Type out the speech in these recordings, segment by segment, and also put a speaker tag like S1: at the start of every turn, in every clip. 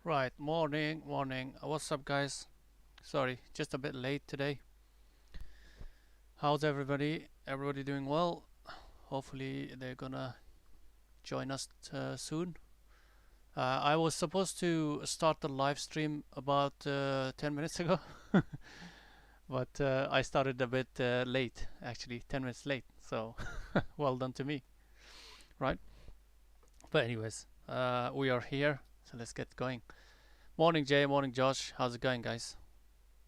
S1: Right, morning, morning. What's up, guys? Sorry, just a bit late today. How's everybody? Everybody doing well? Hopefully, they're gonna join us soon. I was supposed to start the live stream about 10 minutes ago, but I started a bit late, actually, 10 minutes late. So, well done to me, right? But, anyways, we are here, so let's get going. Morning, Jay. Morning, Josh. How's it going, guys?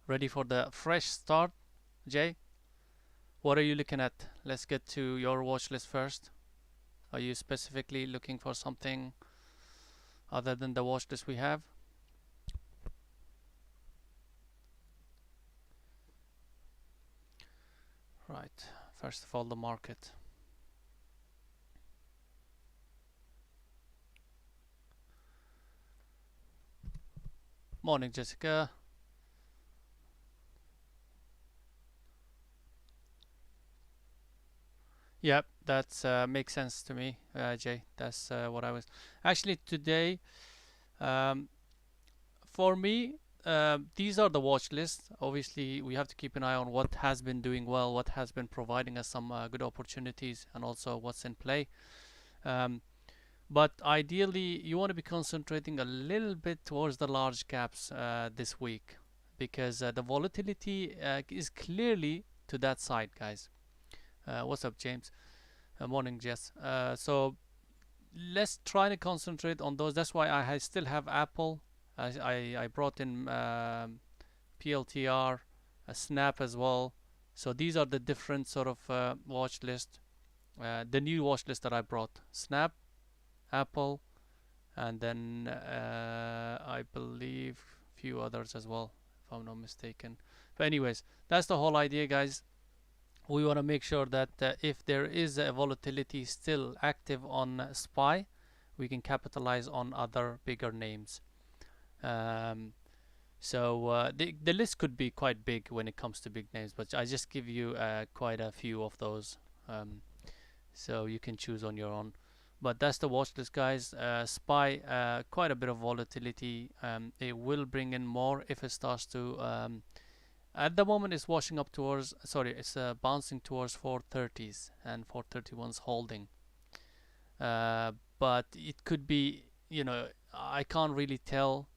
S1: Ready for the fresh start, Jay? What are you looking at? Let's get to your watch list first. Are you specifically looking for something other than the watch list we have? Right. First of all, the market. Morning, Jessica. Yep, that's makes sense to me, Jay. That's what I was actually today. Um, for me, these are the watch lists. Obviously, we have to keep an eye on what has been doing well, what has been providing us some good opportunities, and also what's in play. Um, but ideally, you want to be concentrating a little bit towards the large caps this week because the volatility is clearly to that side, guys. What's up, James? Morning, Jess. So let's try to concentrate on those. That's why I still have Apple. I brought in PLTR, a Snap as well. So these are the different sort of watch list. The new watch list that I brought: Snap, Apple, and then I believe a few others as well, if I'm not mistaken. But anyways, that's the whole idea, guys. We want to make sure that if there is a volatility still active on SPY, we can capitalize on other bigger names. Um, so the list could be quite big when it comes to big names, but I just give you quite a few of those, so you can choose on your own. But that's the watch list, guys. SPY, quite a bit of volatility. It will bring in more if it starts to. At the moment, it's washing up towards. Sorry, it's bouncing towards 430s, and 431's holding. But it could be. I can't really tell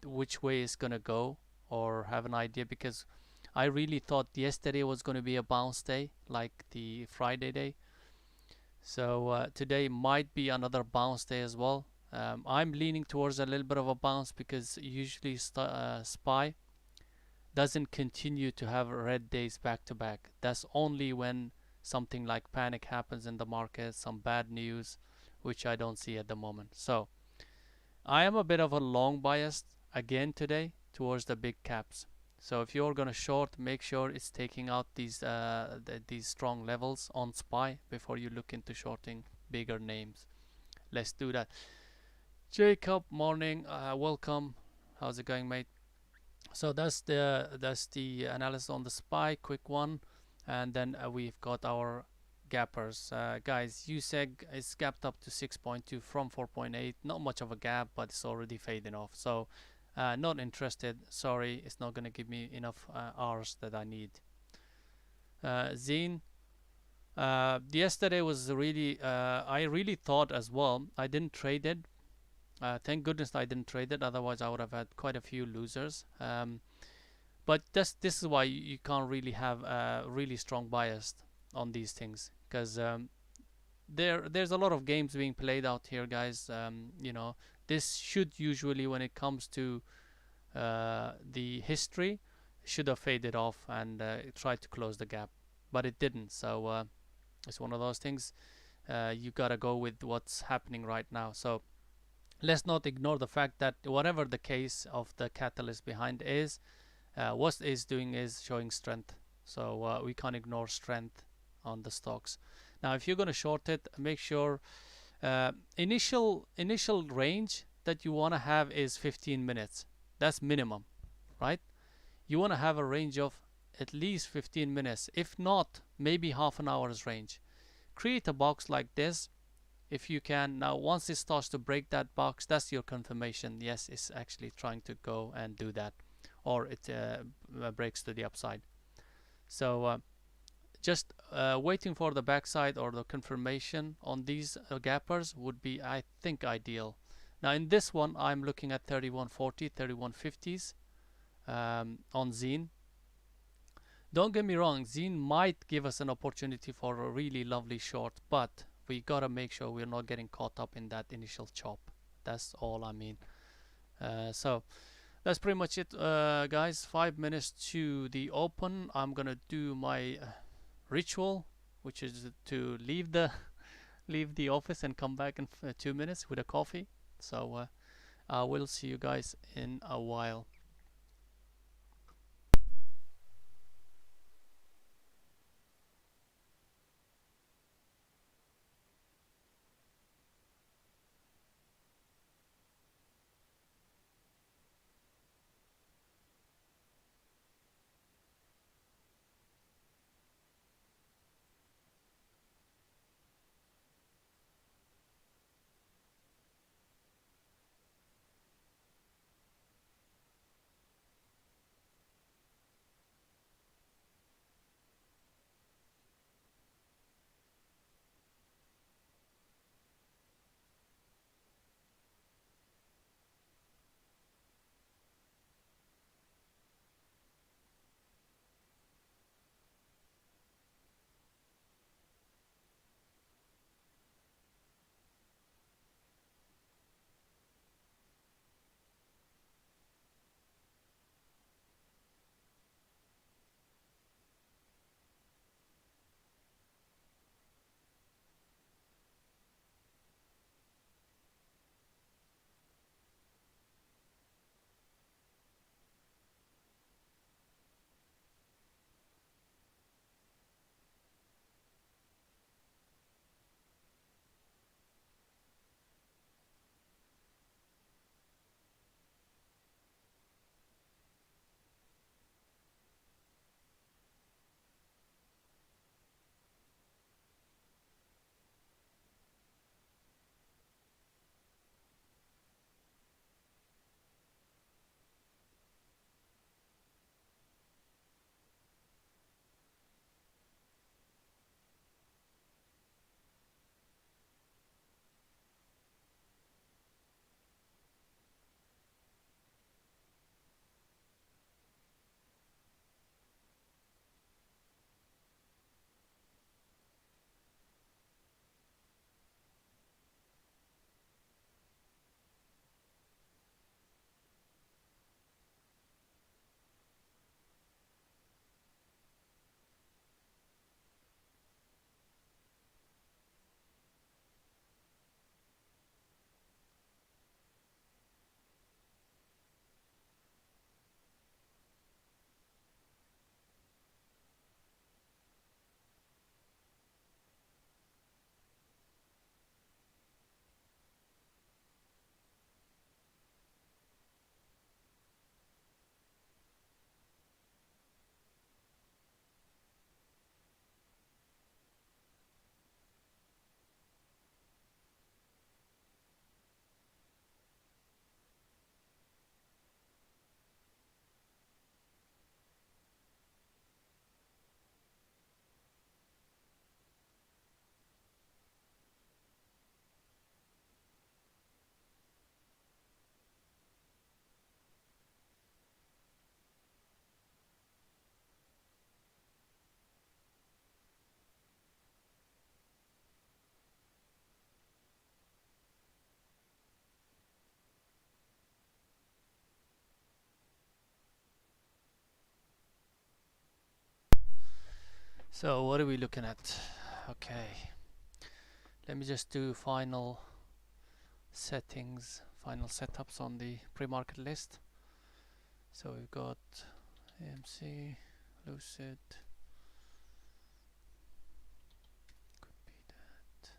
S1: which way it's gonna go or have an idea because I really thought yesterday was going to be a bounce day, like the Friday day. So today might be another bounce day as well. I'm leaning towards a little bit of a bounce because usually SPY doesn't continue to have red days back to back. That's only when something like panic happens in the market, some bad news, which I don't see at the moment. So I am a bit of a long biased again today towards the big caps. So if you're gonna short, make sure it's taking out these strong levels on SPY before you look into shorting bigger names. Let's do that. Jacob, morning, welcome. How's it going, mate? So that's the analysis on the SPY, quick one, and then we've got our gappers. Guys, USEG is gapped up to 6.2 from 4.8. Not much of a gap, but it's already fading off. So not interested. Sorry, it's not going to give me enough hours that I need. Zine. Yesterday was really. I really thought as well. I didn't trade it. Thank goodness I didn't trade it. Otherwise, I would have had quite a few losers. But this is why you can't really have a really strong bias on these things because there's a lot of games being played out here, guys. This should usually, when it comes to the history, should have faded off and tried to close the gap, but it didn't. So it's one of those things. You gotta go with what's happening right now. So let's not ignore the fact that whatever the case of the catalyst behind is, what it's doing is showing strength. So we can't ignore strength on the stocks. Now, if you're going to short it, make sure initial range that you want to have is 15 minutes. That's minimum, right? You want to have a range of at least 15 minutes. If not, maybe half an hour's range. Create a box like this if you can. Now once it starts to break that box, that's your confirmation, yes, it's actually trying to go and do that, or it breaks to the upside. So just waiting for the backside or the confirmation on these gappers would be, I think, ideal. Now in this one I'm looking at 3140, 3150s on Zine. Don't get me wrong, Zine might give us an opportunity for a really lovely short, but we gotta make sure we're not getting caught up in that initial chop. That's all I mean. So that's pretty much it, guys. 5 minutes to the open. I'm gonna do my ritual, which is to leave the leave the office and come back in 2 minutes with a coffee. So I will see you guys in a while. So what are we looking at? Okay, let me just do final settings, final setups on the pre-market list. So we've got AMC, Lucid, could be that.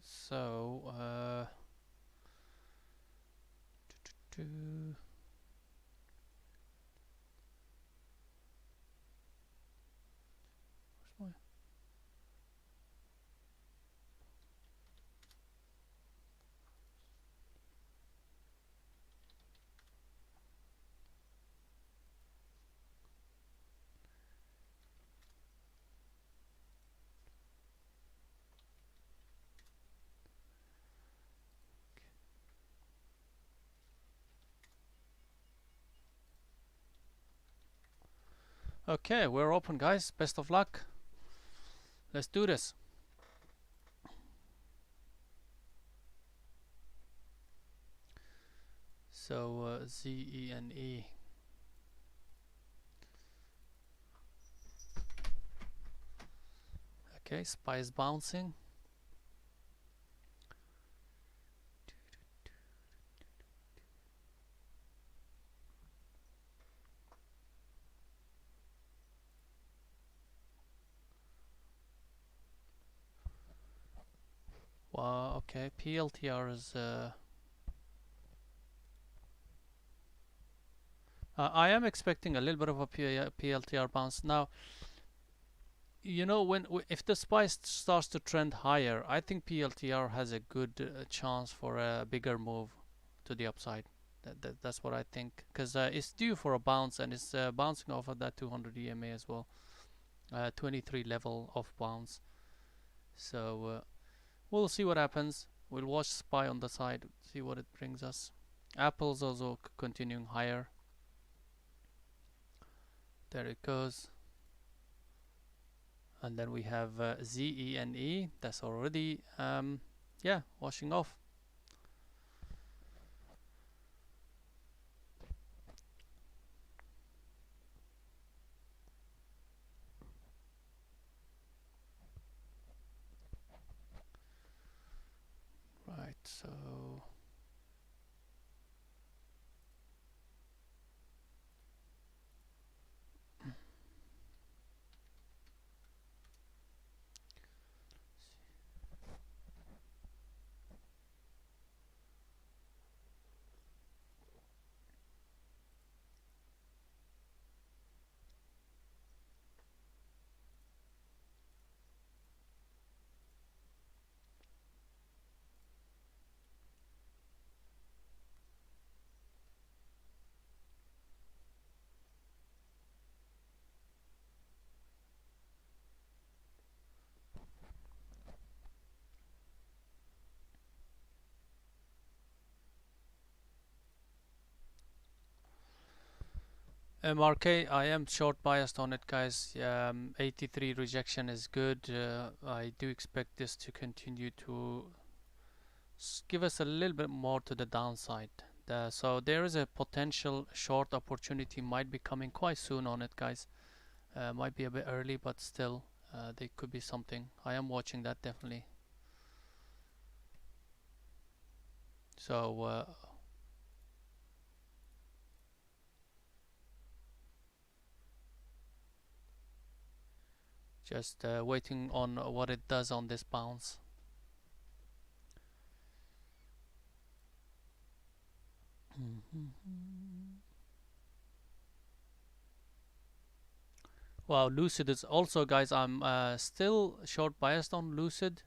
S1: So do- where's my Okay, we're open, guys. Best of luck. Let's do this. So Z, E, and E. Okay, SPY is bouncing. Wow, okay, PLTR is I am expecting a little bit of a PLTR bounce. Now, you know, if the SPY starts to trend higher, I think PLTR has a good chance for a bigger move to the upside. That's what I think, because it's due for a bounce, and it's bouncing off of that 200 EMA as well. 23 level of bounce. So we'll see what happens. We'll watch SPY on the side, see what it brings us. Apple's also continuing higher. There it goes. And then we have Z, E, and E. That's already, yeah, washing off. Right, so MRK, I am short biased on it, guys. 83 rejection is good. I do expect this to continue to give us a little bit more to the downside. So there is a potential short opportunity might be coming quite soon on it, guys. Might be a bit early, but still, there could be something. I am watching that definitely. So just waiting on what it does on this bounce. Wow, Lucid is also, guys, I'm still short biased on Lucid.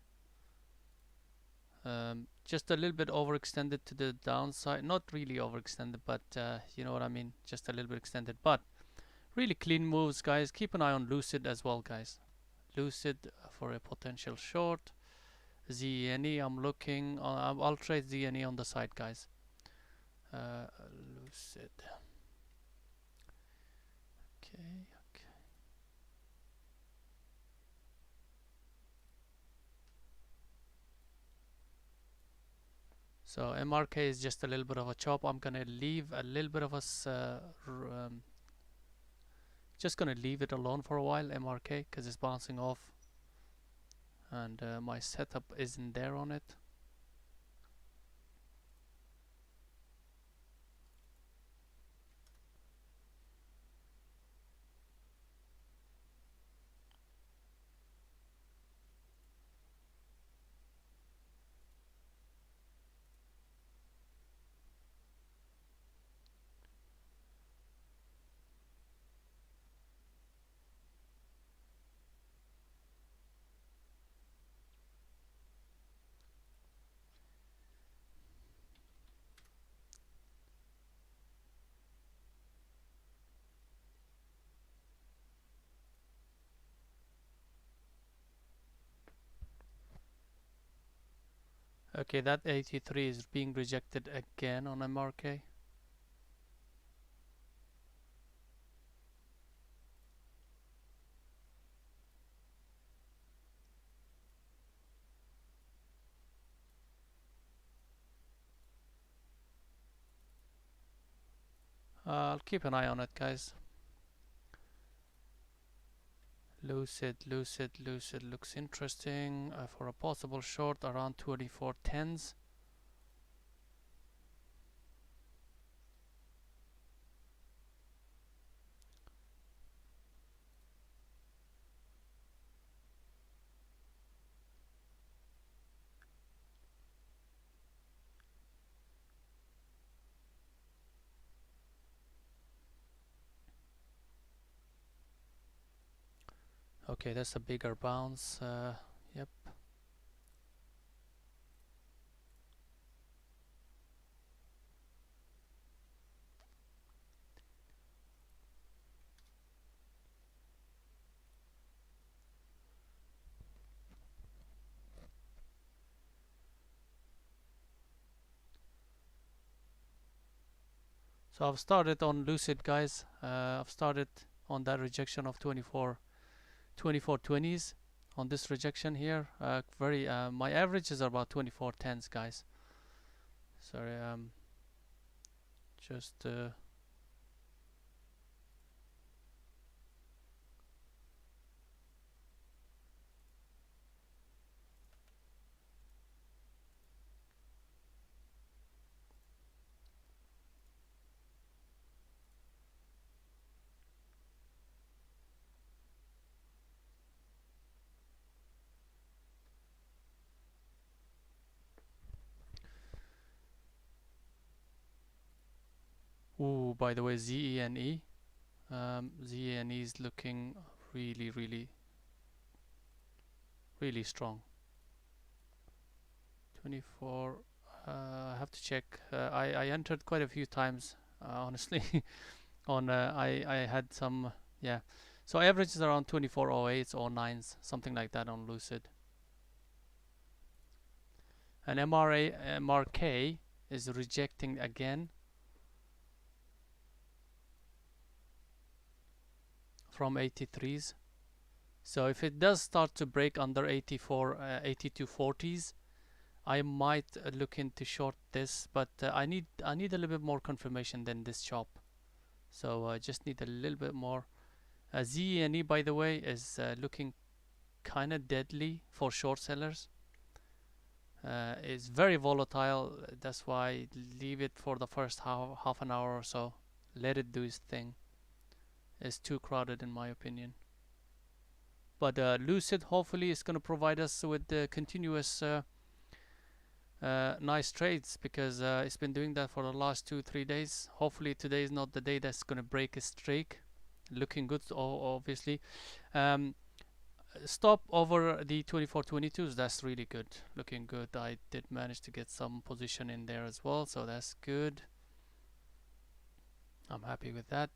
S1: Just a little bit overextended to the downside. Not really overextended, but you know what I mean. Just a little bit extended, but really clean moves, guys. Keep an eye on Lucid as well, guys. Lucid for a potential short. ZNE, I'm looking. I'll trade ZNE on the side, guys. Lucid. Okay. So MRK is just a little bit of a chop. I'm gonna leave a little bit of us. Just gonna leave it alone for a while, MRK, because it's bouncing off, and my setup isn't there on it. Okay, that 83 is being rejected again on MRK. I'll keep an eye on it, guys. Lucid looks interesting for a possible short around 24.10s. Okay, that's a bigger bounce. Yep. So I've started on Lucid, guys. I've started on that rejection of 24.20s on this rejection here. My average is about 24.10s, guys. Sorry, just ooh, by the way, ZENE. ZENE is looking really, really, really strong. 24. I have to check. I entered quite a few times, honestly. On I had some, yeah. So average is around 24.08s or 9s, something like that on Lucid. And MRK is rejecting again from 83s. So if it does start to break under 82.40s, I might look into short this, but I need a little bit more confirmation than this chop. So I just need a little bit more. ZENE, by the way, is looking kind of deadly for short sellers. It's very volatile. That's why leave it for the first half an hour or so. Let it do its thing. It's too crowded in my opinion. But Lucid hopefully is going to provide us with the continuous nice trades, because it's been doing that for the last 2-3 days. Hopefully today is not the day that's going to break a streak. Looking good, obviously. Stop over the 24.22s. That's really good. Looking good. I did manage to get some position in there as well, so that's good. I'm happy with that.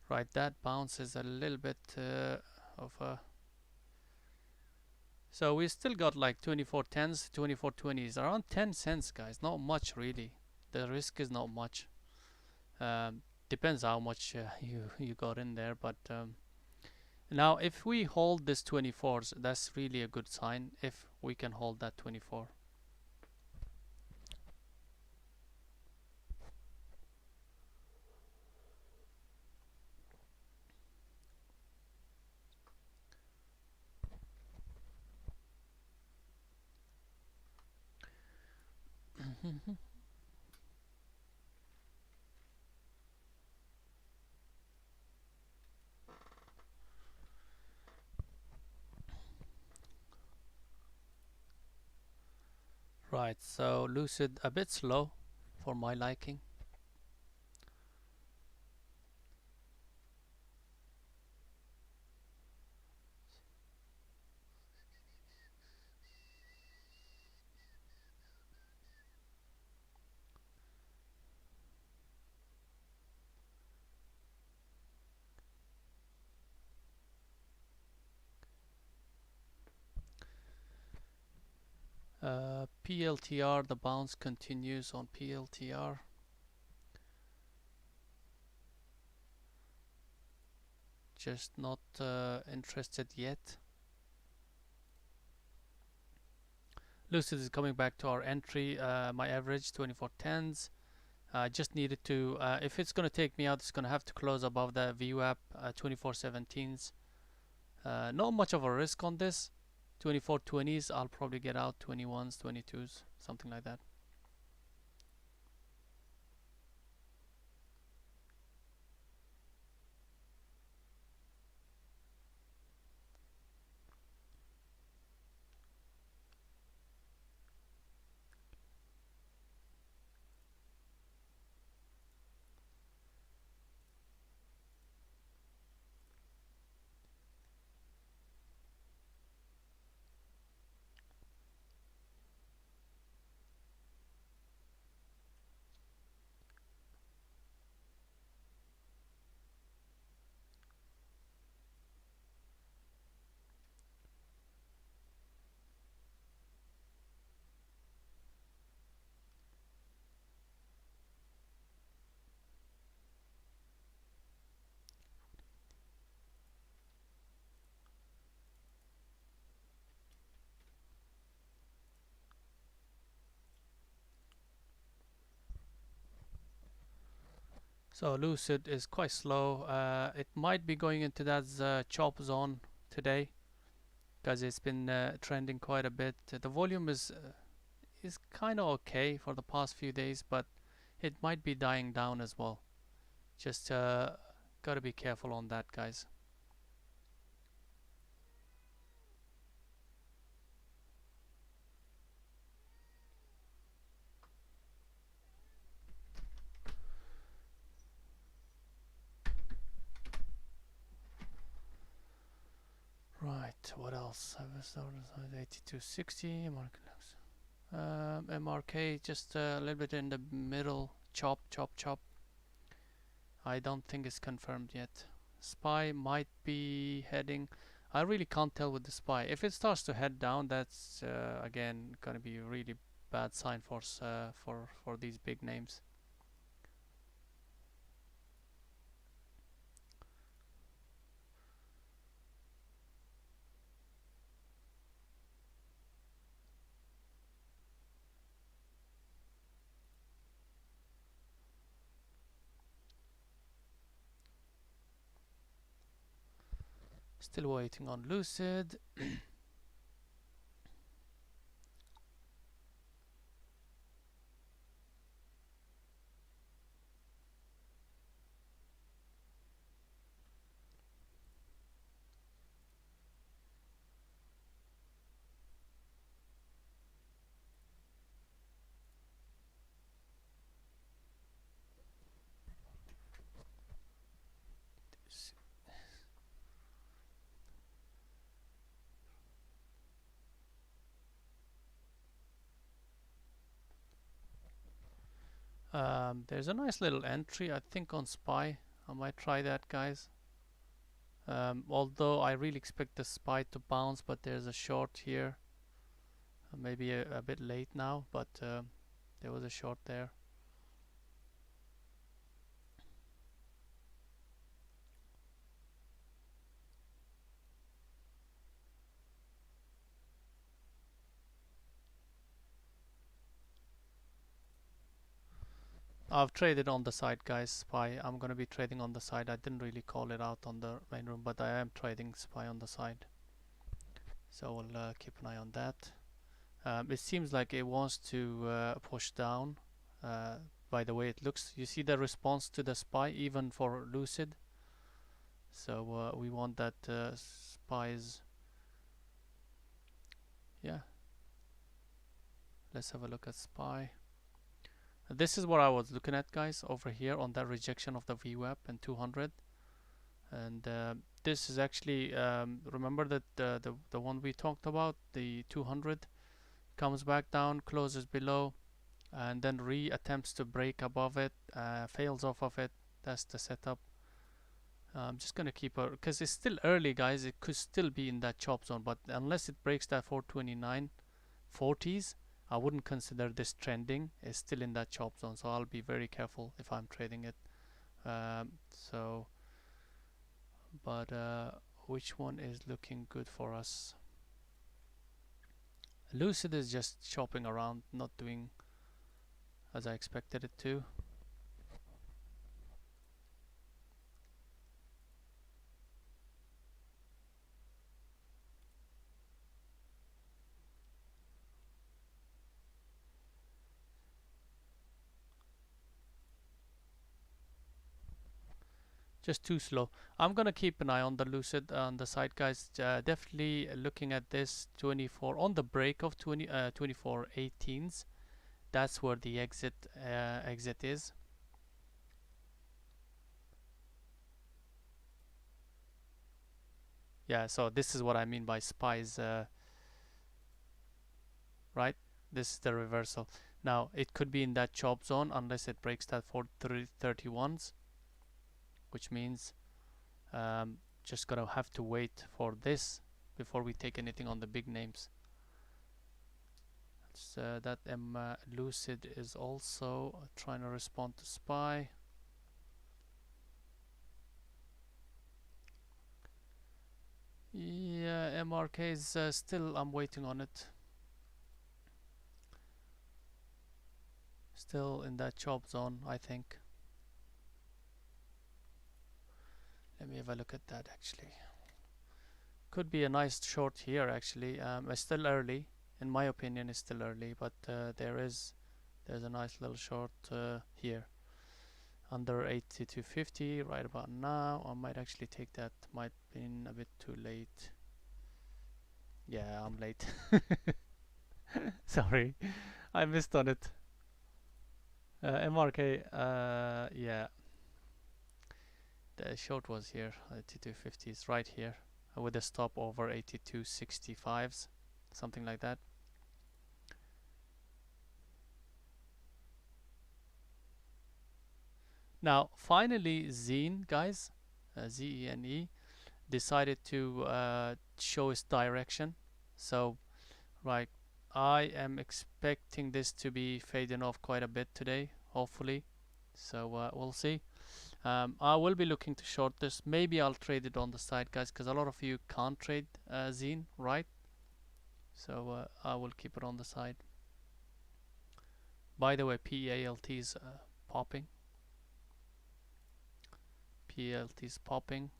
S1: Right, that bounce is a little bit of a... So we still got like 24.10s, 24.20s, around 10 cents, guys. Not much really. The risk is not much. Depends how much you got in there, but now if we hold this 24s, that's really a good sign if we can hold that 24. Right, so Lucid a bit slow for my liking. PLTR, the bounce continues on PLTR. Just not interested yet. Lucid is coming back to our entry. My average 2410s. I just needed to, if it's going to take me out, it's going to have to close above the VWAP 2417s. Not much of a risk on this. 2420s, I'll probably get out. 21s, 22s, something like that. So Lucid is quite slow. It might be going into that chop zone today because it's been trending quite a bit. The volume is kind of okay for the past few days, but it might be dying down as well. Just gotta be careful on that, guys. Right, what else? I was started at 8260. MRK just a little bit in the middle. Chop, chop, chop. I don't think it's confirmed yet. SPY might be heading. I really can't tell with the SPY. If it starts to head down, that's again gonna be a really bad sign for these big names. Still waiting on Lucid. There's a nice little entry, I think, on SPY. I might try that, guys. Although I really expect the SPY to bounce, but there's a short here. Maybe a bit late now, but there was a short there. I've traded on the side, guys. SPY. I'm gonna be trading on the side. I didn't really call it out on the main room, but I am trading SPY on the side. So we'll keep an eye on that. It seems like it wants to push down. By the way it looks, you see the response to the SPY even for Lucid. So we want that SPY's. Yeah. Let's have a look at SPY. This is what I was looking at, guys, over here on that rejection of the VWAP and 200. And this is actually, remember that the one we talked about, the 200, comes back down, closes below, and then attempts to break above it, fails off of it. That's the setup. I'm just gonna keep her because it's still early, guys. It could still be in that chop zone, but unless it breaks that 429 40s, I wouldn't consider this trending. It's still in that chop zone, so I'll be very careful if I'm trading it. So, but which one is looking good for us? Lucid is just chopping around, not doing as I expected it to. Just too slow. I'm gonna keep an eye on the Lucid on the side, guys. Definitely looking at this 24 on the break of 24.18s. That's where the exit is. Yeah, so this is what I mean by spies, right? This is the reversal. Now it could be in that chop zone unless it breaks that 431s, which means just gonna have to wait for this before we take anything on the big names. That Lucid is also trying to respond to SPY. Yeah, MRK is still, I'm waiting on it. Still in that chop zone, I think. Let me have a look at that actually. Could be a nice short here actually. It's still early. In my opinion, it's still early, but there's a nice little short here. Under 82.50 right about now. I might actually take that. Might been a bit too late. Yeah, I'm late. Sorry, I missed on it. MRK, yeah, the short was here. 82.50 is right here with a stop over 82.65s, something like that. Now, finally, Zine, guys, ZENE, decided to show its direction. So, right, I am expecting this to be fading off quite a bit today, hopefully. So we'll see. I will be looking to short this. Maybe I'll trade it on the side, guys, because a lot of you can't trade Zine, right? So I will keep it on the side. By the way, PALT is popping. PALT is popping.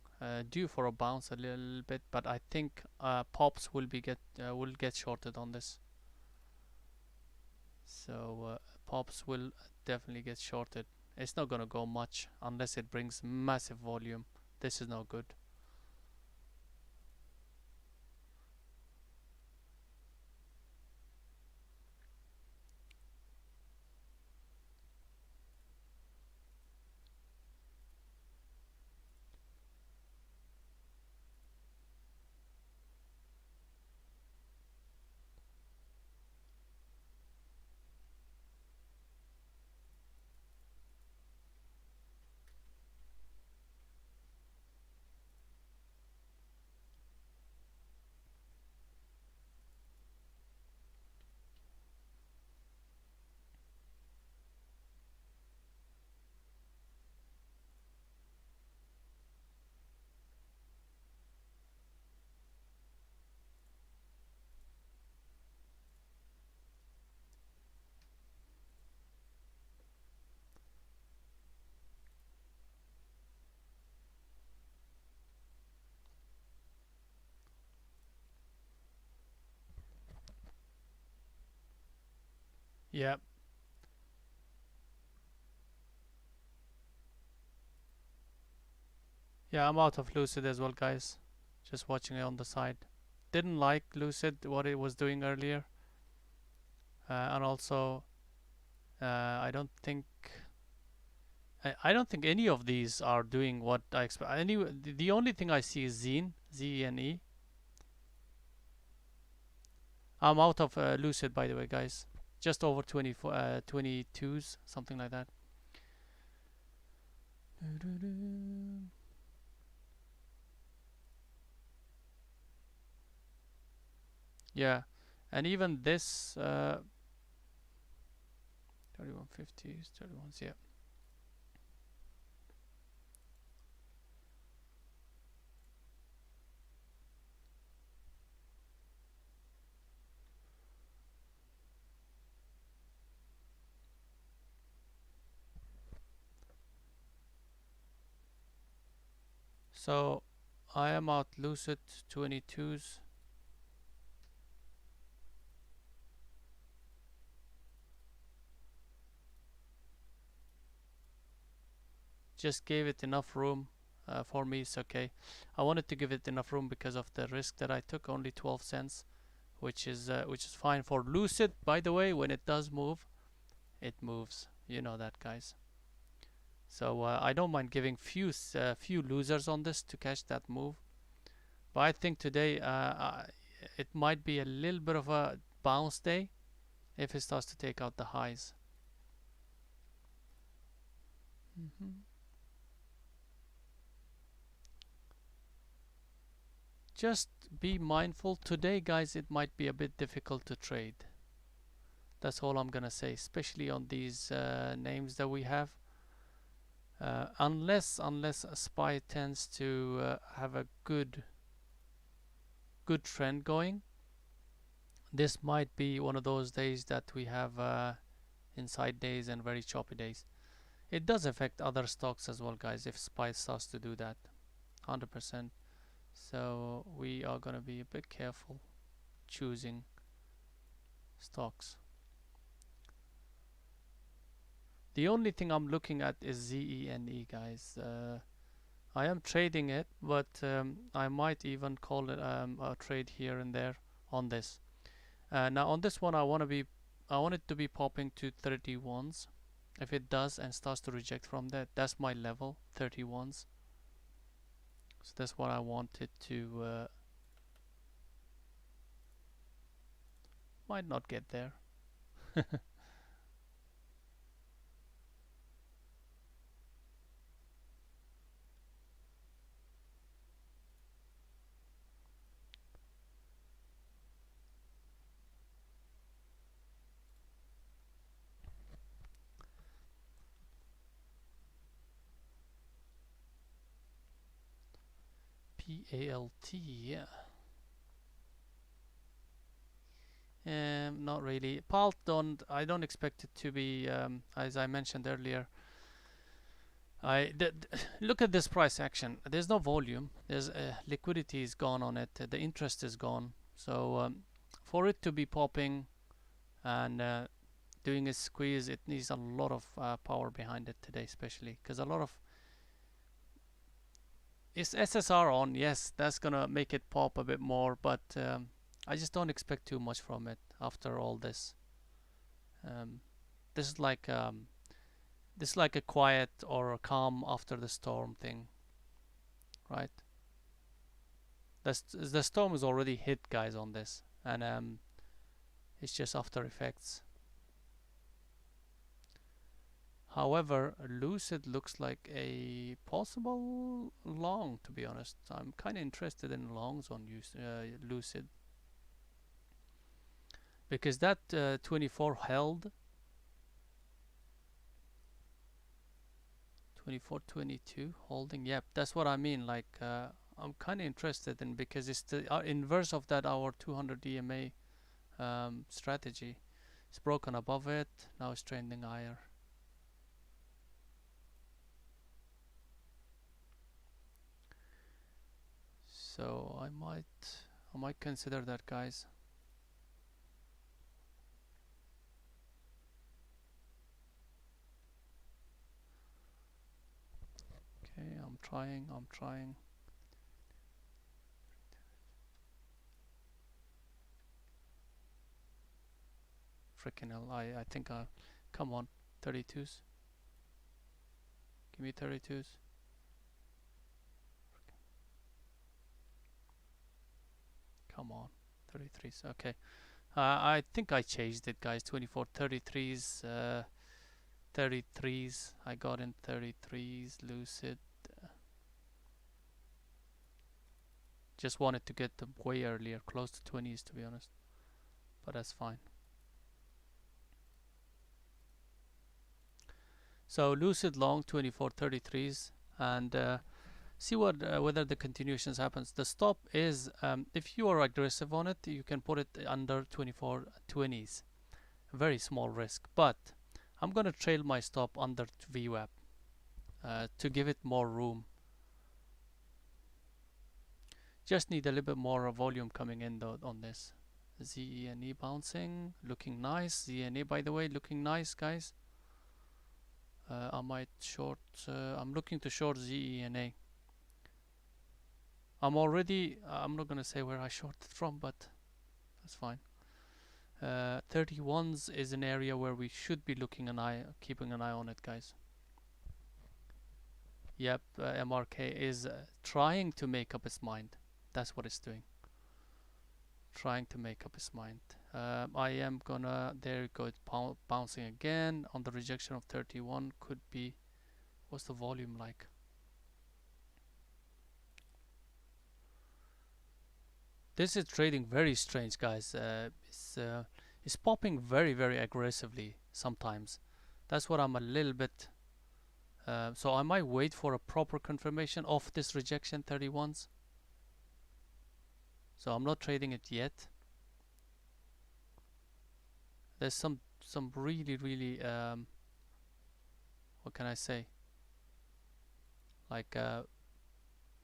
S1: Due for a bounce a little bit, but I think pops will get shorted on this. So pops will definitely get shorted. It's not gonna go much unless it brings massive volume. This is no good. Yeah. Yeah, I'm out of Lucid as well, guys. Just watching it on the side. Didn't like Lucid what it was doing earlier, and also I don't think I don't think any of these are doing what I expect. Anyway, the only thing I see is Zine, ZENE. I'm out of Lucid, by the way, guys. Just over 22s, something like that. Yeah, and even this 150s, 31s, yeah. So I am out lucid 22s. Just gave it enough room. For me, it's okay. I wanted to give it enough room because of the risk that I took, only 12 cents, which is fine for lucid. By the way, when it does move, it moves. You know that, guys. So I don't mind giving few losers on this to catch that move. But I think today it might be a little bit of a bounce day if it starts to take out the highs. Just be mindful. Today, guys, it might be a bit difficult to trade. That's all I'm gonna say, especially on these names that we have. Unless a SPY tends to have a good trend going, this might be one of those days that we have inside days and very choppy days. It does affect other stocks as well, guys, if SPY starts to do that, 100%. So we are gonna be a bit careful choosing stocks. The only thing I'm looking at is ZENE, guys. I am trading it, but I might even call it a trade here and there on this. Now on this one, I want it to be popping to 31s. If it does and starts to reject from that, that's my level, 31s. So that's what I wanted to. Might not get there. PALT, yeah. Not really. PALT I don't expect it to be, as I mentioned earlier. Look at this price action. There's no volume. There's liquidity is gone on it. The interest is gone. So for it to be popping and doing a squeeze, it needs a lot of power behind it today, especially because a lot of is SSR on. Yes, that's gonna make it pop a bit more, but I just don't expect too much from it after all this. This is like a quiet or a calm after the storm thing, right? The storm is already hit, guys, on this, and it's just after effects. However, Lucid looks like a possible long, to be honest. I'm kind of interested in longs on Lucid because that 24 held 24.22 holding. Yep, that's what I mean. Like I'm kind of interested in because it's the inverse of that our 200 EMA strategy. It's broken above it. Now it's trending higher. So I might consider that, guys. Okay, I'm trying. Freaking hell! I think come on, 32s. Give me 32s. Come on, 33s. Okay. I think I changed it, guys. 24, 33s, 33s. I got in 33s, Lucid. Just wanted to get them way earlier, close to 20s, to be honest. But that's fine. So lucid long 2433s, and see what whether the continuations happens. The stop is if you are aggressive on it, you can put it under 2420s. Very small risk, but I'm gonna trail my stop under VWAP to give it more room. Just need a little bit more volume coming in though on this. ZENE bouncing, looking nice. ZENE, by the way, looking nice, guys. I might short. I'm looking to short ZENA. I'm not gonna say where I shorted from, but that's fine. 31s is an area where we should be keeping an eye on it, guys. Yep, MRK is trying to make up its mind. That's what it's doing. Trying to make up its mind. I am gonna. There you go. It's bouncing again on the rejection of 31. Could be. What's the volume like? This is trading very strange, guys. It's popping very aggressively sometimes. That's what I'm a little bit. So I might wait for a proper confirmation of this rejection 31s. So I'm not trading it yet. There's some really what can I say? Like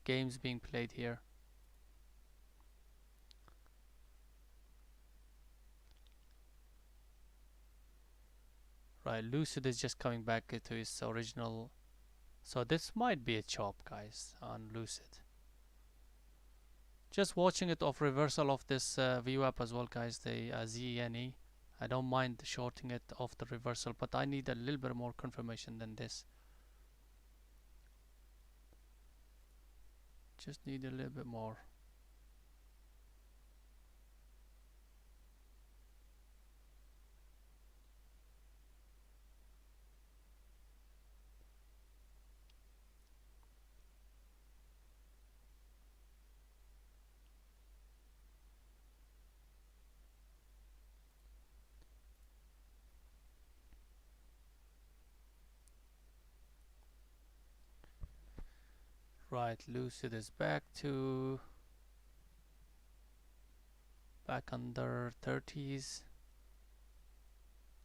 S1: games being played here. Right, Lucid is just coming back to its original. So this might be a chop, guys, on Lucid. Just watching it off reversal of this VWAP as well, guys, the ZENE. I don't mind shorting it off the reversal, but I need a little bit more confirmation than this. Just need a little bit more. Right, Lucid is back under 30s.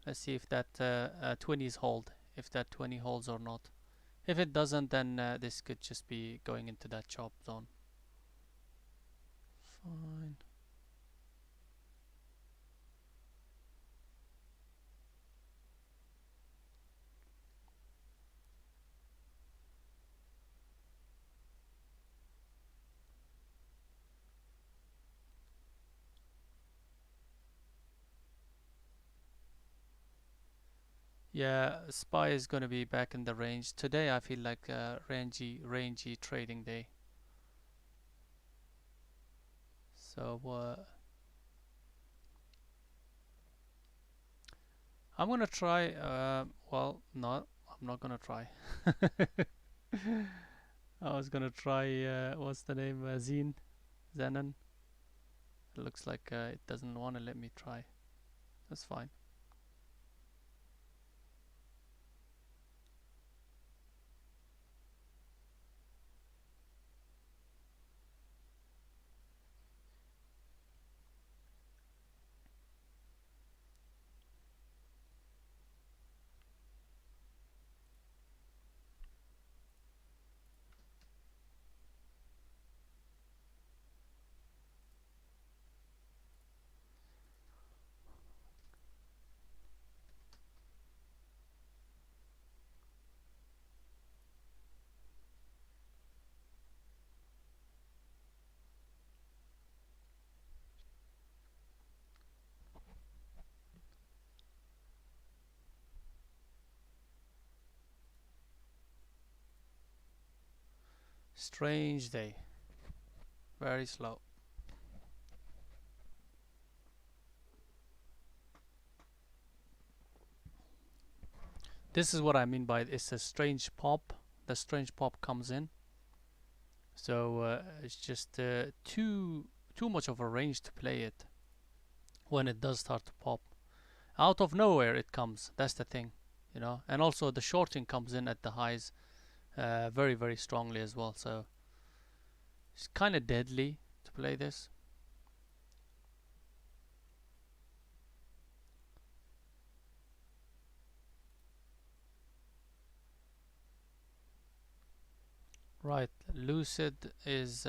S1: Let's see if that 20s hold, if that 20 holds or not. If it doesn't, then this could just be going into that chop zone. Fine. Yeah, SPY is going to be back in the range. Today I feel like a rangy trading day. So I'm gonna try. Well, no, I'm not gonna try. I was gonna try. What's the name? Zenon. It looks like it doesn't want to let me try. That's fine. Strange day. Very slow. This is what I mean by it's a strange pop. The strange pop comes in. So it's just too much of a range to play it when it does start to pop. Out of nowhere it comes. That's the thing. you know. And also the shorting comes in at the highs very, very strongly as well. So it's kind of deadly to play this. Right, Lucid is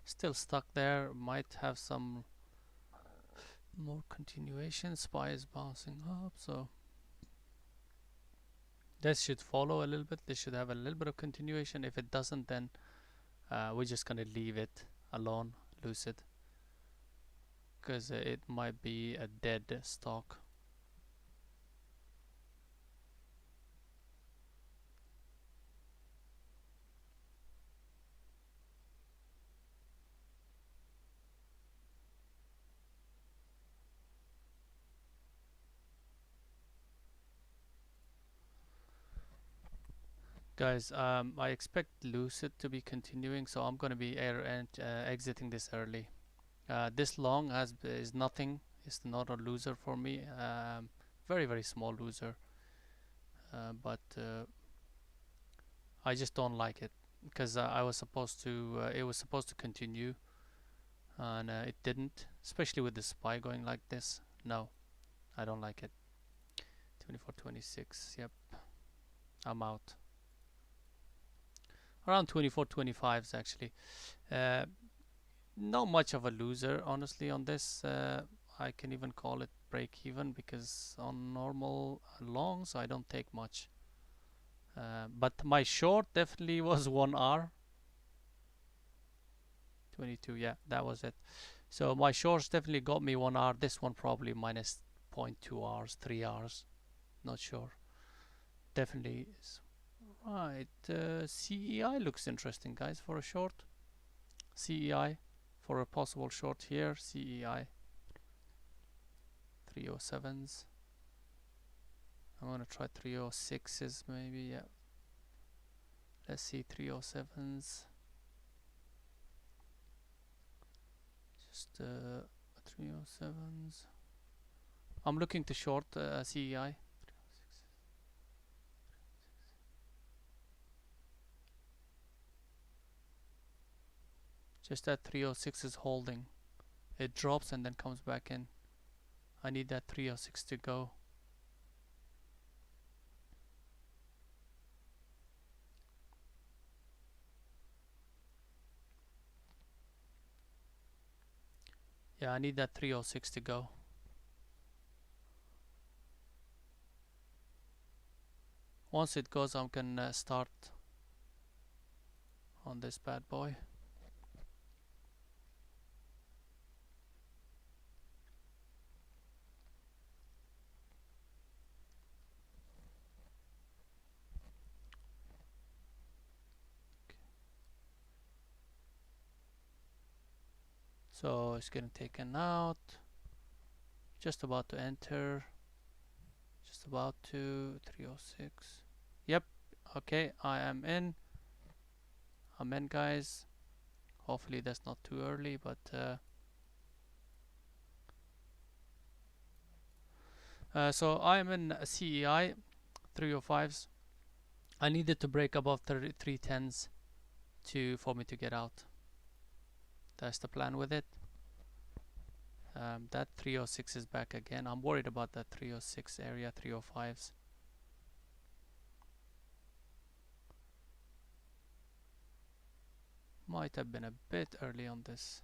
S1: still stuck there. Might have some more continuation. SPY is bouncing up, so this should follow a little bit. This should have a little bit of continuation. If it doesn't, then we're just gonna leave it alone, Lucid, because it might be a dead stock. Guys, I expect Lucid to be continuing, so I'm gonna be exiting this early. This long is nothing. It's not a loser for me. Very, very small loser. But I just don't like it because I was supposed to. It was supposed to continue, and it didn't. Especially with the SPY going like this. No, I don't like it. 24.26. Yep, I'm out. Around 24.25s actually. Uh, Not much of a loser, honestly, on this. I can even call it break even because on normal longs I don't take much. But my short definitely was 1 hour. 22, yeah, that was it. So my shorts definitely got me 1 hour. This one probably minus 0.2 hours, 3 hours. Not sure. Definitely is. Right. CEI looks interesting, guys, for a short. CEI for a possible short here. CEI 307s. I'm gonna try 306s maybe. Yeah. Let's see 307s. Just 307s. I'm looking to short CEI. Just that 306 is holding. It drops and then comes back in. I need that 306 to go. Yeah, I need that 306 to go. Once it goes, I can start on this bad boy. So it's getting taken out. Just about to enter. Just about to 306. Yep. Okay, I am in. I'm in, guys. Hopefully that's not too early, but so I am in CEI 305s. I needed to break above 310s for me to get out. That's the plan with it. That 306 is back again. I'm worried about that 306 area, 305s. Might have been a bit early on this.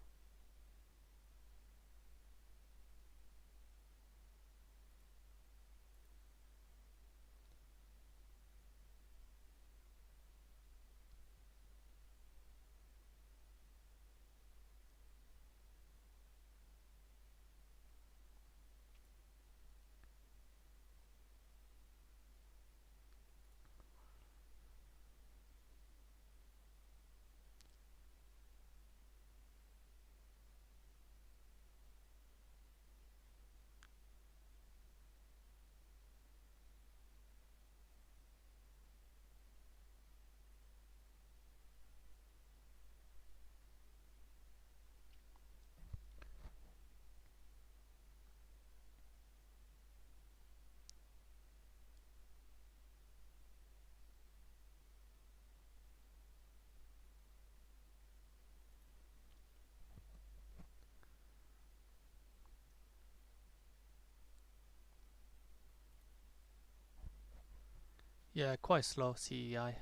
S1: Yeah, quite slow CEI.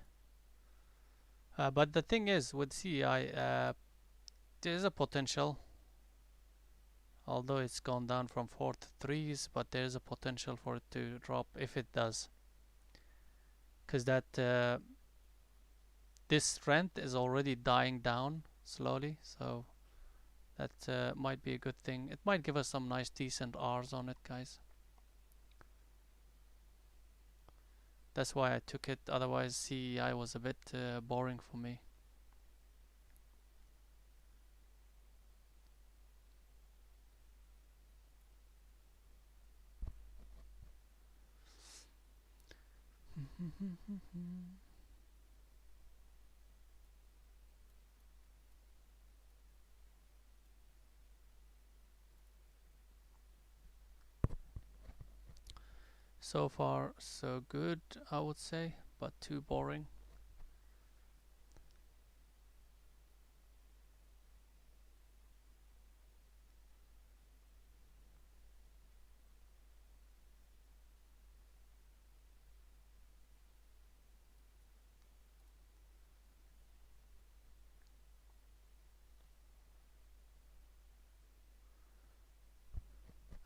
S1: But the thing is with CEI, there's a potential, although it's gone down from 4 to 3s, but there's a potential for it to drop if it does. Because that this strength is already dying down slowly, so that might be a good thing. It might give us some nice decent R's on it, guys. That's why I took it, otherwise CEI was a bit boring for me. So far so good, I would say, but too boring.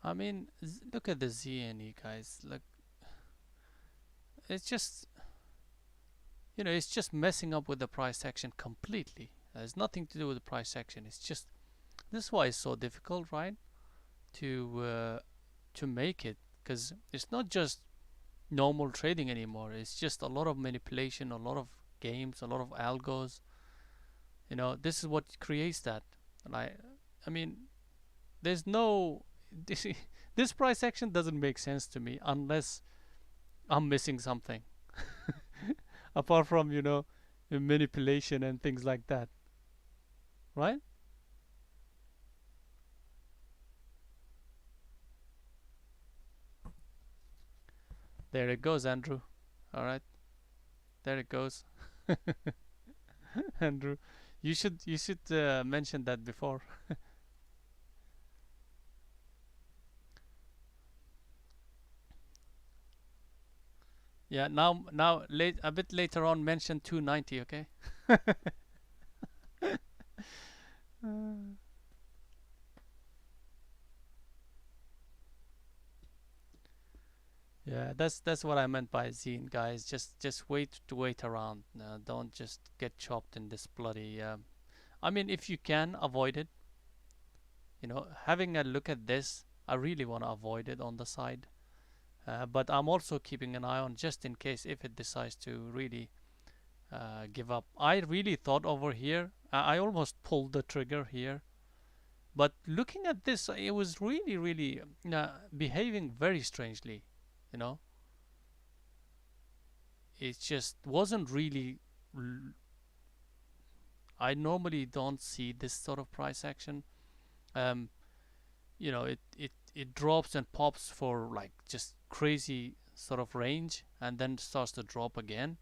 S1: I mean, look at the Z&E, guys. Look, it's just, it's just messing up with the price action completely. It has nothing to do with the price action. It's just, this is why it's so difficult, right? To make it, because it's not just normal trading anymore. It's just a lot of manipulation, a lot of games, a lot of algos. This is what creates that. And I mean, there's no this price action doesn't make sense to me unless I'm missing something apart from manipulation and things like that, right? There it goes, Andrew. All right, there it goes. Andrew, you should mention that before. Yeah, now late a bit later on mention 290, okay? Yeah, that's what I meant by zine, guys. Just wait around. Don't just get chopped in this bloody. I mean, if you can avoid it, having a look at this, I really want to avoid it on the side. But I'm also keeping an eye on just in case if it decides to really give up. I really thought over here, I almost pulled the trigger here. But looking at this, it was really, really behaving very strangely. You know, it just wasn't really. I normally don't see this sort of price action. Um, it drops and pops for like just crazy sort of range, and then starts to drop again.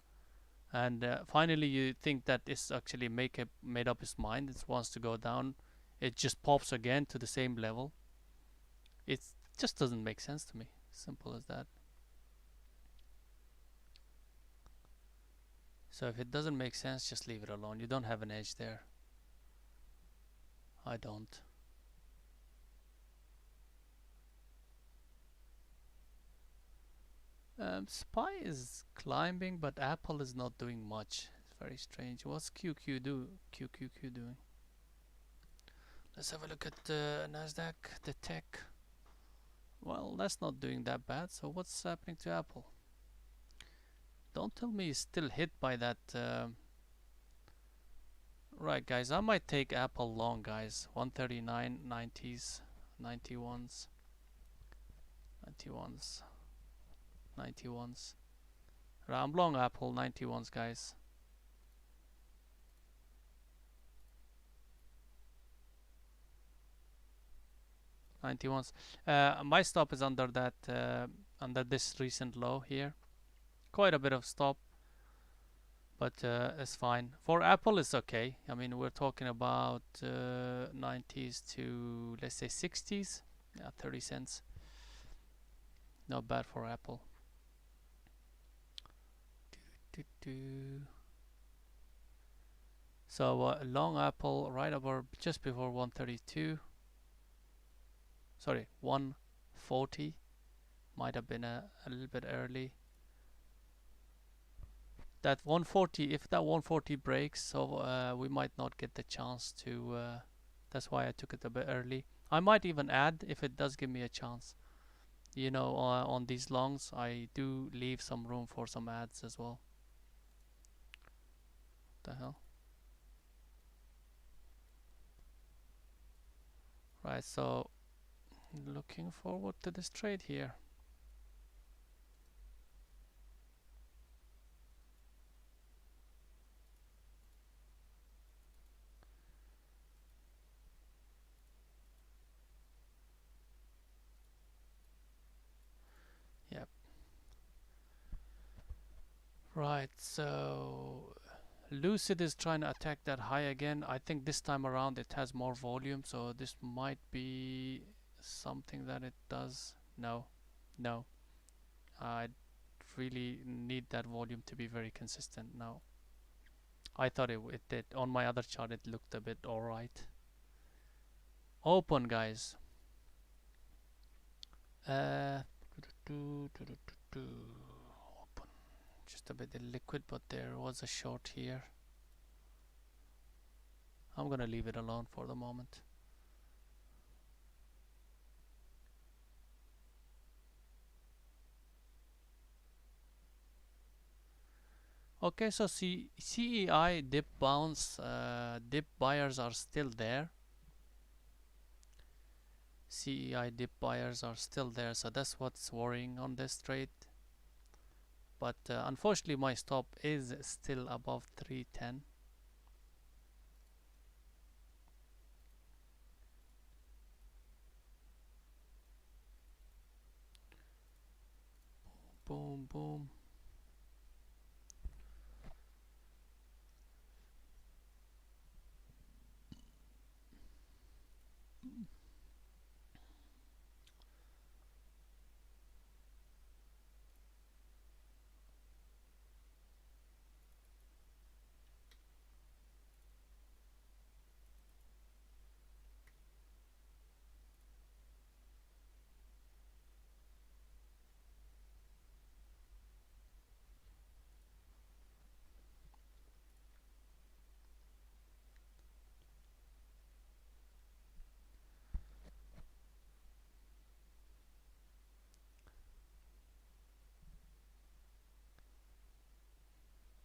S1: And finally, you think that it's actually made up its mind. It wants to go down. It just pops again to the same level. It just doesn't make sense to me. Simple as that. So if it doesn't make sense, just leave it alone. You don't have an edge there. I don't. Spy is climbing, but Apple is not doing much. It's very strange. What's QQQ doing? Let's have a look at Nasdaq, the tech. Well, that's not doing that bad. So what's happening to Apple? Don't tell me it's still hit by that. Right, guys. I might take Apple long, guys. 139, 90s, 91s, 91s, 91s. Right, I'm long Apple 91s, guys. 91s. My stop is under that, under this recent low here. Quite a bit of stop, but it's fine. For Apple, it's okay. I mean, we're talking about 90s to let's say 60s. Yeah, 30 cents. Not bad for Apple. So long apple right over just before 132. Sorry, 140. Might have been a little bit early. That 140, if that 140 breaks, so we might not get the chance to. That's why I took it a bit early. I might even add if it does give me a chance. You know, on these longs, I do leave some room for some ads as well. What the hell? Right, so looking forward to this trade here. Yep. Right, so Lucid is trying to attack that high again. I think this time around it has more volume, so this might be something that it does. No, no. I really need that volume to be very consistent now. I thought it did. On my other chart, it looked a bit alright. Open, guys. Open. Just a bit illiquid, but there was a short here. I'm gonna leave it alone for the moment. Okay, so CEI dip bounce, dip buyers are still there. CEI dip buyers are still there, so that's what's worrying on this trade. But unfortunately, my stop is still above 310. Boom, boom.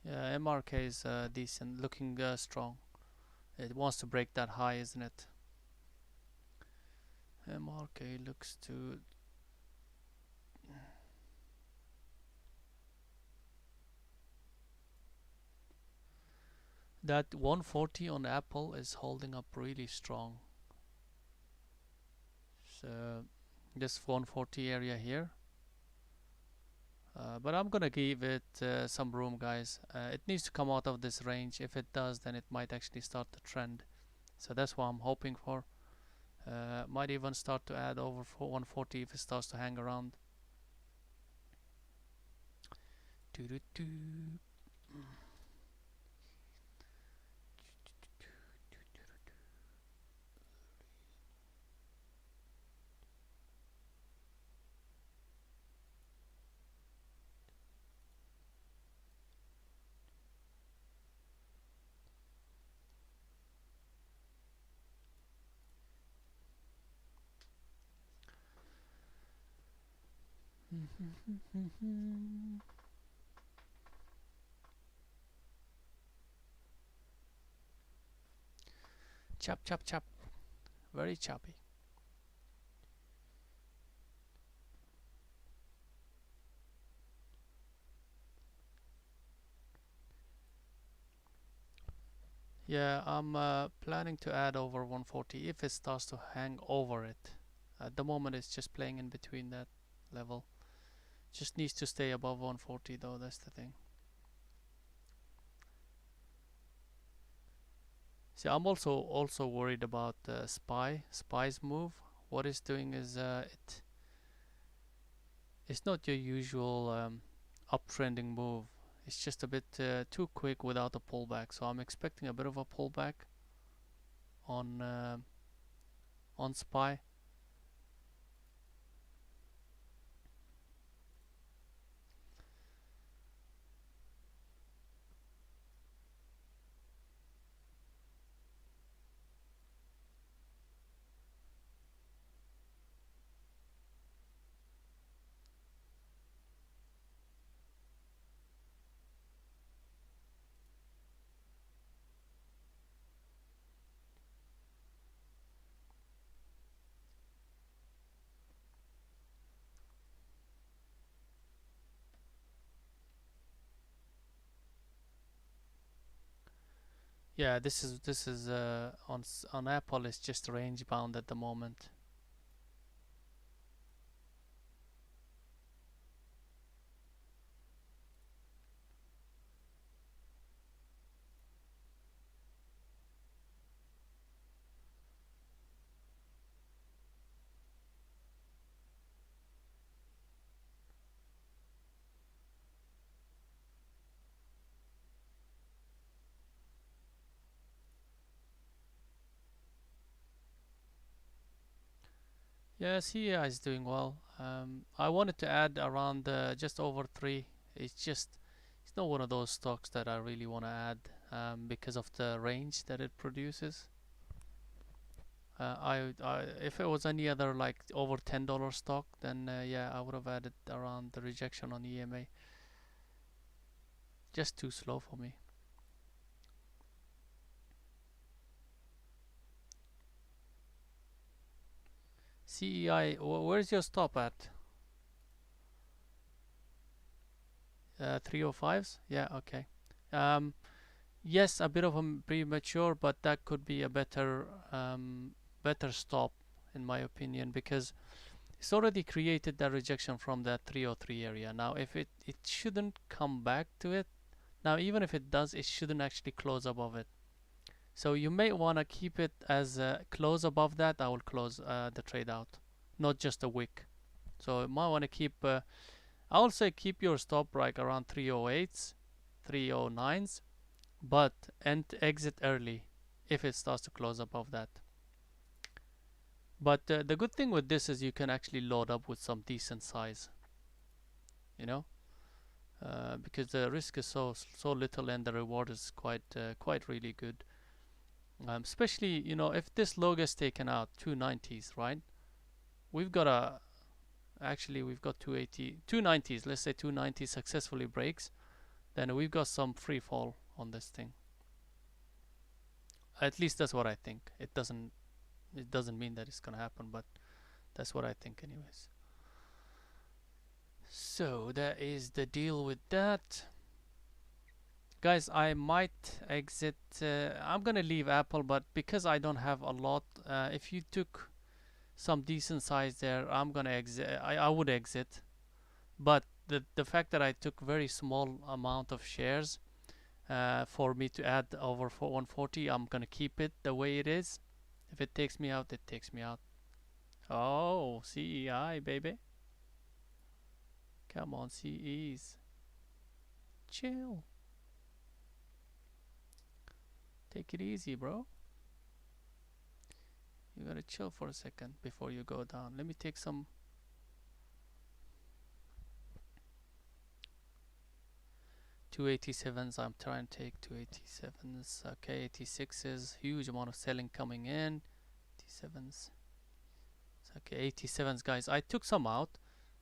S1: Yeah, MRK is decent, looking strong. It wants to break that high, isn't it? MRK looks to... That 140 on Apple is holding up really strong. So this 140 area here. But I'm gonna give it some room, guys. It needs to come out of this range. If it does, then it might actually start the trend. So that's what I'm hoping for. Might even start to add over 140 if it starts to hang around. Doo -doo -doo. Chop, chop, chop. Very choppy. Yeah, I'm planning to add over 140 if it starts to hang over it. At the moment, it's just playing in between that level. Just needs to stay above 140 though, that's the thing. See, I'm also worried about Spy's move. What it's doing is it's not your usual uptrending move. It's just a bit too quick without a pullback. So I'm expecting a bit of a pullback on SPY. Yeah, this is on Apple. It's just range bound at the moment. Yeah, CEI is doing well. I wanted to add around just over 3. It's not one of those stocks that I really want to add because of the range that it produces. If it was any other like over $10 stock, then yeah, I would have added around the rejection on EMA. Just too slow for me. CEI, where's your stop at? 305s? Yeah, okay. Yes, a bit of a premature, but that could be a better stop in my opinion, because it's already created that rejection from that 303 area. Now, if it shouldn't come back to it. Now, even if it does, it shouldn't actually close above it. So you may want to keep it as close above that. I will close the trade out, not just a wick. So you might want to keep. I will say keep your stop right around 308s, 309s, but and exit early if it starts to close above that. But the good thing with this is you can actually load up with some decent size, you know, because the risk is so little and the reward is quite really good. Especially, you know, if this low gets taken out, 290s, right? We've got a Actually we've got 280, 290s. Let's say 290 successfully breaks, then we've got some free fall on this thing. At least that's what I think. It doesn't mean that it's gonna happen, but that's what I think anyways. So that is the deal with that. Guys, I might exit. I'm gonna leave Apple, but because I don't have a lot, if you took some decent size there, I'm gonna exit. I would exit, but the fact that I took very small amount of shares for me to add over for 140, I'm gonna keep it the way it is. If it takes me out, it takes me out. Oh, CEI baby, come on CEs, chill, take it easy, bro. You gotta chill for a second before you go down. Let me take some. 287s. I'm trying to take 287s. Okay, 86s. Huge amount of selling coming in. 87s. Okay, 87s, guys. I took some out.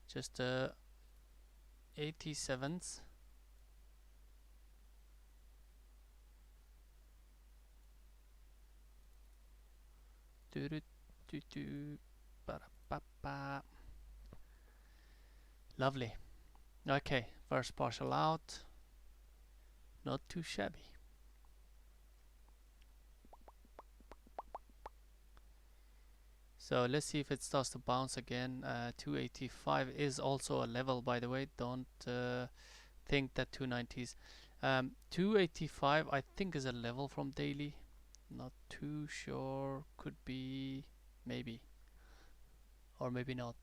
S1: Just 87s. Do do do do. Ba ba ba. Lovely. Okay, first partial out. Not too shabby. So let's see if it starts to bounce again. 285 is also a level, by the way. Don't think that 290s. 285 I think is a level from daily. Not too sure. Could be, maybe, or maybe not.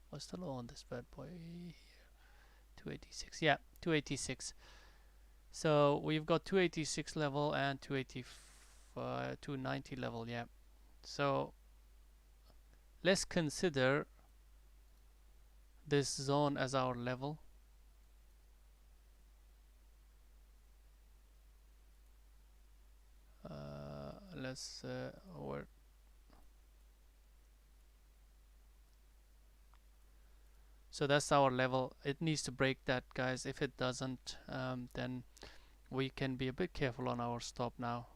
S1: What's the low on this bad boy here? 286. Yeah, 286. So we've got 286 level and 290 level. Yeah. So let's consider this zone as our level. Let's or so that's our level. It needs to break that, guys. If it doesn't, then we can be a bit careful on our stop now.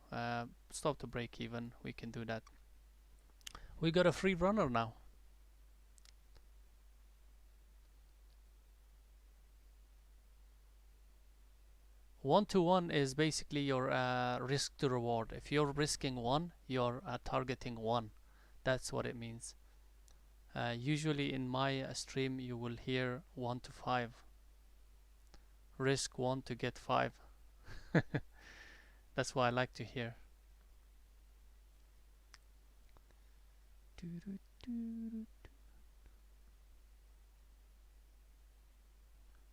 S1: Stop to break even. We can do that. We got a free runner now. 1-to-1 is basically your risk to reward. If you're risking 1, you're targeting 1. That's what it means. Usually in my stream you will hear 1-to-5. Risk 1 to get 5. That's what I like to hear.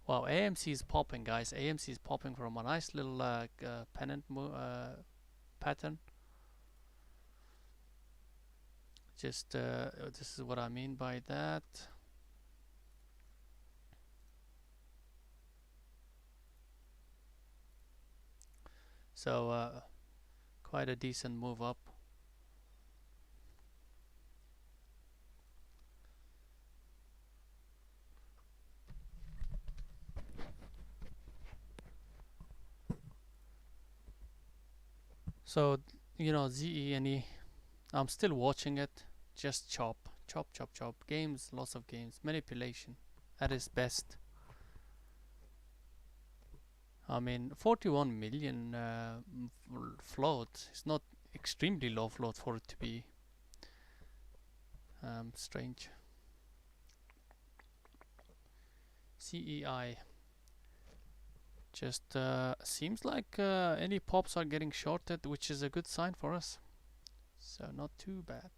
S1: Wow, AMC is popping, guys. AMC is popping from a nice little pennant pattern. Just this is what I mean by that. So quite a decent move up. So you know, ZENE, I'm still watching it. Just chop, chop, chop, chop. Games, lots of games. Manipulation at its best. I mean, 41 million float. It's not extremely low float for it to be strange. CEI. Just seems like any pops are getting shorted, which is a good sign for us. So not too bad.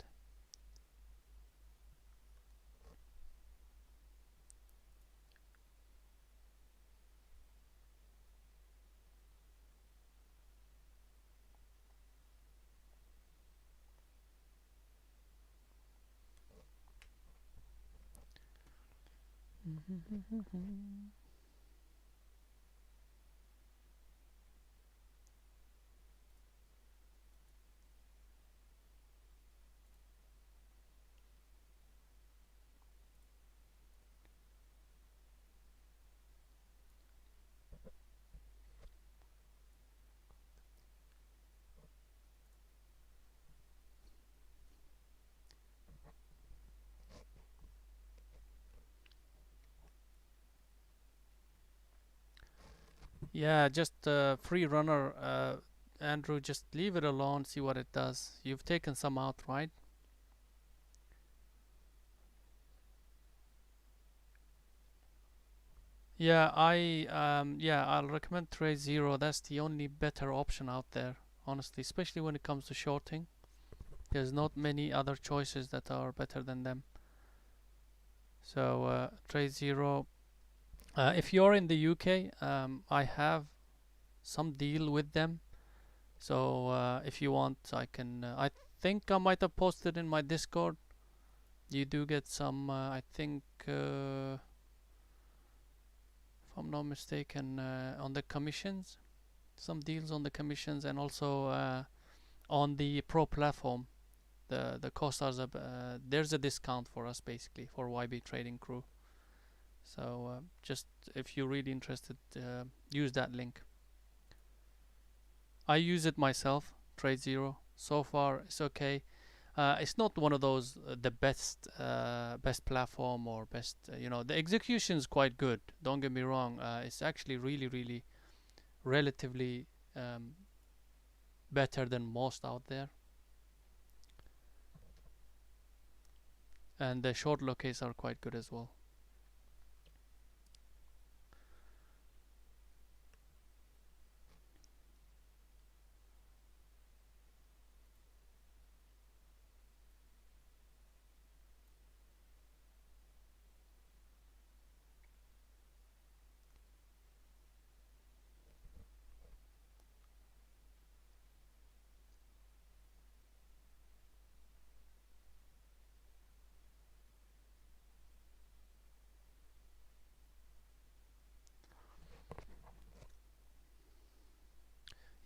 S1: Yeah, just free runner. Andrew, just leave it alone, see what it does. You've taken some out, right? Yeah, I'll recommend trade zero. That's the only better option out there, honestly, especially when it comes to shorting. There's not many other choices that are better than them. So trade zero. If you're in the UK, I have some deal with them. So if you want, I can. I think I might have posted in my Discord. You do get some. I think, if I'm not mistaken, on the commissions, some deals on the commissions, and also on the pro platform. The co-stars. There's a discount for us basically for YB Trading Crew. So just if you're really interested, use that link. I use it myself, Trade Zero. So far, it's okay. It's not one of those the best platform or best. The execution is quite good. Don't get me wrong. It's actually really relatively better than most out there. And the short locates are quite good as well.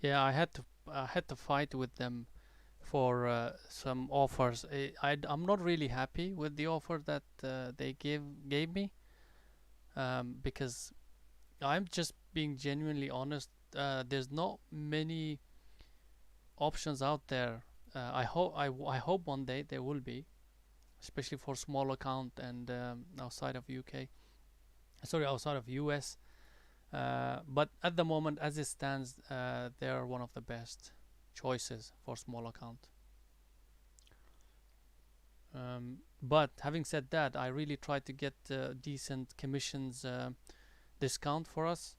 S1: Yeah, I had to fight with them for some offers. I'm not really happy with the offer that they gave me, because I'm just being genuinely honest. There's not many options out there. I hope one day there will be, especially for small account and outside of UK. Sorry, outside of US. But at the moment, as it stands, they are one of the best choices for small account. But having said that, I really try to get decent commissions discount for us.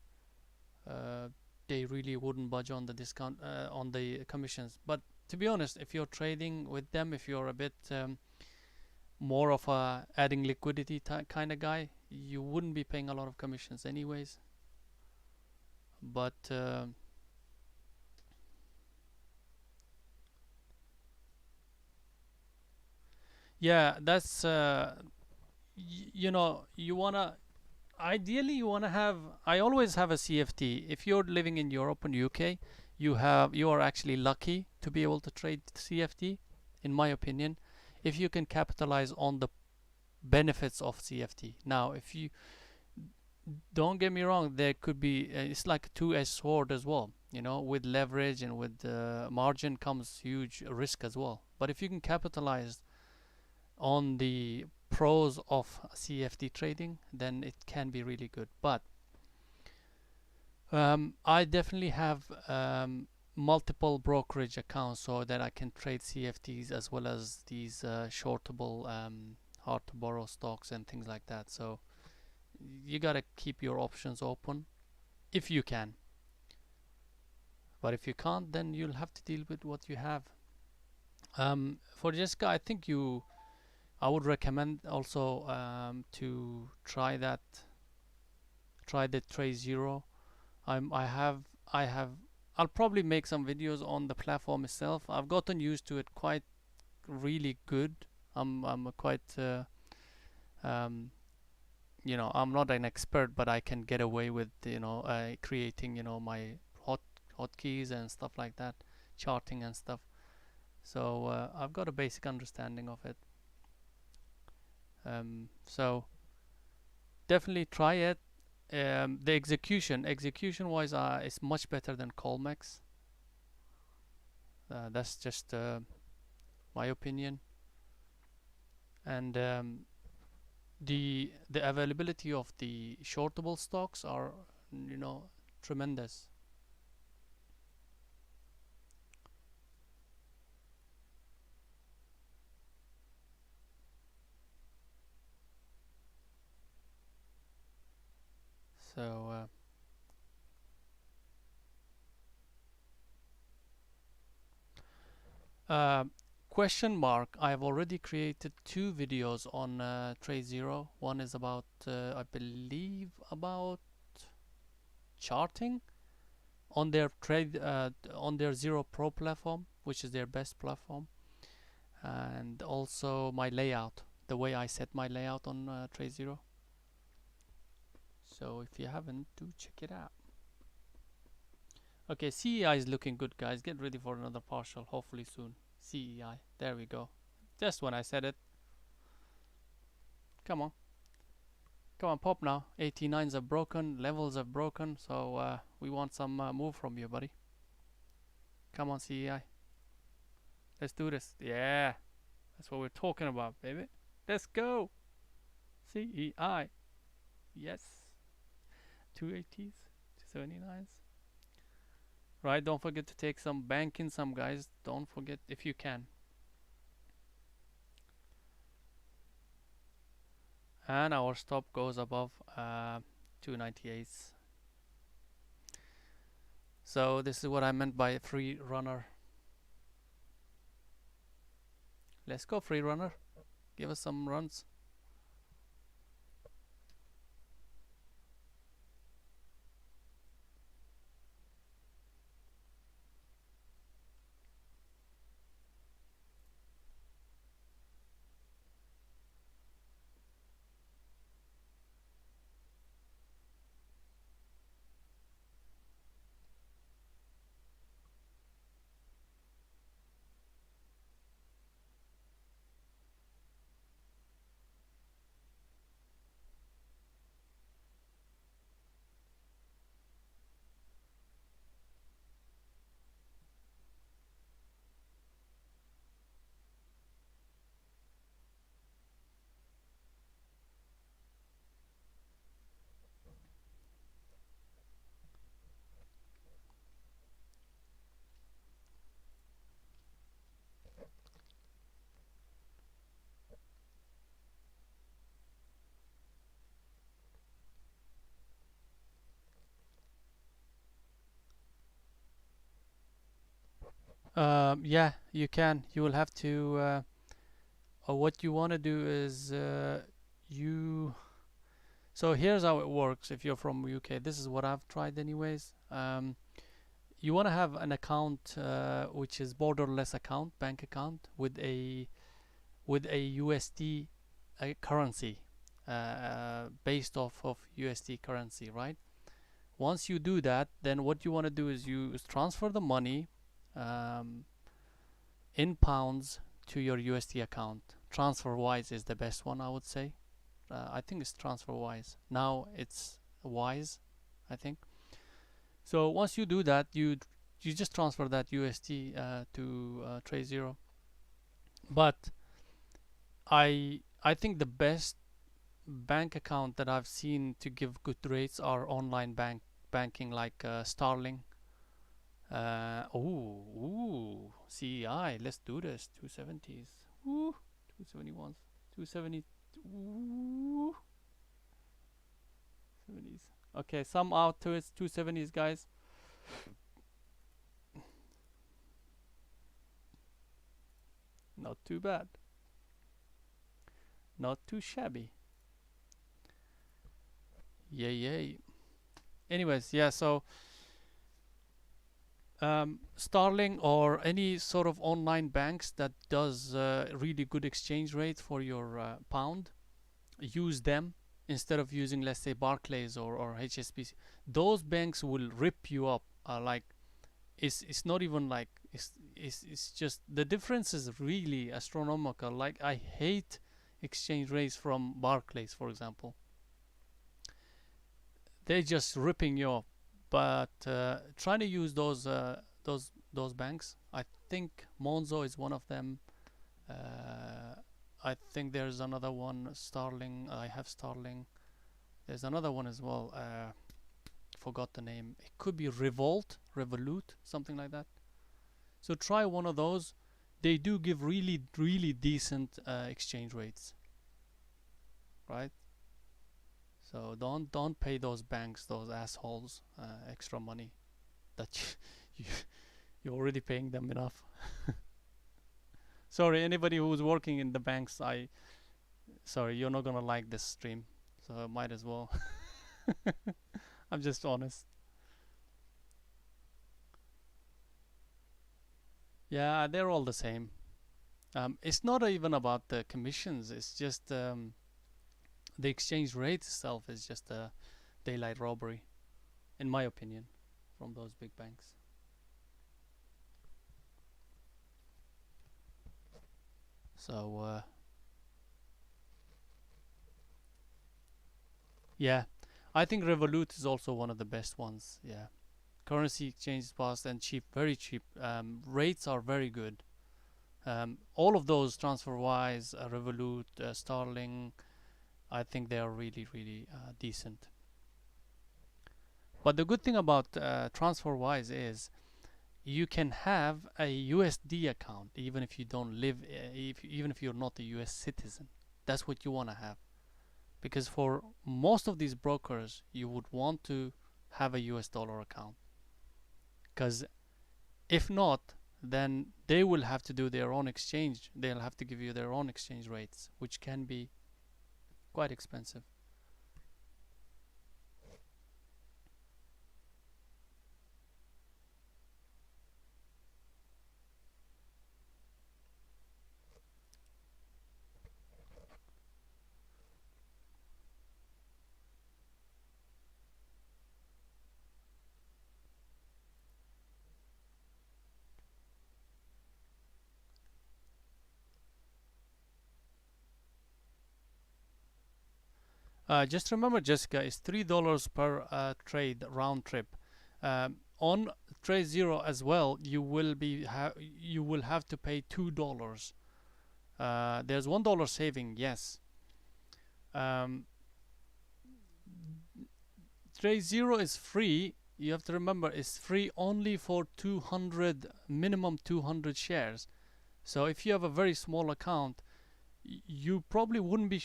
S1: Uh, they really wouldn't budge on the discount on the commissions. But to be honest, if you're trading with them, if you're a bit more of a adding liquidity kind of guy, you wouldn't be paying a lot of commissions anyways. But yeah, that's you wanna ideally you wanna have. I always have a CFT. If you're living in Europe and UK, you are actually lucky to be able to trade CFT, in my opinion, if you can capitalize on the benefits of CFT. Now, if you don't get me wrong, there could be it's like a two-edged sword as well. With leverage and with margin comes huge risk as well. But if you can capitalize on the pros of CFD trading, then it can be really good. But I definitely have multiple brokerage accounts so that I can trade CFDs as well as these shortable, hard to borrow stocks and things like that. So you gotta keep your options open if you can. But if you can't, then you'll have to deal with what you have. For Jessica, I think I would recommend also to try the Trade Zero. I'm, I have, I'll probably make some videos on the platform itself. I've gotten used to it quite really good. I'm a quite, um, I'm not an expert, but I can get away with, creating, my hotkeys and stuff like that, charting and stuff. So I've got a basic understanding of it. So definitely try it. The execution wise, is much better than Colmex. That's just my opinion. And the availability of the shortable stocks are, tremendous. So uh, question mark. I've already created two videos on Trade Zero. One is about, I believe, about charting on their on their Zero Pro platform, which is their best platform, and also my layout, the way I set my layout on Trade Zero. So if you haven't, do check it out. Okay, CEI is looking good, guys. Get ready for another partial, hopefully soon. CEI, there we go. Just when I said it. Come on. Come on, pop now. 89s are broken, levels are broken, so we want some move from you, buddy. Come on, CEI. Let's do this. Yeah, that's what we're talking about, baby. Let's go. CEI. Yes. 280s, 279s. Right, don't forget to take some bank in some, guys. Don't forget if you can. And our stop goes above 298s. So this is what I meant by free runner. Let's go, free runner. Give us some runs. Yeah, you can. You will have to. What you want to do is you. So here's how it works. If you're from UK, this is what I've tried, anyways. You want to have an account which is borderless account, bank account with a USD currency based off of USD currency, right? Once you do that, then what you want to do is you transfer the money um, in pounds to your USD account. TransferWise is the best one, I would say. I think it's TransferWise. Now it's Wise, I think. So once you do that, you just transfer that USD to Trade Zero. But I think the best bank account that I've seen to give good rates are online banking like Starling. CEI. Let's do this. 270s. Ooh, 271s. 270. Ooh, 70s. Okay, some out to its 270s, guys. Not too bad. Not too shabby. Yay, yay. Anyways, yeah, so Starling or any sort of online banks that does really good exchange rate for your pound, use them instead of using, let's say, Barclays or HSBC. Those banks will rip you up. Like it's not even like it's just the difference is really astronomical. Like I hate exchange rates from Barclays, for example. They're just ripping you off. But trying to use those banks. I think Monzo is one of them. I think there's another one, Starling. I have Starling. There's another one as well. Forgot the name. It could be Revolut, something like that. So try one of those. They do give really, really decent exchange rates, right? So don't pay those banks, those assholes, extra money that you you're already paying them enough. Sorry, anybody who's working in the banks, sorry, you're not gonna like this stream, so I might as well. I'm just honest. Yeah, they're all the same. It's not even about the commissions. It's just the exchange rate itself is just a daylight robbery, in my opinion, from those big banks. So yeah, I think Revolut is also one of the best ones. Yeah, currency exchange is fast and cheap, very cheap. Rates are very good. All of those, TransferWise, Revolut, Starling, I think they are really, really decent. But the good thing about TransferWise is you can have a USD account even if you don't live, even if you're not a US citizen. That's what you want to have, because for most of these brokers, you would want to have a US dollar account. Because if not, then they will have to do their own exchange. They'll have to give you their own exchange rates, which can be quite expensive. Just remember, Jessica, it's $3 per trade round trip. On Trade Zero as well, you will have to pay $2. There's $1 saving, yes. Um, Trade Zero is free. You have to remember, it's free only for 200, minimum 200 shares. So if you have a very small account, you probably wouldn't be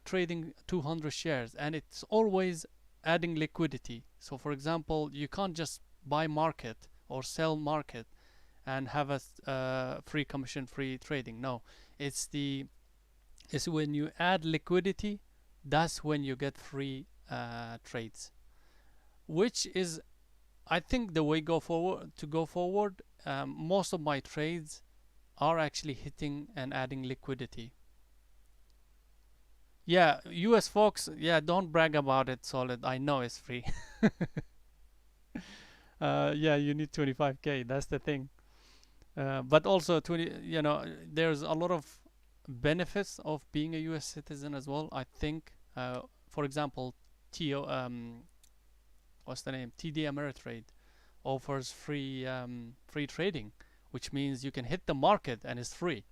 S1: trading 200 shares, and it's always adding liquidity. So for example, you can't just buy market or sell market and have a free commission free trading. No, it's the it's when you add liquidity, that's when you get free trades, which is, I think, the way go forward. Most of my trades are actually hitting and adding liquidity. Yeah, US folks, yeah, don't brag about it, Solid. I know it's free. Yeah, you need 25K. That's the thing. But also 20, there's a lot of benefits of being a US citizen as well. I think, for example, TO, what's the name? TD Ameritrade offers free trading, which means you can hit the market and it's free.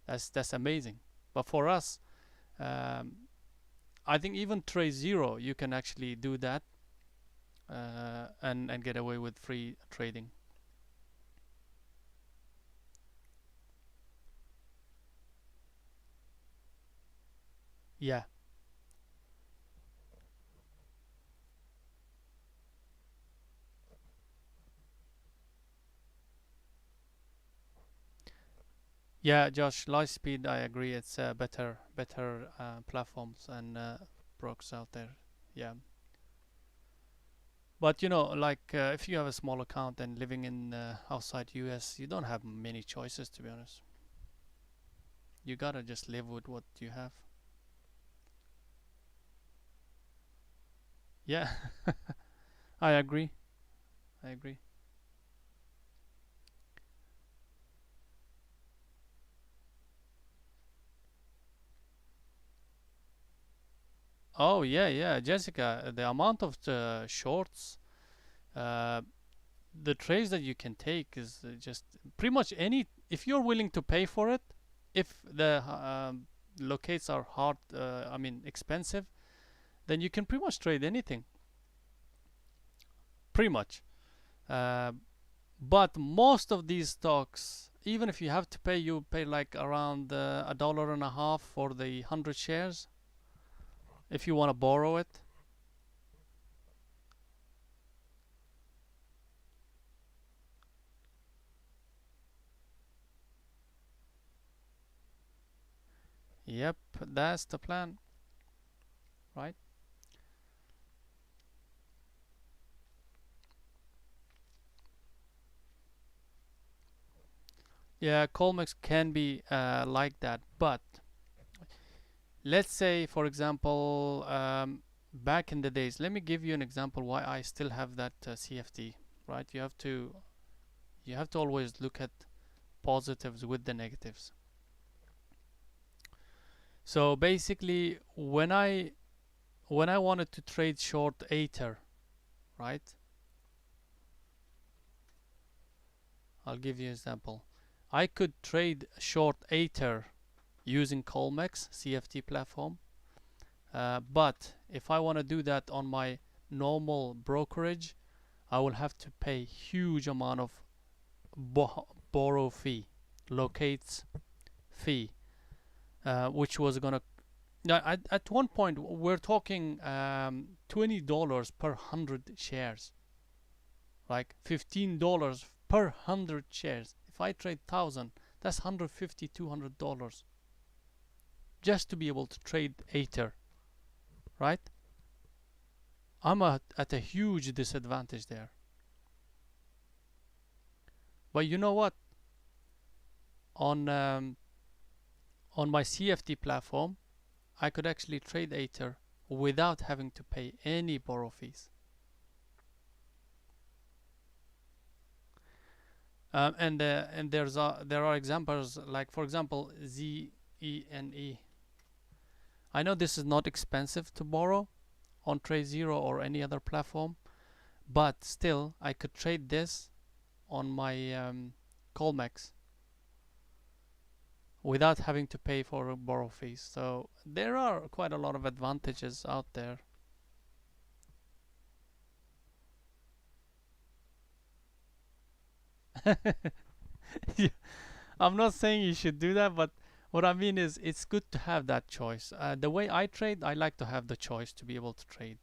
S1: That's amazing. But for us, um, I think even Trade Zero, you can actually do that and get away with free trading. Yeah, yeah, Josh. Lightspeed, I agree. It's better platforms and brokers out there. Yeah, but like if you have a small account and living in outside US, you don't have many choices, to be honest. You gotta just live with what you have. Yeah, I agree. I agree. Oh yeah, yeah, Jessica. The amount of shorts, uh, the trades that you can take is just pretty much any. If you're willing to pay for it, if the locates are hard, I mean expensive, then you can pretty much trade anything. Pretty much. Uh, but most of these stocks, even if you have to pay, you pay like around a dollar and a half for the 100 shares if you want to borrow it. Yep, that's the plan, right? Yeah, Colmex can be like that, but let's say, for example, back in the days, let me give you an example why I still have that CFD, right? You have to always look at positives with the negatives. So basically, when I wanted to trade short Aether, right? I'll give you an example. I could trade short Aether using Colmex CFD platform, but if I want to do that on my normal brokerage, I will have to pay huge amount of borrow fee, locates fee, which was gonna. Now, at one point, we're talking $20 per 100 shares, like $15 per 100 shares. If I trade 1,000, that's 150, $200 just to be able to trade Aether, right? I'm at a huge disadvantage there. But you know what? On on my CFD platform, I could actually trade Aether without having to pay any borrow fees. And there are examples like, for example, ZENE. I know this is not expensive to borrow on Trade Zero or any other platform, but still I could trade this on my Colmex without having to pay for borrow fees. So there are quite a lot of advantages out there. Yeah, I'm not saying you should do that, but what I mean is it's good to have that choice. The way I trade, I like to have the choice to be able to trade.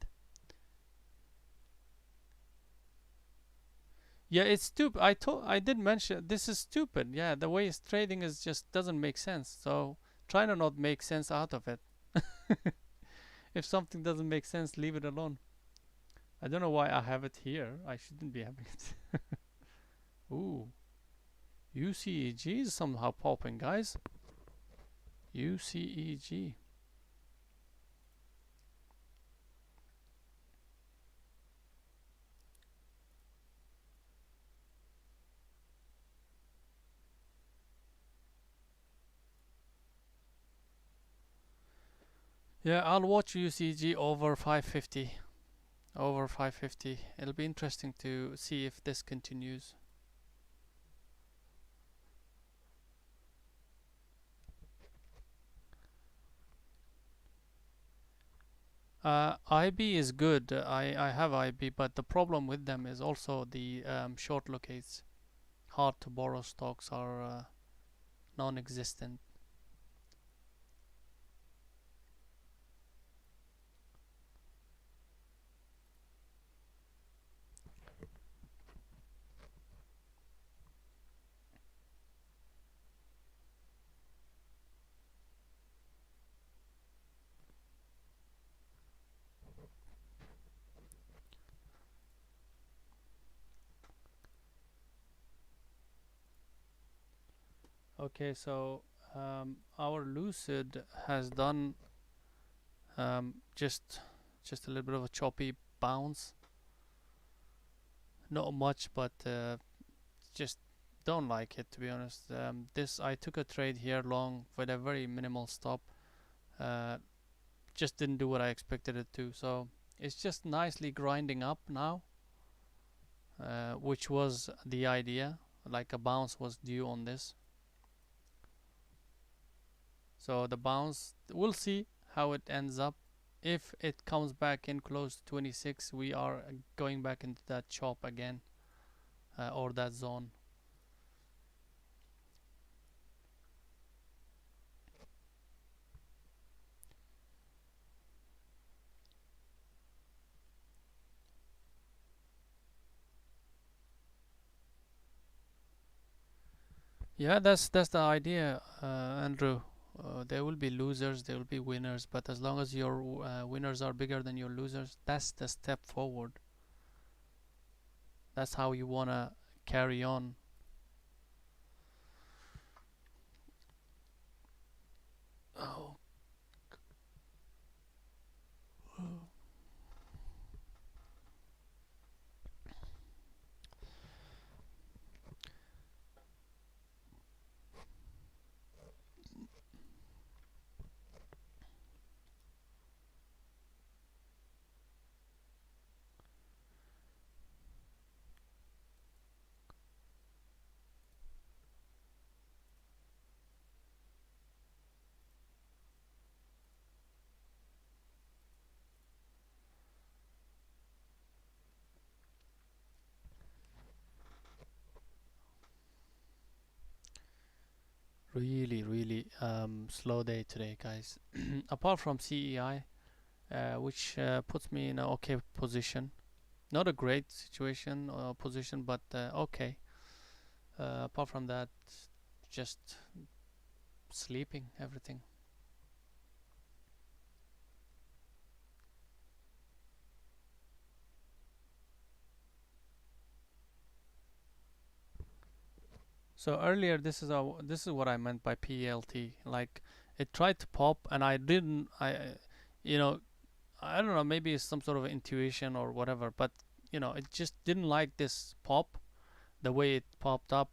S1: Yeah, it's stupid. I did mention this is stupid. Yeah, the way it's trading is just doesn't make sense. So try to not make sense out of it. If something doesn't make sense, leave it alone. I don't know why I have it here. I shouldn't be having it. Ooh, UCEG is somehow popping, guys. UCEG. Yeah, I'll watch UCG over 550. Over 550. It'll be interesting to see if this continues. IB is good. I have IB, but the problem with them is also the short locates. Hard to borrow stocks are non-existent. Okay, so our Lucid has done just a little bit of a choppy bounce. Not much, but just don't like it, to be honest. This I took a trade here long with a very minimal stop. Uh, just didn't do what I expected it to. So it's just nicely grinding up now, which was the idea. Like a bounce was due on this. So the bounce, we'll see how it ends up. If it comes back in close to 26, we are going back into that chop again, or that zone. Yeah, that's the idea, Andrew. There will be losers, there will be winners, but as long as your winners are bigger than your losers, that's the step forward. That's how you wanna carry on. Oh, really slow day today, guys. Apart from CEI, which puts me in an okay position. Not a great situation or position, but okay. Apart from that, just sleeping, everything. So earlier, this is what I meant by PLT. Like it tried to pop, and I didn't. You know, I don't know. Maybe it's some sort of intuition or whatever, but it just didn't like this pop, the way it popped up.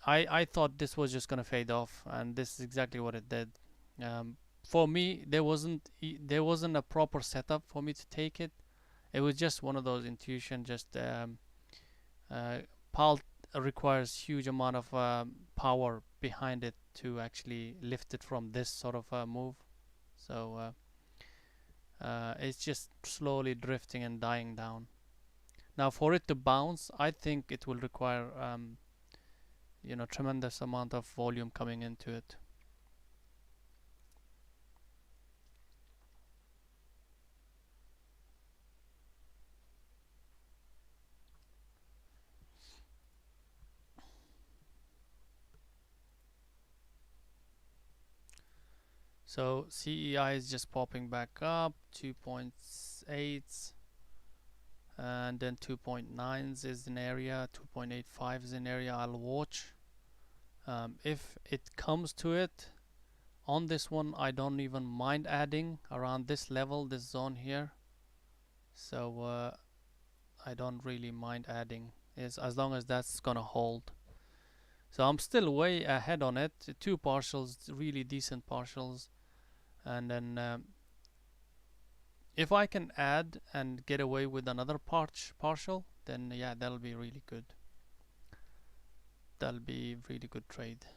S1: I thought this was just gonna fade off, and this is exactly what it did. For me, there wasn't a proper setup for me to take it. It was just one of those intuition. Just uh, PAL requires huge amount of power behind it to actually lift it from this sort of move. So it's just slowly drifting and dying down. Now, for it to bounce, I think it will require tremendous amount of volume coming into it. So CEI is just popping back up, 2.8, and then 2.9s is an area, 2.85 is an area I'll watch. If it comes to it, on this one I don't even mind adding around this level, this zone here. So I don't really mind adding, as long as that's gonna hold. So I'm still way ahead on it. Two partials, really decent partials, and then if I can add and get away with another partial, then yeah, that'll be really good. That'll be really good trade.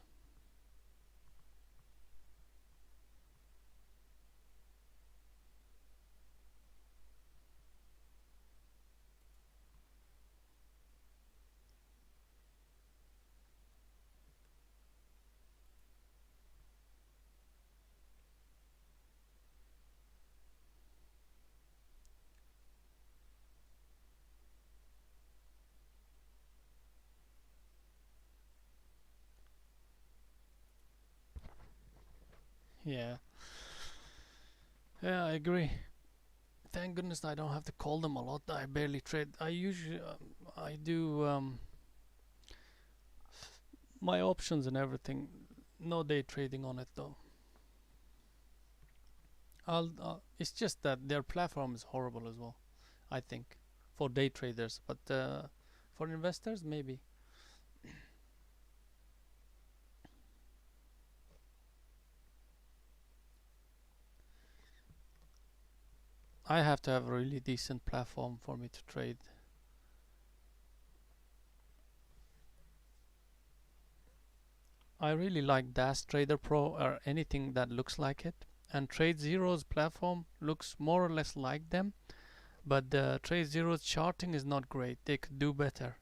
S1: Yeah. Yeah, I agree. Thank goodness I don't have to call them a lot. I barely trade. I usually I do my options and everything. No day trading on it though. It's just that their platform is horrible as well, I think, for day traders. But for investors, maybe. I have to have a really decent platform for me to trade. I really like Dash Trader Pro or anything that looks like it. And Trade Zero's platform looks more or less like them, but Trade Zero's charting is not great. They could do better.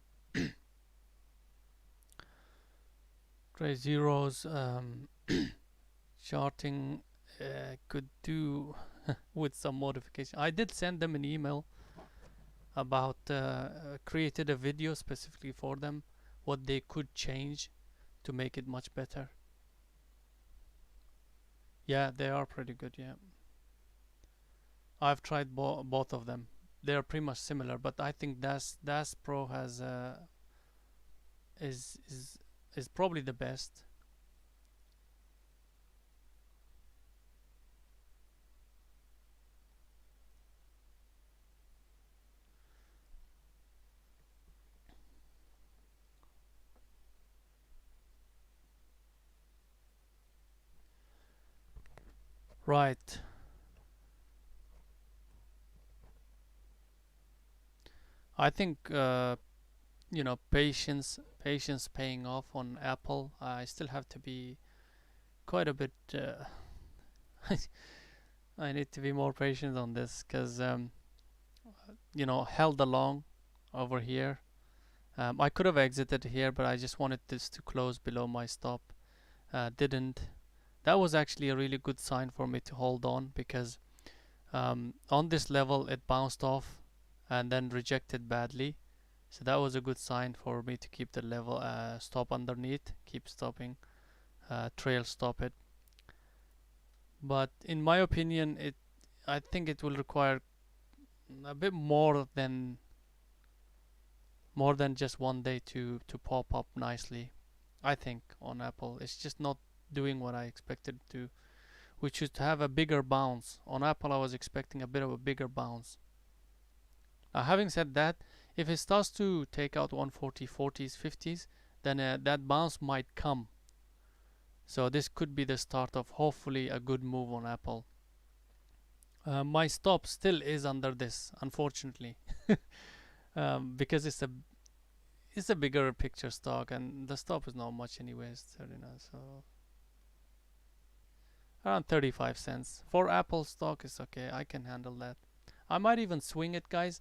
S1: Trade Zero's charting could do with some modification. I did send them an email about created a video specifically for them, what they could change to make it much better. Yeah, they are pretty good. Yeah, I've tried both of them. They are pretty much similar, but I think Das Pro has is is is probably the best. Right. I think patience paying off on Apple. I still have to be quite a bit. I need to be more patient on this because held along over here. I could have exited here, but I just wanted this to close below my stop. Didn't. That was actually a really good sign for me to hold on because on this level it bounced off and then rejected badly. So that was a good sign for me to keep the level stop underneath, keep stopping, trail stop it. But in my opinion, I think it will require a bit more than just one day to pop up nicely. I think on Apple, it's just not doing what I expected to, which is to have a bigger bounce. On Apple, I was expecting a bit of a bigger bounce. Having said that, if it starts to take out 140, 40s, 50s, then that bounce might come. So this could be the start of hopefully a good move on Apple. My stop still is under this, unfortunately, because it's a bigger picture stock, and the stop is not much anyways. 39, so around 35 cents for Apple stock is okay. I can handle that. I might even swing it, guys.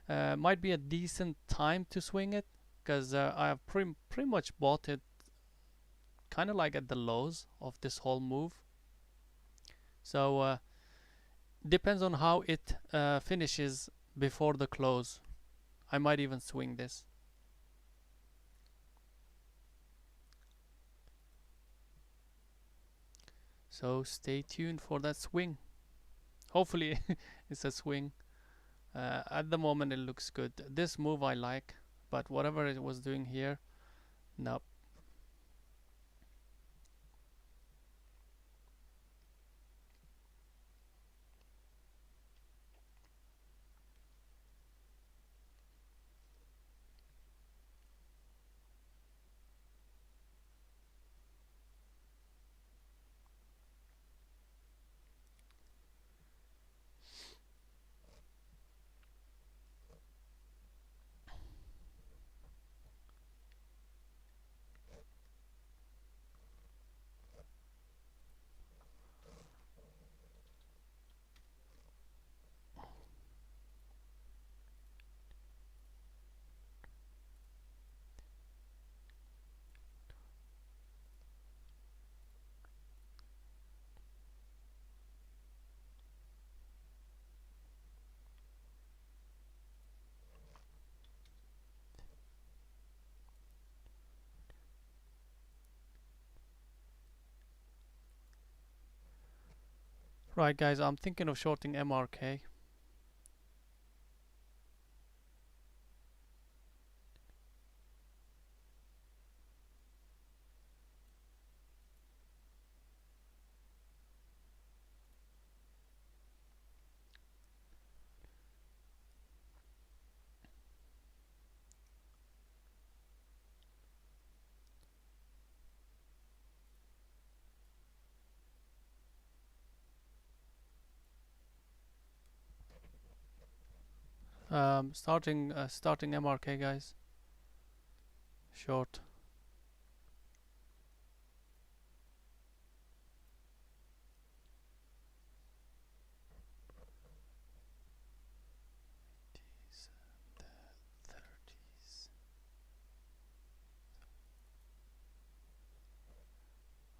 S1: Might be a decent time to swing it because I have pretty much bought it kind of like at the lows of this whole move. So depends on how it finishes before the close. I might even swing this. So stay tuned for that swing. Hopefully it's a swing. At the moment it looks good. This move I like, but whatever it was doing here, no. Right guys, I'm thinking of shorting MRK. Starting MRK guys. Short.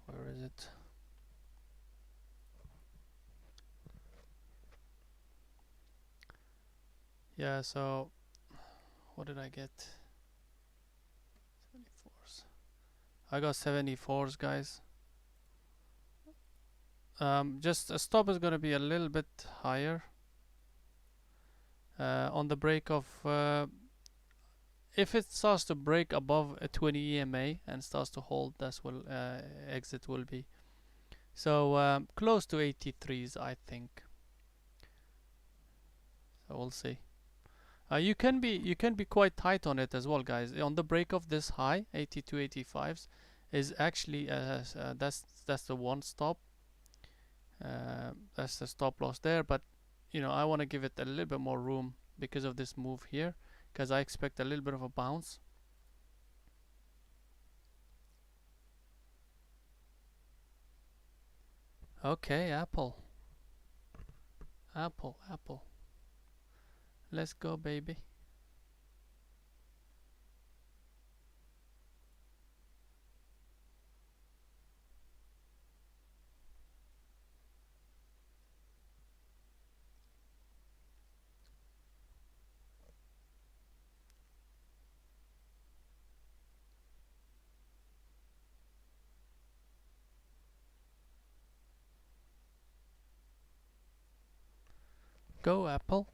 S1: Where is it? Yeah, so what did I get? 74s. I got 74s guys. Just a stop is gonna be a little bit higher. On the break of if it starts to break above a 20 EMA and starts to hold, that's what exit will be. So close to 83s, I think. So we'll see. You can be quite tight on it as well, guys. On the break of this high, 82, 85s, is actually that's the one stop. That's the stop loss there, but you know I want to give it a little bit more room because of this move here, because I expect a little bit of a bounce. Okay, Apple. Let's go, baby. Go, Apple.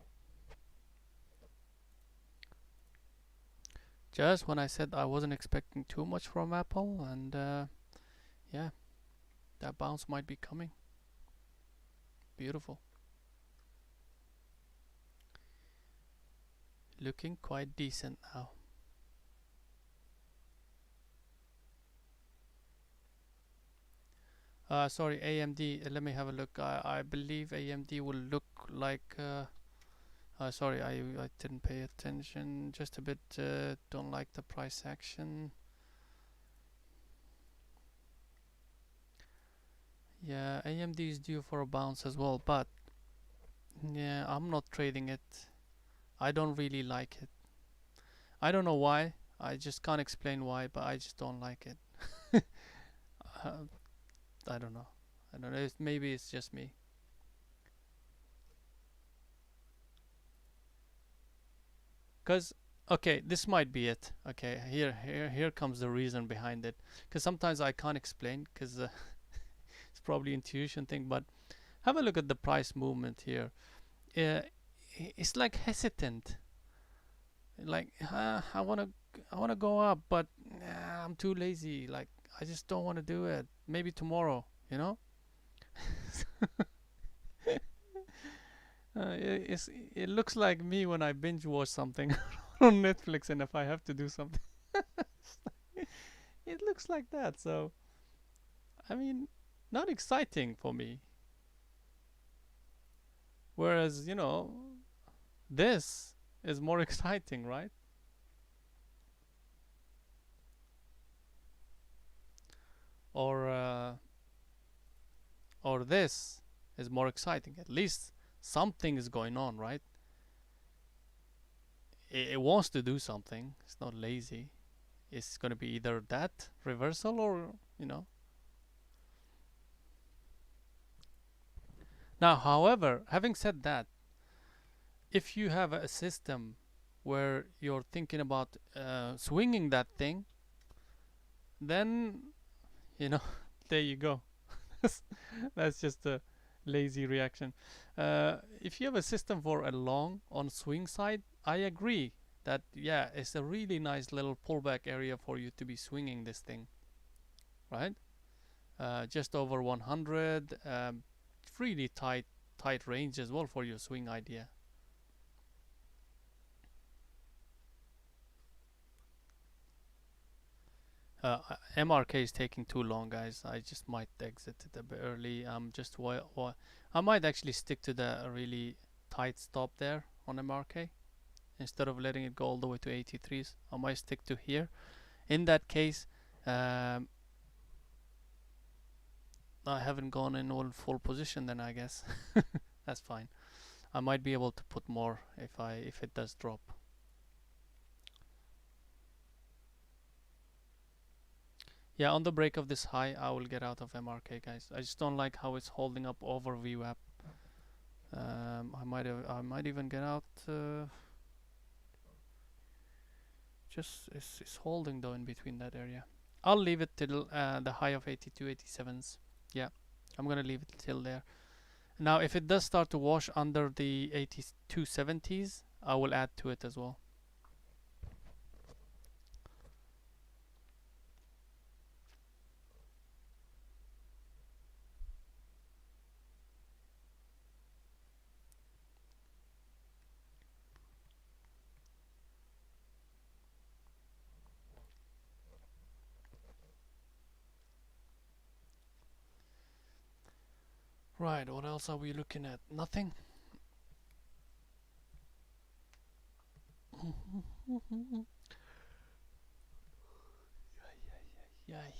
S1: Just when I said I wasn't expecting too much from Apple, and yeah, that bounce might be coming. Beautiful. Looking quite decent now. Sorry, AMD. Let me have a look. I believe AMD will look like. Sorry, I didn't pay attention. Just a bit. Don't like the price action. Yeah, AMD is due for a bounce as well, but yeah, I'm not trading it. I don't really like it. I don't know why. I just can't explain why, but I just don't like it. I don't know. I don't know. Maybe it's just me. Cause okay, this might be it. Okay, here comes the reason behind it. Cause sometimes I can't explain. Cause It's probably intuition thing, but have a look at the price movement here. uh, it's like hesitant, like I want to go up, but I'm too lazy, like I just don't want to do it, maybe tomorrow, you know. It looks like me when I binge watch something on Netflix, and if I have to do something, it looks like that. So I mean, not exciting for me. Whereas, this is more exciting, right? Or this is more exciting. At least something is going on, right? It wants to do something. It's not lazy. It's going to be either that reversal or, Now, however, having said that, if you have a system where you're thinking about swinging that thing, then, you know, there you go. That's just a lazy reaction. If you have a system for a long on swing side, I agree that, yeah, it's a really nice little pullback area for you to be swinging this thing, right? Just over 100, really tight range as well for your swing idea. MRK is taking too long, guys. I just might exit it a bit early. I might actually stick to the really tight stop there on MRK instead of letting it go all the way to 83s. I might stick to here. In that case, I haven't gone in all full position. Then I guess that's fine. I might be able to put more if it does drop. Yeah, on the break of this high, I will get out of MRK, guys. I just don't like how it's holding up over VWAP. I might even get out. Just it's holding though in between that area. I'll leave it till the high of 82, 87s. Yeah, I'm gonna leave it till there. Now, if it does start to wash under the 8270s, I will add to it as well. Right, what else are we looking at? Nothing? Yay.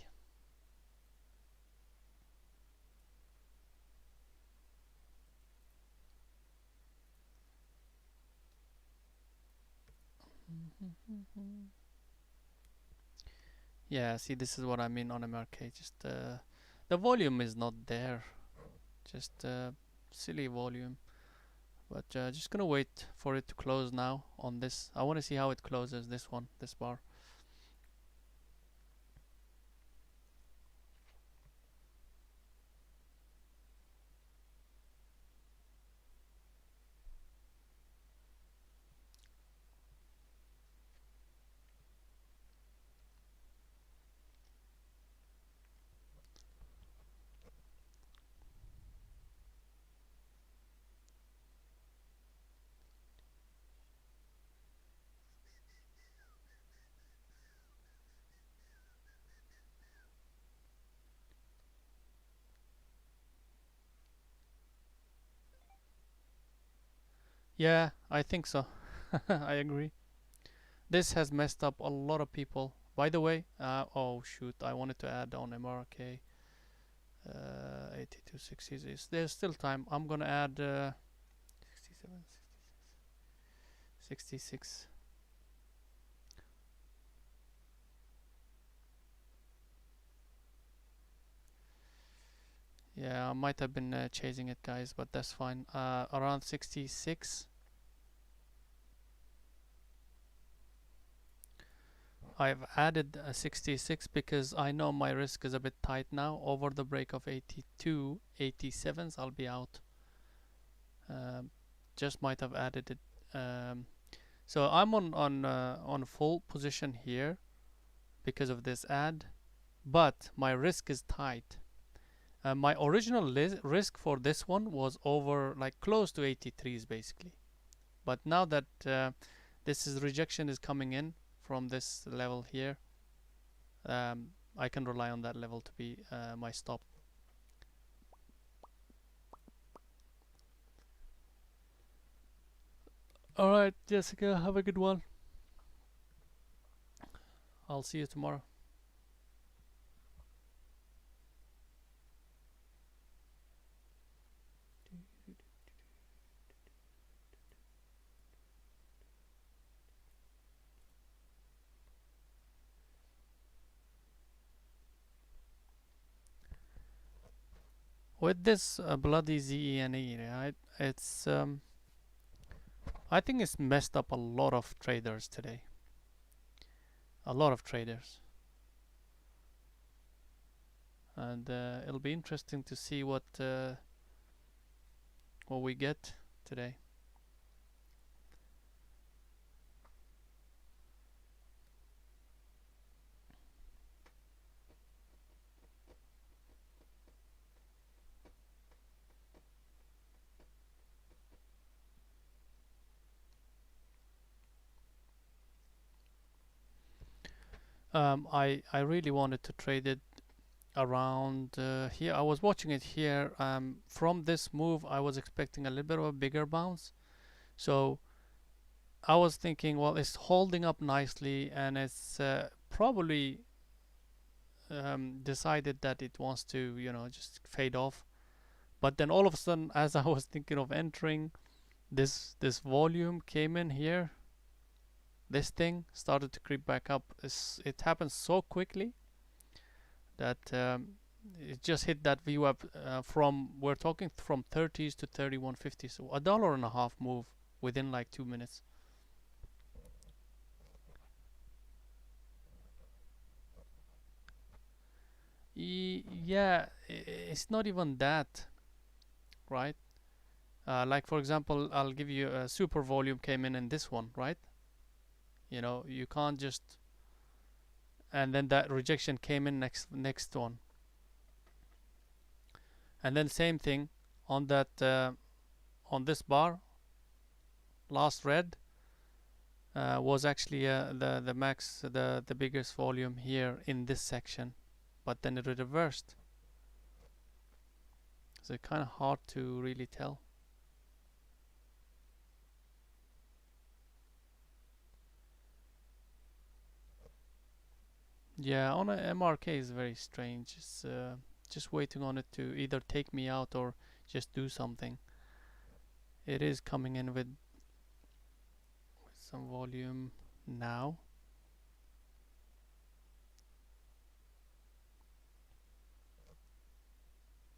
S1: Yeah, see, this is what I mean on MRK. Just the volume is not there. Just silly volume. But just gonna wait for it to close now on this. I want to see how it closes, this one, this bar. Yeah, I think so. I agree. This has messed up a lot of people. By the way, oh shoot, I wanted to add on MRK 8260s. There's still time. I'm gonna add 67, 66. Yeah, I might have been chasing it, guys, but that's fine. Around 66. I've added a 66 because I know my risk is a bit tight now. Over the break of 82, 87s, I'll be out. Um, just might have added it. So I'm on full position here because of this add, but my risk is tight. My original risk for this one was over like close to 83s basically, but now that this is rejection is coming in from this level here, I can rely on that level to be my stop. All right, Jessica, have a good one. I'll see you tomorrow. With this bloody ZENE, right? It's I think it's messed up a lot of traders today. A lot of traders, and it'll be interesting to see what we get today. I really wanted to trade it around here. I was watching it here. From this move, I was expecting a little bit of a bigger bounce. So I was thinking, well, it's holding up nicely, and it's probably decided that it wants to, just fade off. But then all of a sudden, as I was thinking of entering, this volume came in here. This thing started to creep back up. It happened so quickly that it just hit that VWAP from, we're talking from 30s to 31.50, so $1.50 move within like 2 minutes. Yeah, it's not even that, right? Like for example, I'll give you a super volume came in this one, right? You can't just, and then that rejection came in next one, and then same thing on that on this bar. Last red was actually the max, the biggest volume here in this section, but then it reversed. So it's kind of hard to really tell. Yeah, on a MRK is very strange. It's just waiting on it to either take me out or just do something. It is coming in with some volume now.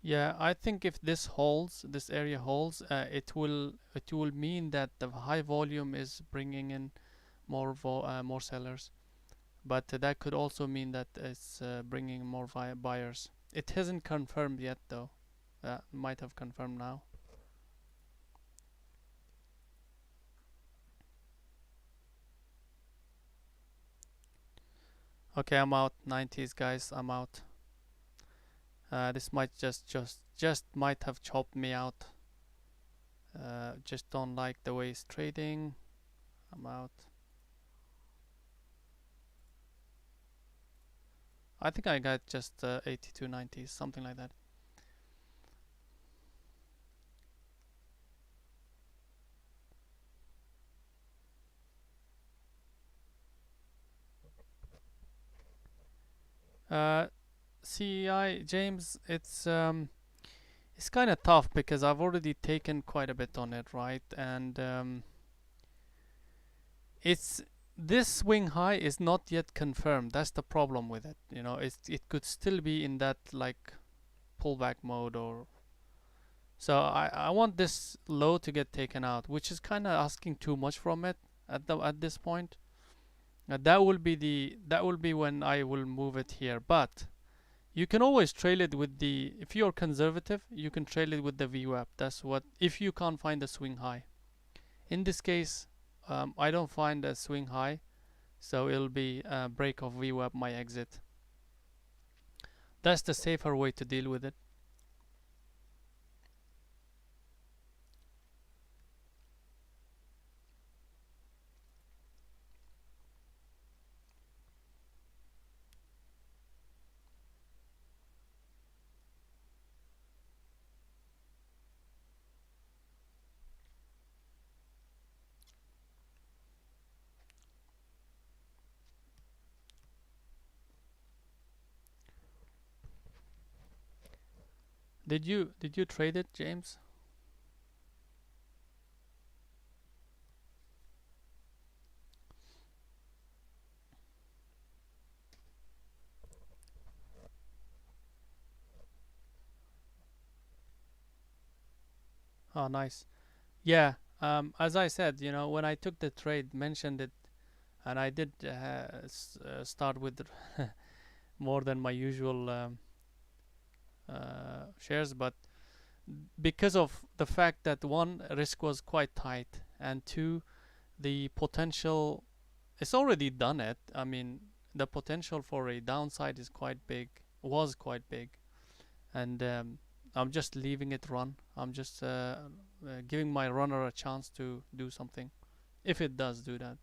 S1: Yeah, I think if this holds, this area holds, it will mean that the high volume is bringing in more sellers, but that could also mean that it's bringing more buyers. It hasn't confirmed yet though. Might have confirmed now. Okay, I'm out. 90s, guys. I'm out. This might just might have chopped me out. Just don't like the way it's trading. I'm out. I think I got just 82.90s, something like that. CEI, James, it's kind of tough because I've already taken quite a bit on it, right? And it's this swing high is not yet confirmed. That's the problem with it. It could still be in that like pullback mode, or so I want this low to get taken out, which is kind of asking too much from it at this point. That will be when I will move it here. But you can always trail it with the, if you're conservative, you can trail it with the VWAP. That's what, if you can't find a swing high. In this case, I don't find a swing high, so it'll be a break of VWAP my exit. That's the safer way to deal with it. Did you trade it, James? Oh, nice. Yeah. As I said, when I took the trade, mentioned it, and I did start with more than my usual shares, but because of the fact that one, risk was quite tight, and two, the potential, it's already done it. I mean, the potential for a downside is quite big, was quite big, and I'm just leaving it run. I'm just giving my runner a chance to do something, if it does do that.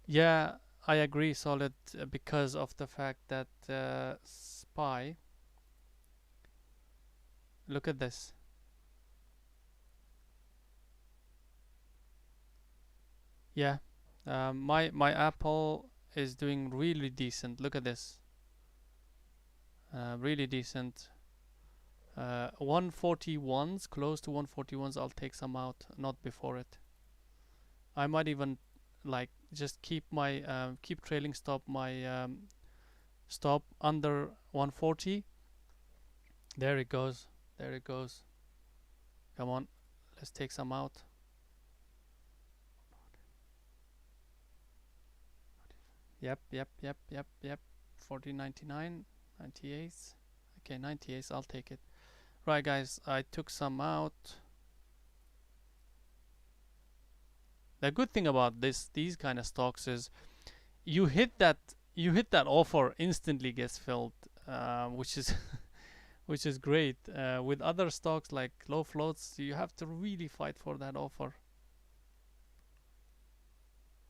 S1: Yeah, I agree, Solid, because of the fact that SPY. Look at this. Yeah, my Apple is doing really decent. Look at this, really decent. 141s, close to 141s. I'll take some out, not before it. I might even like just keep trailing stop my stop under 140. There it goes. There it goes. Come on, let's take some out. Yep, yep, yep, yep, yep. 14.99, 98. Okay, 98. I'll take it. Right, guys, I took some out. The good thing about these kind of stocks is you hit that offer, instantly gets filled, which is which is great. With other stocks like low floats, you have to really fight for that offer,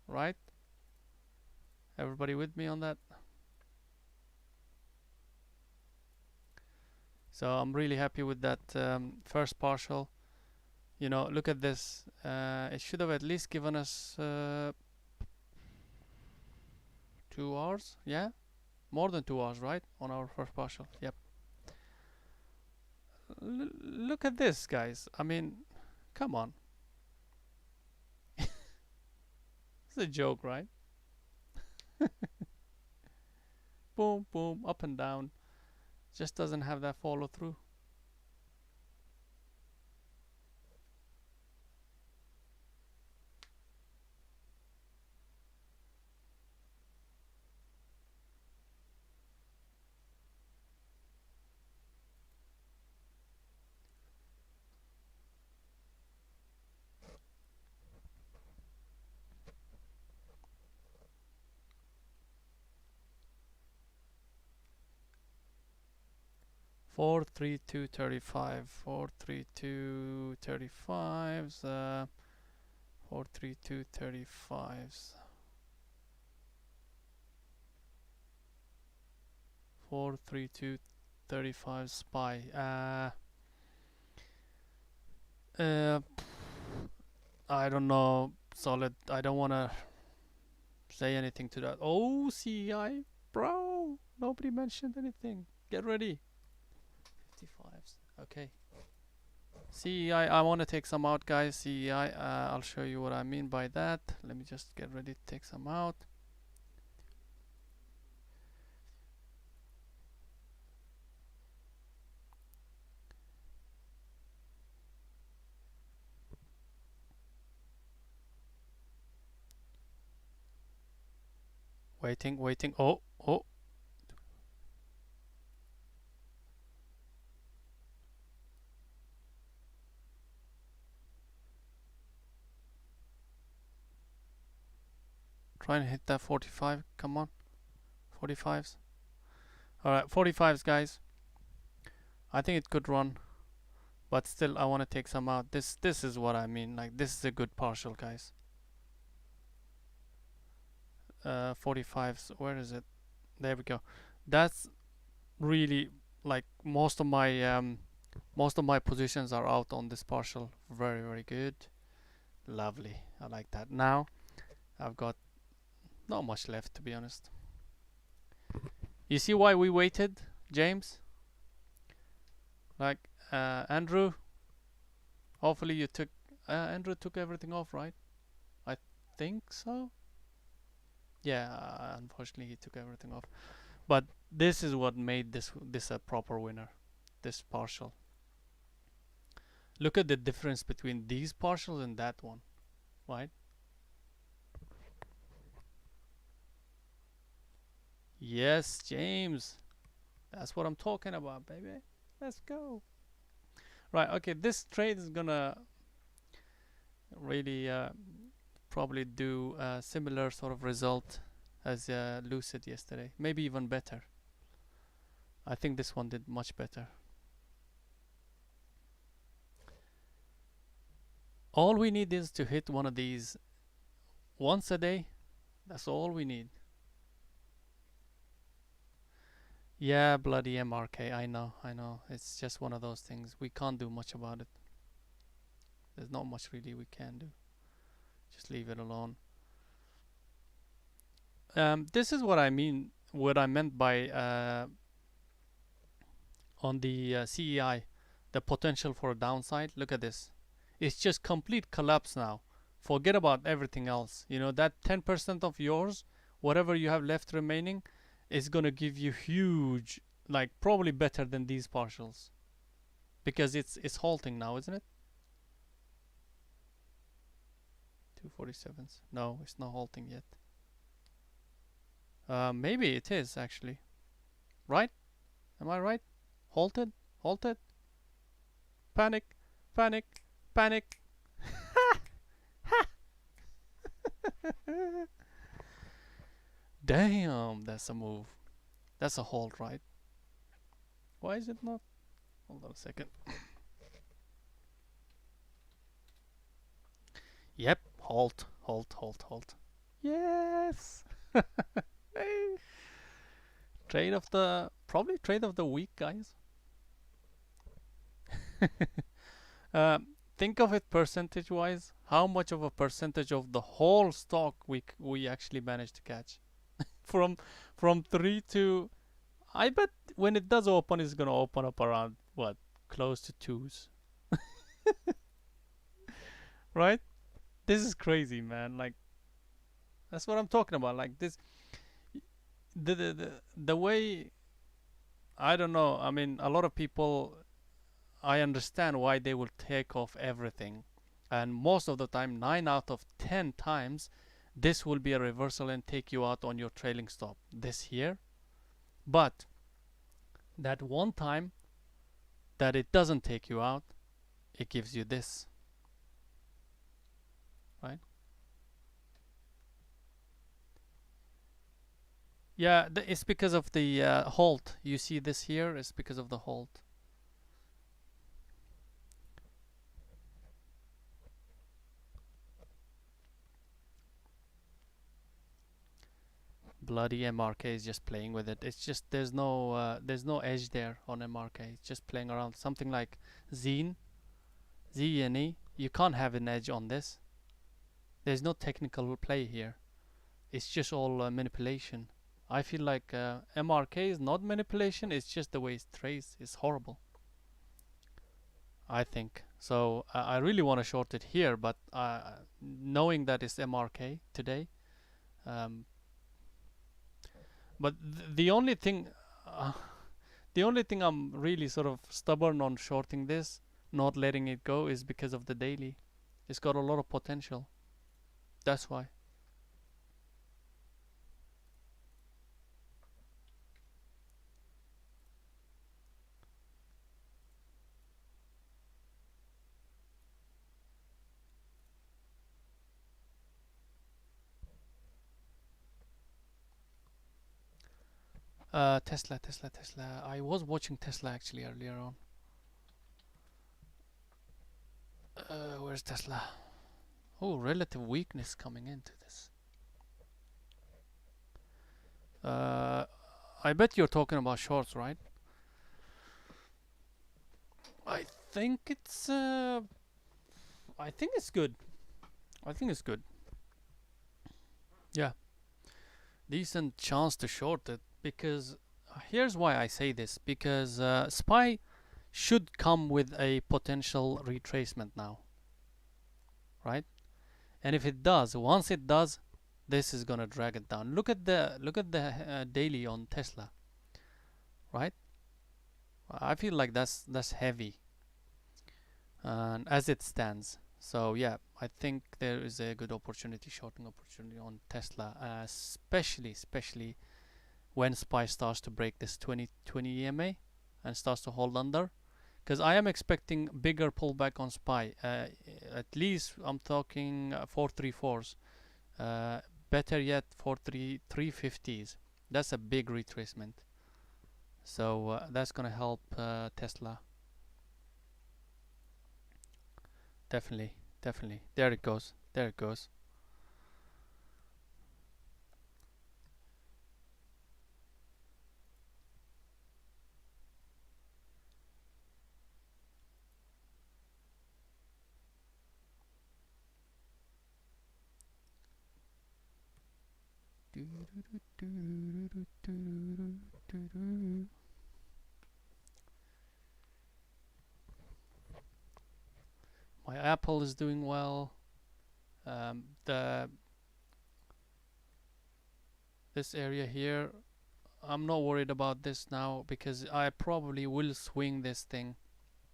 S1: right? Everybody with me on that? So I'm really happy with that first partial. Look at this. It should have at least given us 2 hours. Yeah, more than 2 hours, right? On our first partial. Yep. Look at this, guys. I mean, come on. It's a joke, right? Boom, boom, up and down. Just doesn't have that follow through. Four, 3, 2, 35. 4, 3, 2, 35s. 4, 3, 2, 35s. 4, 3, 2, 35 SPY. I don't know, Solid. I don't want to say anything to that. Oh, CEI, bro. Nobody mentioned anything. Get ready. 55s. Okay. CEI, I want to take some out, guys. CEI, I'll show you what I mean by that. Let me just get ready to take some out. Waiting, waiting. Oh, oh. Try and hit that 45. Come on. 45s. Alright, 45s, guys. I think it could run. But still, I want to take some out. This is what I mean. Like, this is a good partial, guys. 45s. Where is it? There we go. That's really, like, most of my positions are out on this partial. Very, very good. Lovely. I like that. Now I've got not much left, to be honest. You see why we waited, James? Like, Andrew, hopefully you took Andrew took everything off, right? I think so. Yeah, unfortunately he took everything off. But this is what made this a proper winner. This partial. Look at the difference between these partials and that one, right? Yes, James. That's what I'm talking about, baby. Let's go. Right, okay, this trade is gonna really probably do a similar sort of result as Lucid yesterday. Maybe even better. I think this one did much better. All we need is to hit one of these once a day. That's all we need. Yeah, bloody MRK. I know, I know. It's just one of those things. We can't do much about it. There's not much really we can do. Just leave it alone. This is what I mean. What I meant by on the CEI, the potential for a downside. Look at this. It's just complete collapse now. Forget about everything else. You know, that 10% of yours, whatever you have left remaining, is gonna give you huge, like probably better than these partials, because it's halting now, isn't it? 247s. No, it's not halting yet. Maybe it is actually. Right? Am I right? Halted? Halted? Panic! Panic! Panic! Damn, that's a move. That's a halt, right? Why is it not? Hold on a second. Yep, halt, halt, halt, halt. Yes! Hey. Trade of the, probably trade of the week, guys. Think of it percentage wise. How much of a percentage of the whole stock we actually managed to catch? from 3 to, I bet when it does open, it's gonna open up around what, close to twos, right? This is crazy, man. Like, that's what I'm talking about. Like this, the way, I don't know. I mean, a lot of people, I understand why they will take off everything, and most of the time, 9 out of 10 times, this will be a reversal and take you out on your trailing stop. This here, but that one time that it doesn't take you out, it gives you this, right? Yeah, it's because of the halt. You see this here? It's because of the halt. Bloody MRK is just playing with it. It's just there's no edge there on MRK. It's just playing around. Something like Zine, Z and E. You can't have an edge on this. There's no technical play here. It's just all manipulation. I feel like MRK is not manipulation. It's just the way it trades. It's horrible, I think. So I really want to short it here, but knowing that it's MRK today, um, but the only thing I'm really sort of stubborn on shorting this, not letting it go, is because of the daily. It's got a lot of potential. That's why. Tesla. I was watching Tesla actually earlier on. Where's Tesla? Oh, relative weakness coming into this. I bet you're talking about shorts, right? I think it's. I think it's good. I think it's good. Yeah, decent chance to short it because here's why I say this because SPY should come with a potential retracement now, right? And if it does, once it does, this is gonna drag it down. Look at the daily on Tesla, right? I feel like that's heavy, and as it stands. So yeah, I think there is a good opportunity, shorting opportunity on Tesla, especially when SPY starts to break this 20 EMA and starts to hold under. Because I am expecting bigger pullback on SPY. At least I'm talking 434s. Better yet, 350s. That's a big retracement. So that's gonna help Tesla. Definitely. There it goes. There it goes. My Apple is doing well. The this area here, I'm not worried about this now because I probably will swing this thing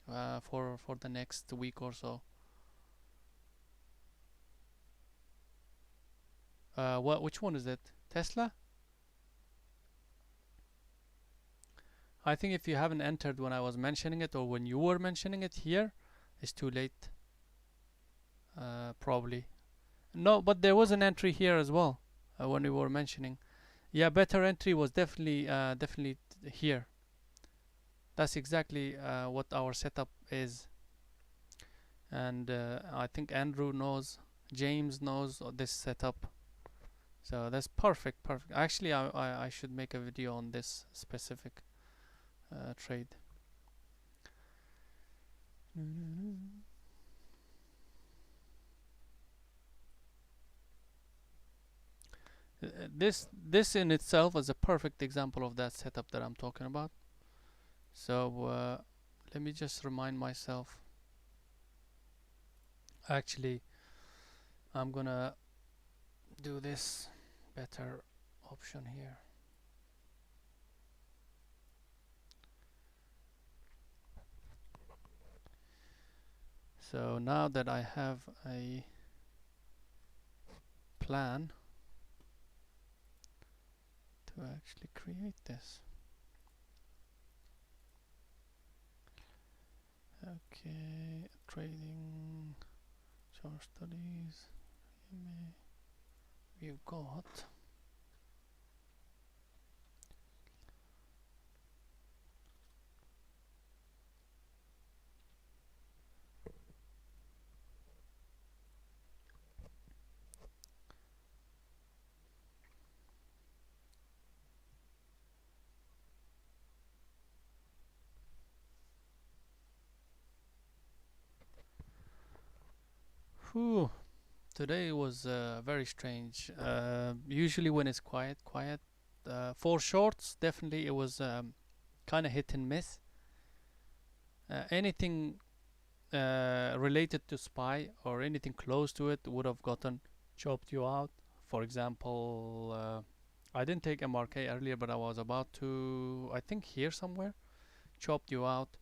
S1: for the next week or so. Which one is it? Tesla? I think if you haven't entered when I was mentioning it or when you were mentioning it here, it's too late. Probably. No, but there was an entry here as well when we were mentioning. Yeah, better entry was definitely here. That's exactly what our setup is, and I think Andrew knows, James knows this setup. So that's perfect. Actually, I should make a video on this specific trade. This in itself is a perfect example of that setup that I'm talking about. So let me just remind myself. Actually, I'm gonna do this better option here. So now that I have a plan to actually create this. Okay, trading, chart studies, we've got whew, today was very strange. Usually when it's quiet. For shorts, definitely it was kind of hit and miss. Anything related to SPY or anything close to it would have gotten chopped you out. For example, I didn't take MRK earlier, but I was about to, I think here somewhere, chopped you out,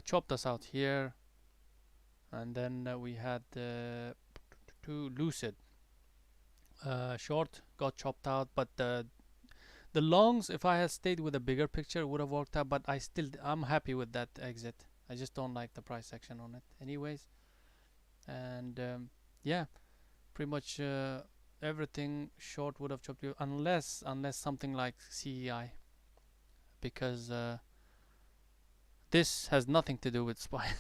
S1: chopped us out here, and then we had two Lucid. Short got chopped out, but the longs, if I had stayed with a bigger picture, would have worked out. But I'm happy with that exit. I just don't like the price action on it, anyways. And yeah, pretty much everything short would have chopped you, unless something like CEI. because this has nothing to do with spine.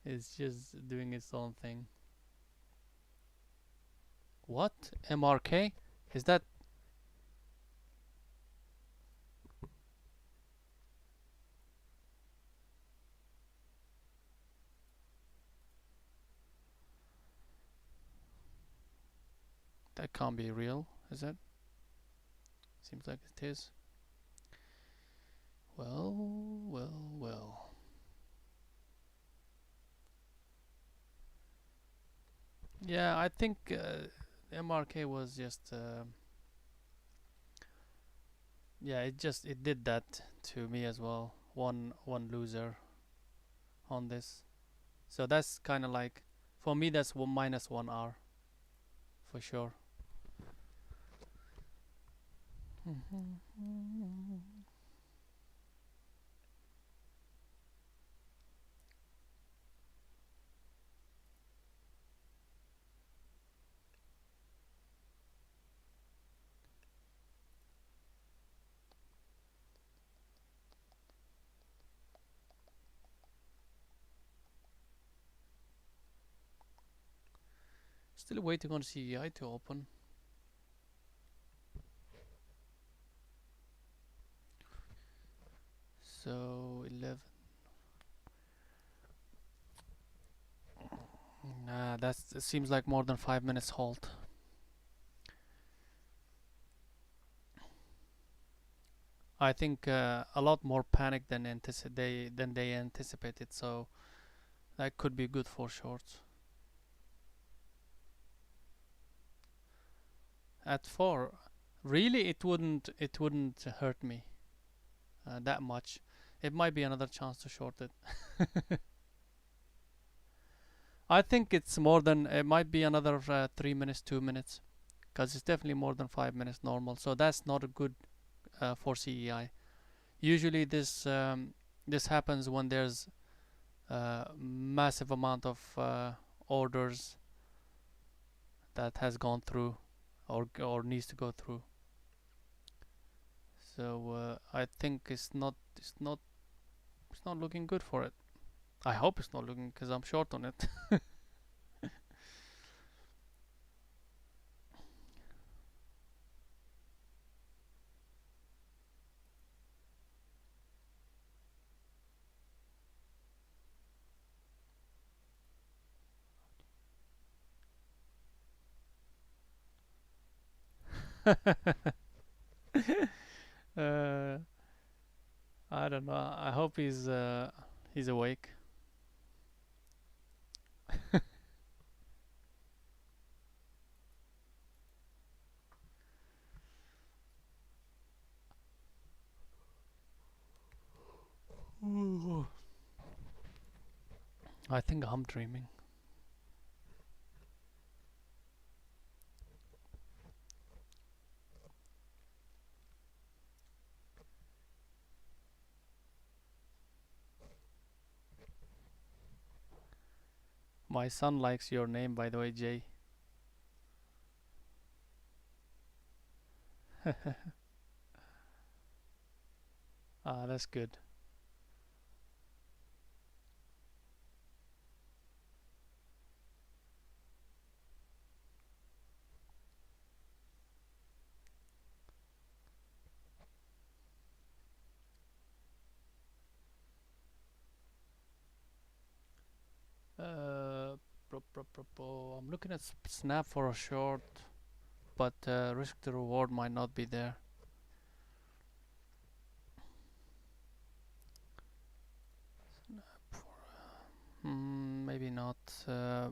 S1: It's just doing its own thing. What? MRK? Is that? That can't be real, is it? Seems like it is. Well, well, well. Yeah, I think MRK was just yeah, it did that to me as well. One loser on this. So that's kind of like, for me that's minus 1 hour for sure. Still waiting on CEI to open. So 11. Nah, it seems like more than 5 minutes halt. I think a lot more panic than they anticipated. So that could be good for shorts. At 4, really, it wouldn't hurt me that much. It might be another chance to short it. I think it's more than, it might be another 3 minutes, 2 minutes, because it's definitely more than 5 minutes normal. So that's not a good for CEI. Usually this happens when there's massive amount of orders that has gone through or needs to go through. So I think it's not looking good for it. I hope it's not looking, because I'm short on it. uh, I don't know. I hope he's awake. Ooh. I think I'm dreaming. My son likes your name, by the way, Jay. Ah, that's good. Uh, I'm looking at Snap for a short, but risk to reward might not be there. Maybe not.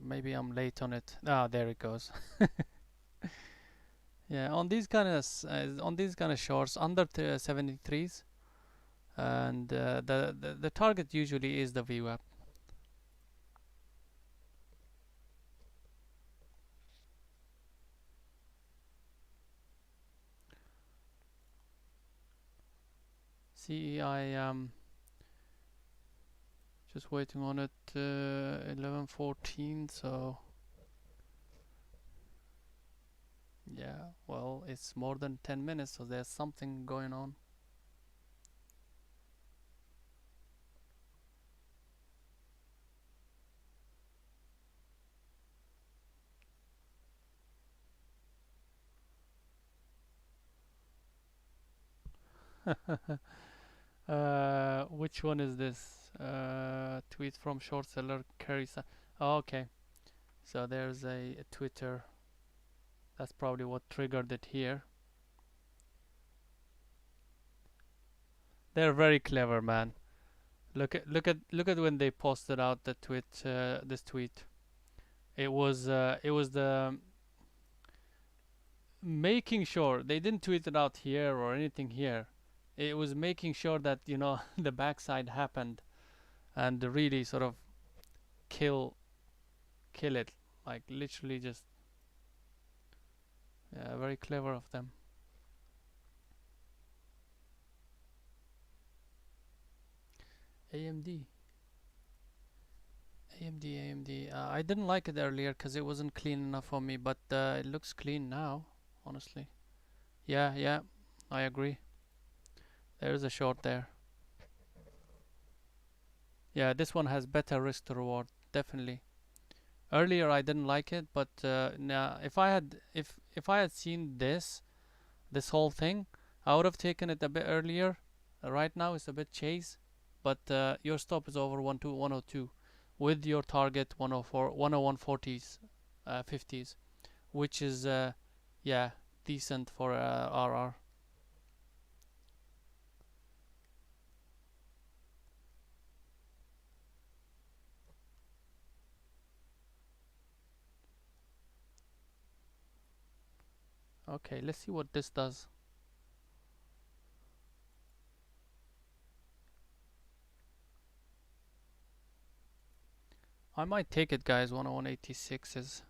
S1: Maybe I'm late on it. Ah, there it goes. Yeah, on these kind of shorts under 73s, and the target usually is the VWAP. CEI, just waiting on it. 11:14. So yeah, well, it's more than 10 minutes, so there's something going on. Which one is this? Tweet from short seller Carissa. Oh, okay. So there's a Twitter. That's probably what triggered it here. They're very clever, man. Look at when they posted out the tweet. This tweet. It was the making sure they didn't tweet it out here or anything here. It was making sure that the backside happened and really sort of kill kill it, like literally just, yeah, very clever of them. AMD. AMD. I didn't like it earlier because it wasn't clean enough for me, but it looks clean now, honestly. Yeah, I agree. There's a short there. Yeah, this one has better risk to reward, definitely. Earlier I didn't like it, but now if I had seen this whole thing, I would have taken it a bit earlier. Right now it's a bit chase, but your stop is over 102 with your target 104, 101.40s, 50s, which is yeah, decent for RR. Okay, let's see what this does. I might take it, guys. 101.86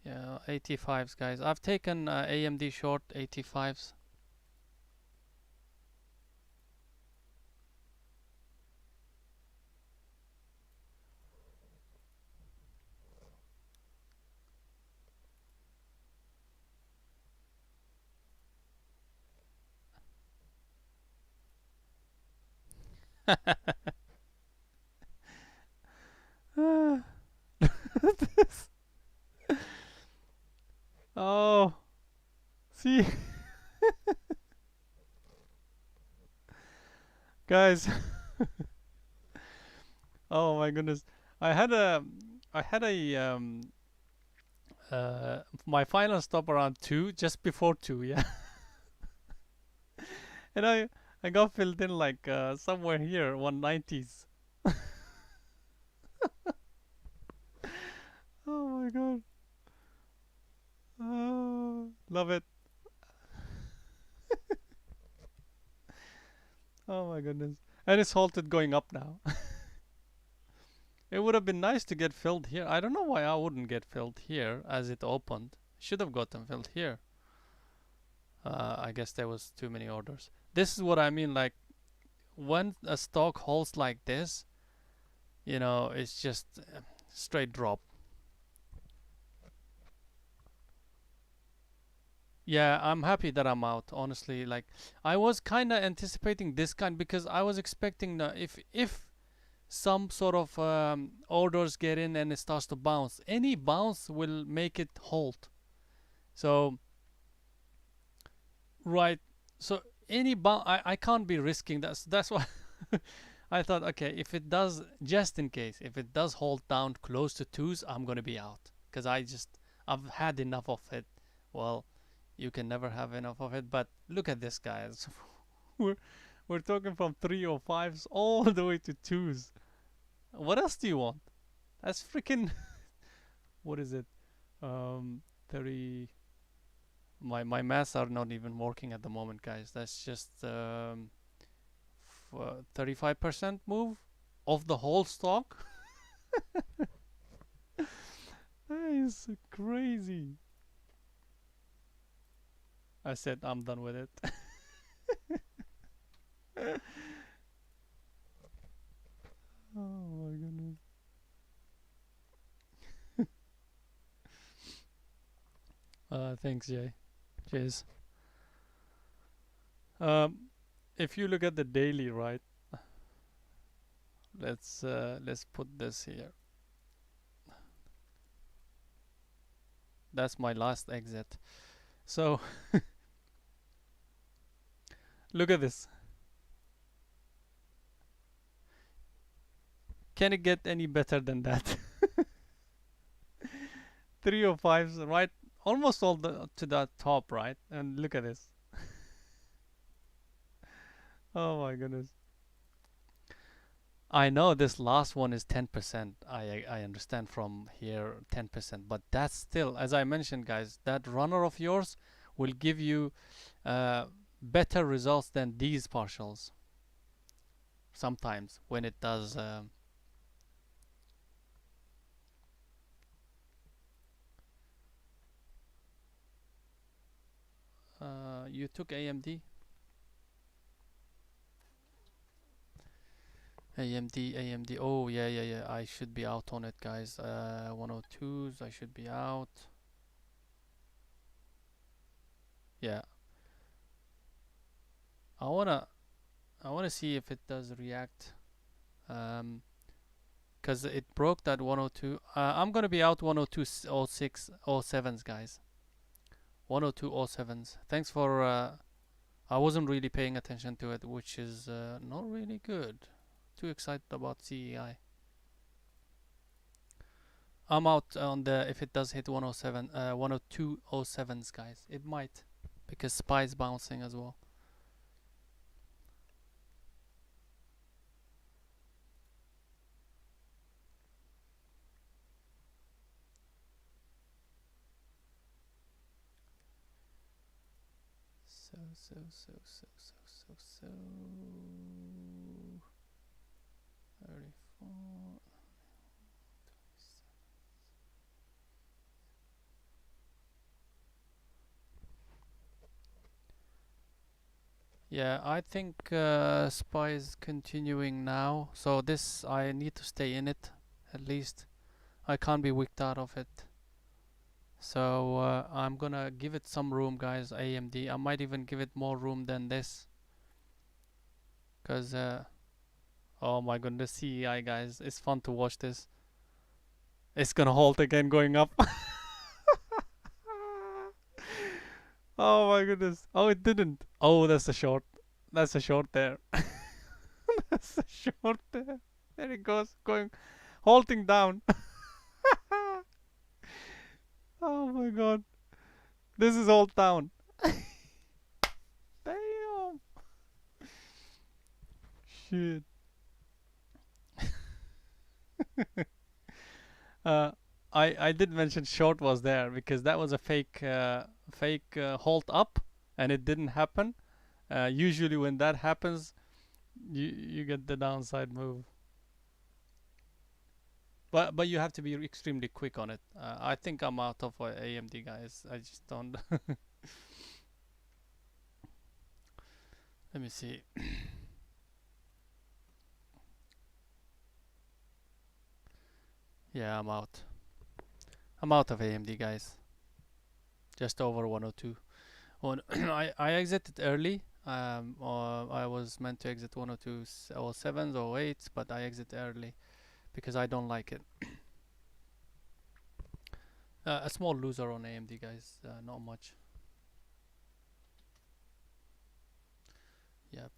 S1: yeah, 85s, guys. I've taken AMD short 85s. Oh, see, guys. Oh my goodness. I had a, I had a my final stop around 2, just before 2, yeah. And I got filled in like somewhere here, 190s. Oh my god. Oh, love it. Oh my goodness. And it's halted going up now. It would have been nice to get filled here. I don't know why I wouldn't get filled here as it opened. Should have gotten filled here. I guess there was too many orders. This is what I mean, like when a stock holds like this, it's just straight drop. Yeah, I'm happy that I'm out, honestly. Like I was kind of anticipating this kind because I was expecting if some sort of orders get in and it starts to bounce, any bounce will make it halt. So right, so any bounce, I can't be risking that. That's why I thought, okay, if it does, just in case, if it does hold down close to twos, I'm gonna be out because I've had enough of it. Well, you can never have enough of it, but look at this, guys. we're we're talking from 305s all the way to twos. What else do you want? That's freaking what is it? 30. My maths are not even working at the moment, guys. That's just 35% move of the whole stock. That is crazy. I said I'm done with it. Oh my goodness. Thanks, Jay. Cheers. Um, if you look at the daily, right? Let's put this here. That's my last exit. So look at this. Can it get any better than that? 305s, right? Almost all the to the top, right? And look at this. Oh my goodness. I know this last one is 10%. I understand from here 10%, but that's still, as I mentioned, guys, that runner of yours will give you better results than these partials. Sometimes when it does. You took AMD. AMD. Oh yeah, yeah, yeah. I should be out on it, guys. 102s. I should be out. Yeah. I wanna I wanna see if it does react. Um, cause it broke that 102. I'm gonna be out 102 06 07s, guys. 102 07s. Thanks for. I wasn't really paying attention to it, which is not really good. Too excited about CEI. I'm out on the if it does hit 107, 102.07s, guys. It might because SPY's bouncing as well. So 34. Yeah, I think SPY is continuing now. So this I need to stay in it at least. I can't be wicked out of it. So I'm gonna give it some room, guys. AMD. I might even give it more room than this, cause oh my goodness, CEI, guys, it's fun to watch this. It's gonna halt again, going up. Oh my goodness. Oh, it didn't. Oh, that's a short. That's a short there. That's a short there. There it goes, going, halting down. Oh my god. This is all down. Damn. Shit. Uh, I did mention short was there because that was a fake halt up, and it didn't happen. Usually when that happens, you get the downside move. But you have to be extremely quick on it. I think I'm out of AMD, guys. I just don't. Let me see. Yeah, I'm out. I'm out of AMD, guys. Just over 102. I exited early. I was meant to exit 102 or 7s or 8s, but I exit early because I don't like it. A small loser on AMD, guys. Not much. Yep.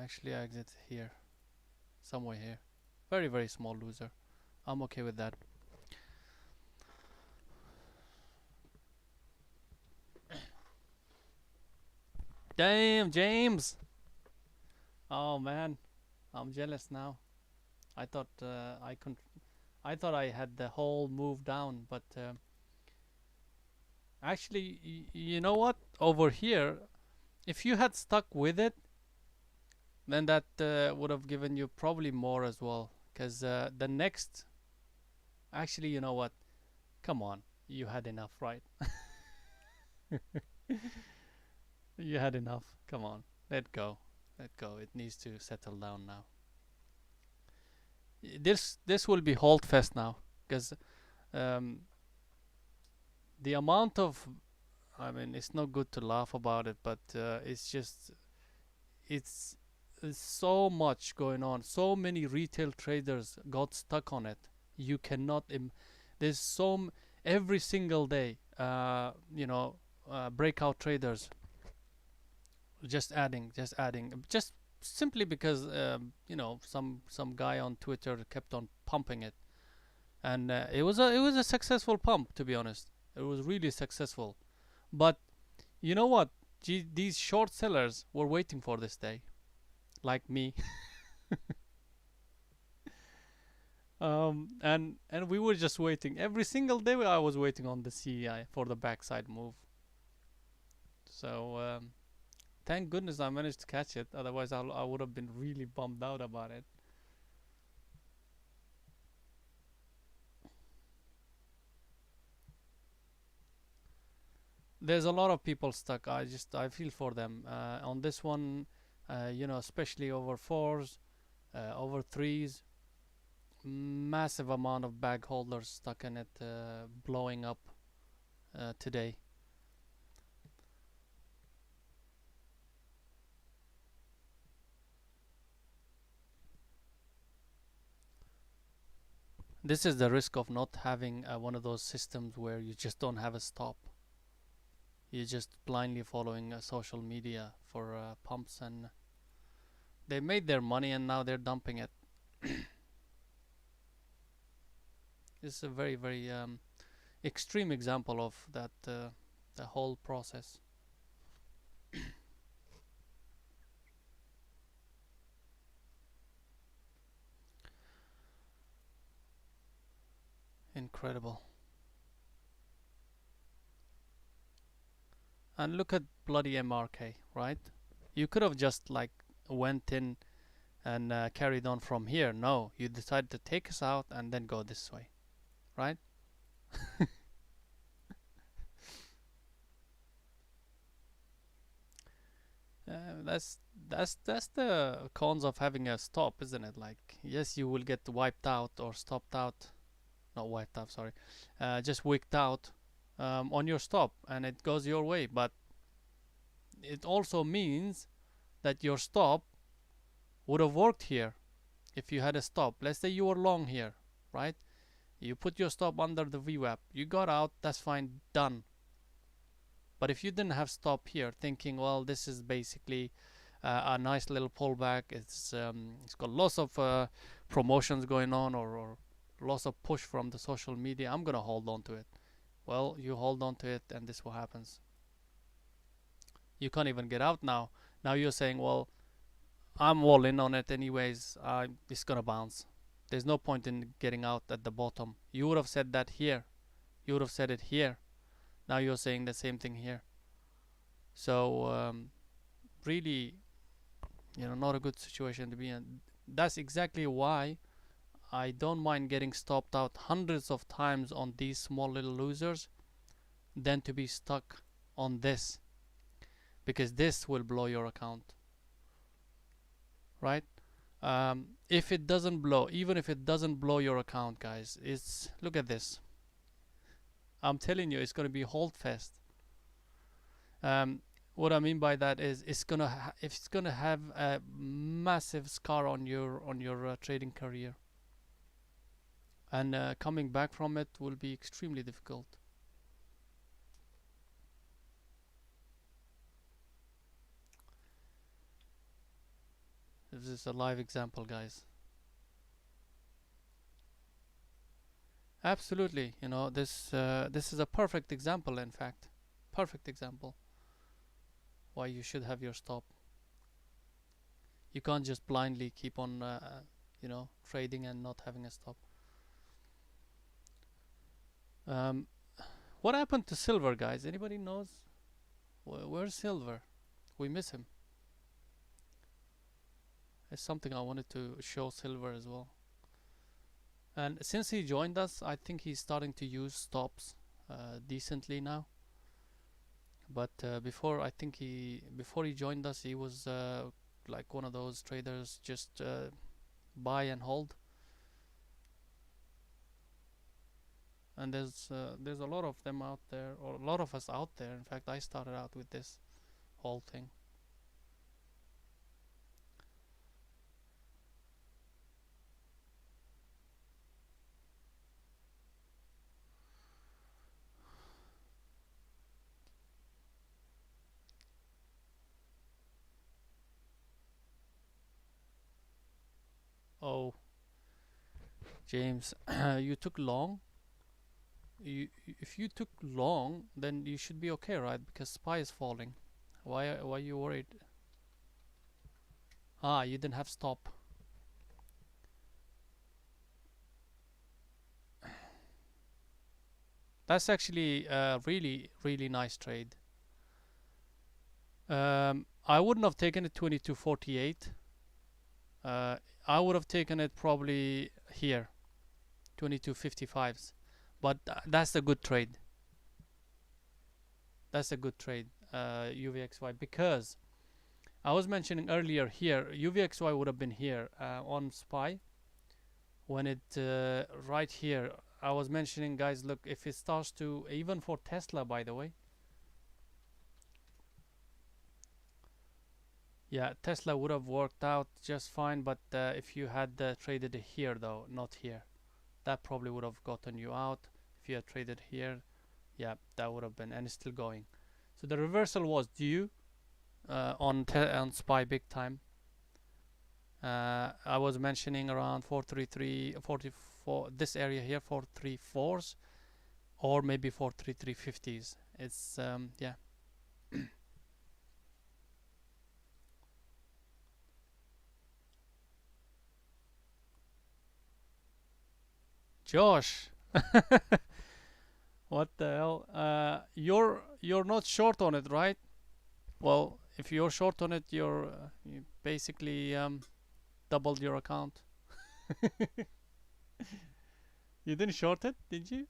S1: Actually, I exit here, somewhere here. Very, very small loser. I'm okay with that. Damn, James. Oh man, I'm jealous now. I thought I thought I had the whole move down, but actually, you know what? Over here, if you had stuck with it, then that would have given you probably more as well. Because the next, actually, you know what? Come on, you had enough, right? You had enough. Come on, let go, let go. It needs to settle down now. This will be hold fest now, because um, the amount of, I mean, it's not good to laugh about it, but it's just it's, it's so much going on. So many retail traders got stuck on it. You cannot. There's every single day. You know, breakout traders just simply because some guy on Twitter kept on pumping it, and it was a successful pump, to be honest. It was really successful, but you know what? These short sellers were waiting for this day, like me. And we were just waiting every single day. I was waiting on the CEI for the backside move. So thank goodness I managed to catch it. Otherwise, I would have been really bummed out about it. There's a lot of people stuck. I feel for them on this one. Especially over fours, over threes. Massive amount of bag holders stuck in it, blowing up today. This is the risk of not having one of those systems where you just don't have a stop. You're just blindly following social media for pumps, and they made their money and now they're dumping it. This is a very, very extreme example of that, the whole process. Incredible. And look at bloody MRK, right? You could have just like went in and carried on from here. No, you decided to take us out and then go this way, right? That's that's the cons of having a stop, isn't it? Like, yes, you will get wiped out or stopped out, not wiped out, sorry, just wicked out on your stop, and it goes your way. But it also means that your stop would have worked here if you had a stop. Let's say you were long here, right? You put your stop under the VWAP, you got out, that's fine, done. But if you didn't have stop here, thinking, well, this is basically a nice little pullback, it's got lots of promotions going on, or lots of push from the social media, I'm gonna hold on to it. Well, you hold on to it, and this is what happens. You can't even get out now. Now you're saying, well, I'm all in on it anyways. It's gonna bounce. There's no point in getting out at the bottom. You would have said that here. You would have said it here. Now you're saying the same thing here. So really, not a good situation to be in. That's exactly why I don't mind getting stopped out hundreds of times on these small little losers than to be stuck on this, because this will blow your account, right? If it doesn't blow, even if it doesn't blow your account, guys, look at this. I'm telling you, it's going to be hold fest. What I mean by that is it's gonna have a massive scar on your trading career, and coming back from it will be extremely difficult. This is a live example, guys. Absolutely, this is a perfect example. In fact, perfect example why you should have your stop. You can't just blindly keep on, trading and not having a stop. What happened to Silver, guys? Anybody knows? Where's Silver? We miss him. It's something I wanted to show Silver as well. And since he joined us, I think he's starting to use stops decently now. But before he joined us, he was like one of those traders, just buy and hold. And there's a lot of them out there, or a lot of us out there. In fact, I started out with this whole thing. Oh, James, you took long. If you took long, then you should be okay, right? Because SPY is falling. Why are you worried? Ah, you didn't have stop. That's actually a really nice trade. I wouldn't have taken it 22.48. Uh, I would have taken it probably here, 22.55s. But that's a good trade. That's a good trade, UVXY, because I was mentioning earlier here, UVXY would have been here on SPY when it right here. I was mentioning, guys, look, if it starts to, even for Tesla, by the way, yeah, Tesla would have worked out just fine, but if you had traded it here, though, not here, that probably would have gotten you out. If you had traded here, yeah, that would have been, and it's still going. So the reversal was due on SPY big time. I was mentioning around 433, 44, this area here, 434s, or maybe 433.50s. It's yeah. Josh, what the hell? You're not short on it, right? Well, if you're short on it, you basically doubled your account. You didn't short it, did you?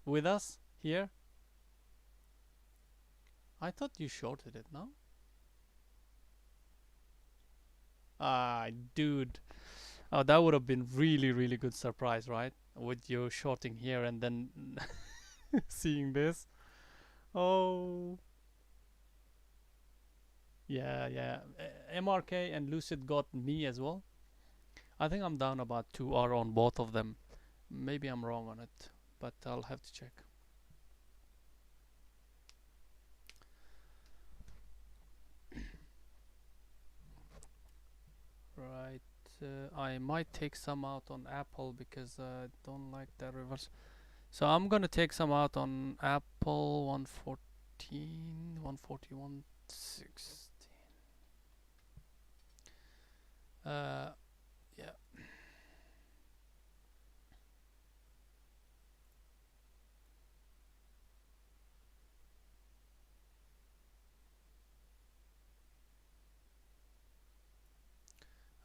S1: With us here? I thought you shorted it, no? Ah, dude. Oh, that would have been really good surprise, right? With you shorting here and then seeing this. Oh, yeah. MRK and Lucid got me as well. I think I'm down about 2R on both of them. Maybe I'm wrong on it, but I'll have to check. Right. I might take some out on Apple because I don't like that reverse. So I'm gonna take some out on Apple 114, 141, 16. Yeah.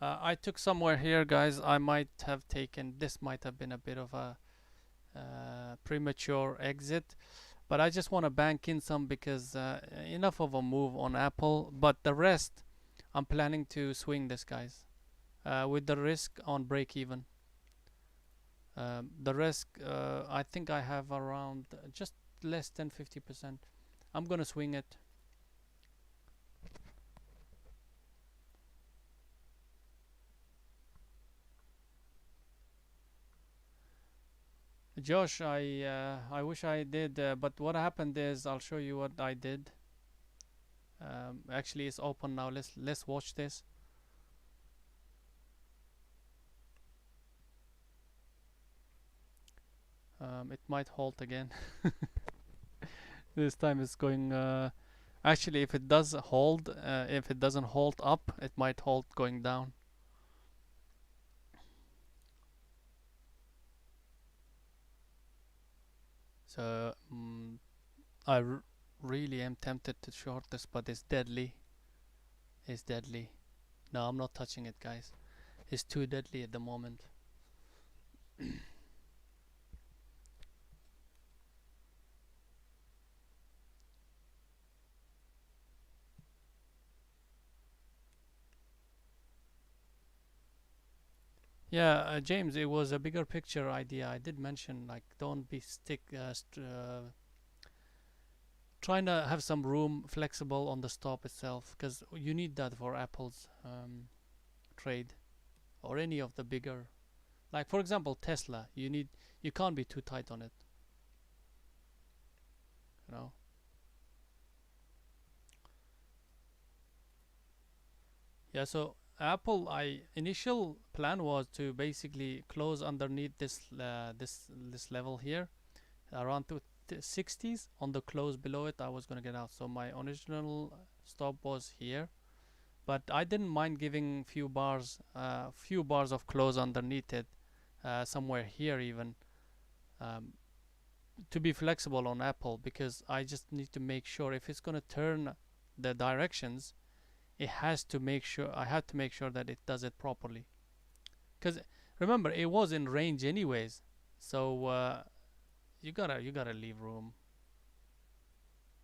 S1: I took somewhere here, guys. I might have taken, this might have been a bit of a premature exit, but I just want to bank in some because enough of a move on Apple. But the rest, I'm planning to swing this, guys, with the risk on break even. The risk, I think I have around just less than 50%. I'm gonna swing it. Josh, I wish I did, but what happened is I'll show you what I did. Actually, it's open now. Let's watch this. It might halt again. This time it's going. Actually, if it does hold, if it doesn't halt up, it might halt going down. So I really am tempted to short this, but it's deadly. It's deadly. No, I'm not touching it, guys. It's too deadly at the moment. Yeah, James, it was a bigger picture idea. I did mention, like, don't be trying to have some room flexible on the stop itself, because you need that for Apple's trade, or any of the bigger, like for example Tesla. You can't be too tight on it, you know. Yeah, so Apple, I initial plan was to basically close underneath this level here, around to 60s. On the close below it, I was gonna get out. So my original stop was here, but I didn't mind giving few bars of close underneath it, somewhere here even, um, to be flexible on Apple, because I just need to make sure if it's gonna turn the directions, it has to make sure I had to make sure that it does it properly. Because remember, it was in range anyways, so you gotta leave room,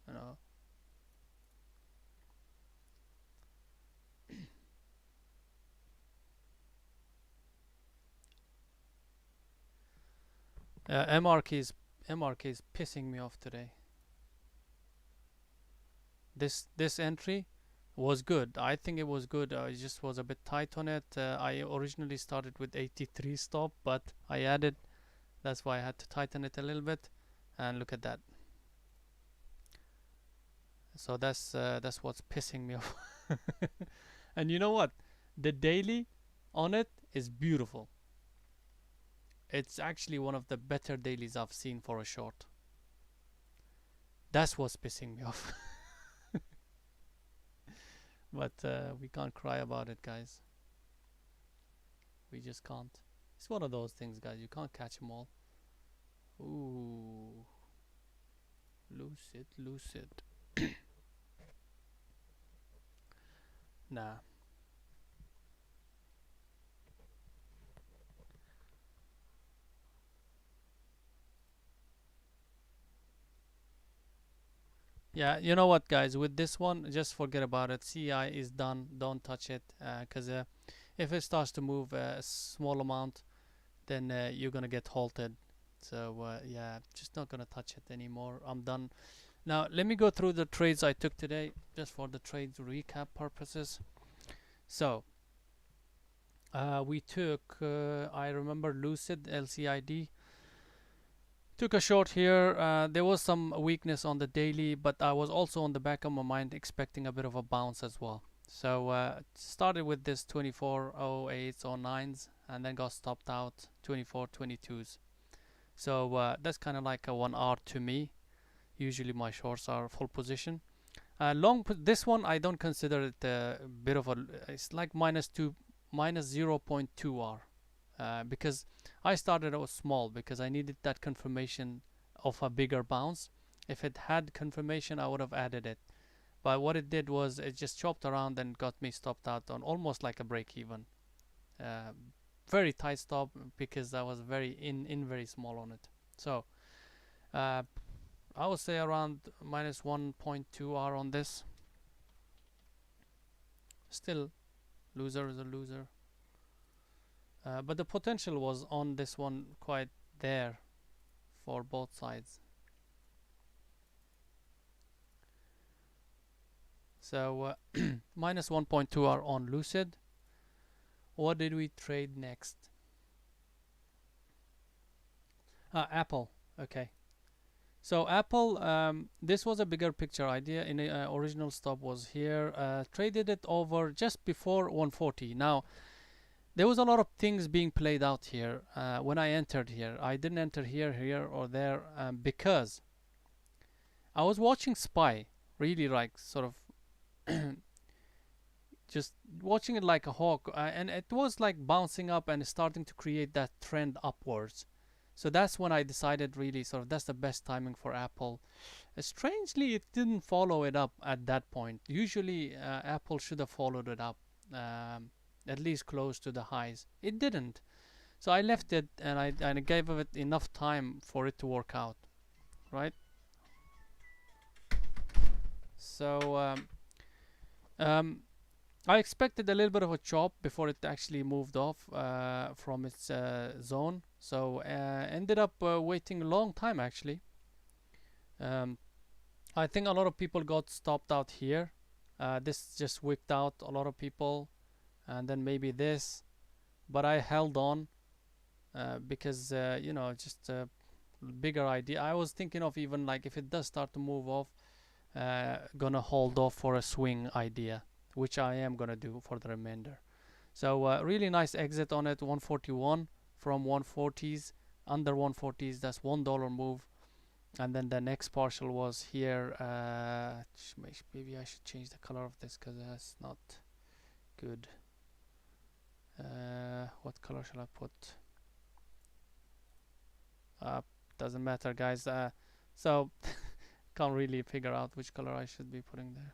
S1: you know. MRK is pissing me off today. This entry was good. I think it was good. I just was a bit tight on it. I originally started with 83 stop, but I added. That's why I had to tighten it a little bit. And look at that. So that's what's pissing me off. And you know what? The daily on it is beautiful. It's actually one of the better dailies I've seen for a short. That's what's pissing me off. But we can't cry about it, guys. We just can't. It's one of those things, guys. You can't catch them all. Ooh, lucid, lucid. Nah. Yeah, you know what, guys? With this one, just forget about it. CI is done. Don't touch it, because if it starts to move a small amount, then you're gonna get halted. So yeah, just not gonna touch it anymore. I'm done. Now let me go through the trades I took today, just for the trades recap purposes. So we took, I remember Lucid LCID. Took a short here. There was some weakness on the daily, but I was also on the back of my mind expecting a bit of a bounce as well. So started with this 2408s or 9s, and then got stopped out 2422s. So that's kind of like a 1 hour to me. Usually my shorts are full position. This one I don't consider it a bit of a. It's like minus 0.2 R, because I started out small because I needed that confirmation of a bigger bounce. If it had confirmation, I would have added it. But what it did was it just chopped around and got me stopped out on almost like a break even. Uh, Very tight stop because I was very very small on it. So uh, I would say around minus 1.2 R on this. Still, loser is a loser. But the potential was on this one quite there for both sides. So minus 1.2 are on Lucid. What did we trade next? Apple. Okay. So Apple, this was a bigger picture idea. In original stop was here. Traded it over just before 140. Now there was a lot of things being played out here when I entered here. I didn't enter here, or there, because I was watching SPY, really like sort of just watching it like a hawk, and it was like bouncing up and starting to create that trend upwards. So that's when I decided really sort of that's the best timing for Apple. Strangely, it didn't follow it up at that point. Usually, Apple should have followed it up, at least close to the highs. It didn't. So I left it, and I gave it enough time for it to work out, right? So um, I expected a little bit of a chop before it actually moved off from its zone. So ended up waiting a long time actually. Um, I think a lot of people got stopped out here. This just wicked out a lot of people, and then maybe this, but I held on because just a bigger idea. I was thinking of even like if it does start to move off, gonna hold off for a swing idea, which I am gonna do for the remainder. So really nice exit on it, 141 from 140s, under 140s. That's $1 move. And then the next partial was here. Maybe I should change the color of this because that's not good. What color shall I put? Doesn't matter, guys. So can't really figure out which color I should be putting there.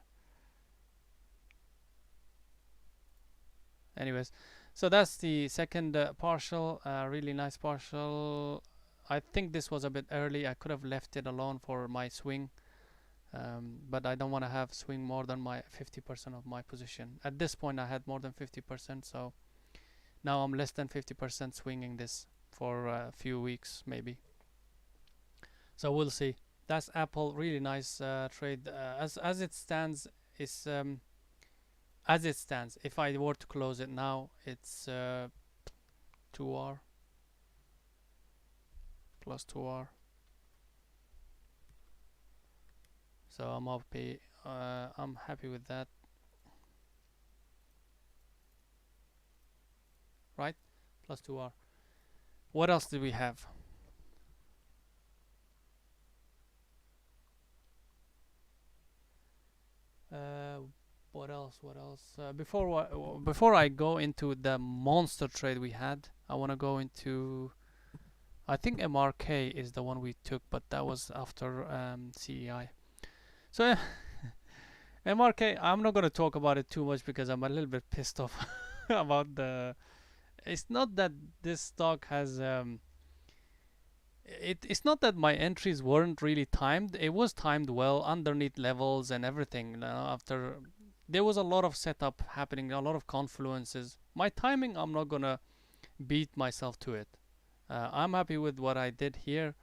S1: Anyways, so that's the second partial. Really nice partial. I think this was a bit early. I could have left it alone for my swing, but I don't want to have swing more than my 50% of my position. At this point, I had more than 50%, so now I'm less than 50% swinging this for a few weeks, maybe. So we'll see. That's Apple. Really nice trade. As it stands, is as it stands. If I were to close it now, it's 2R plus 2R. So I'm happy. I'm happy with that. Right, plus 2R. What else do we have? What else? What else? Before I go into the monster trade we had, I want to go into. I think MRK is the one we took, but that was after CEI. So MRK, I'm not gonna talk about it too much because I'm a little bit pissed off about the. It's not that this stock has. It's not that my entries weren't really timed. It was timed well underneath levels and everything. You know, after there was a lot of setup happening, a lot of confluences. My timing, I'm not gonna beat myself to it. I'm happy with what I did here,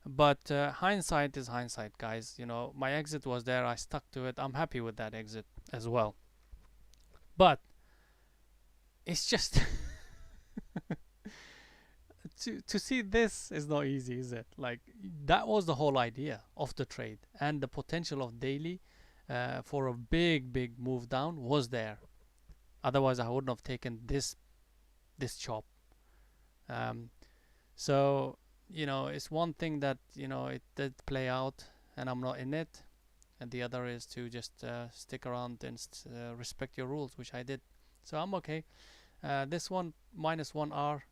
S1: but hindsight is hindsight, guys. You know, my exit was there. I stuck to it. I'm happy with that exit as well. But it's just to see this is not easy, is it? Like that was the whole idea of the trade, and the potential of daily for a big move down was there. Otherwise, I wouldn't have taken this chop. So you know, it's one thing that you know it did play out, and I'm not in it, and the other is to just stick around and respect your rules, which I did. So I'm okay. This one minus 1R.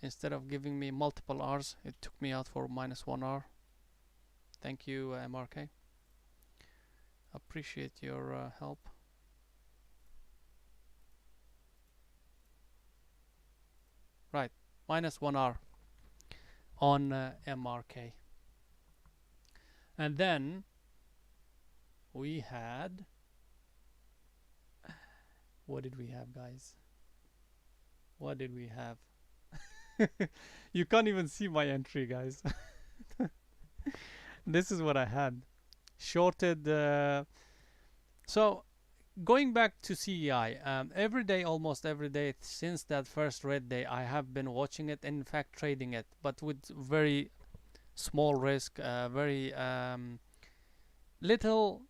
S1: Instead of giving me multiple R's, it took me out for minus 1R. Thank you, MRK. Appreciate your help. Right, minus 1R on MRK. And then we had. What did we have, guys? What did we have? You can't even see my entry, guys. This is what I had. Shorted. So going back to CEI, every day, almost every day since that first red day, I have been watching it. In fact, trading it, but with very small risk, very little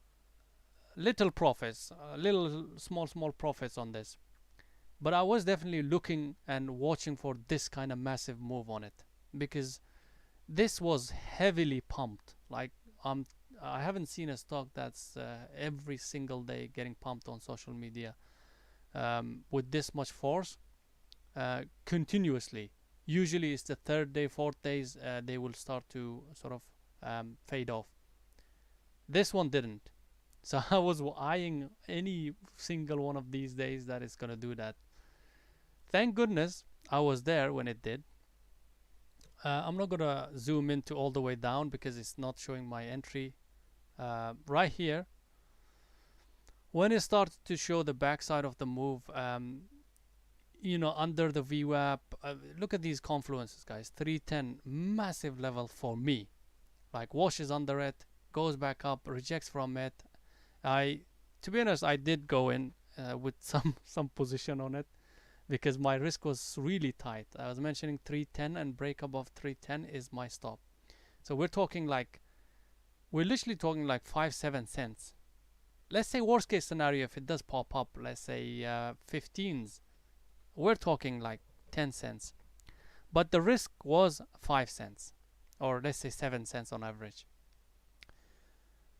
S1: profits, little small profits on this. But I was definitely looking and watching for this kind of massive move on it, because this was heavily pumped. Like I haven't seen a stock that's every single day getting pumped on social media with this much force continuously. Usually it's the third day, fourth days they will start to sort of fade off. This one didn't. So I was eyeing any single one of these days that is gonna do that. Thank goodness I was there when it did. I'm not gonna zoom into all the way down because it's not showing my entry. Right here, when it started to show the backside of the move, you know, under the VWAP, look at these confluences, guys. 310, massive level for me. Like washes under it, goes back up, rejects from it. To be honest, I did go in with some position on it, because my risk was really tight. I was mentioning 310, and break above 310 is my stop. So we're literally talking like 5-7 cents. Let's say worst case scenario, if it does pop up, let's say 15s, we're talking like 10 cents. But the risk was 5 cents, or let's say 7 cents on average.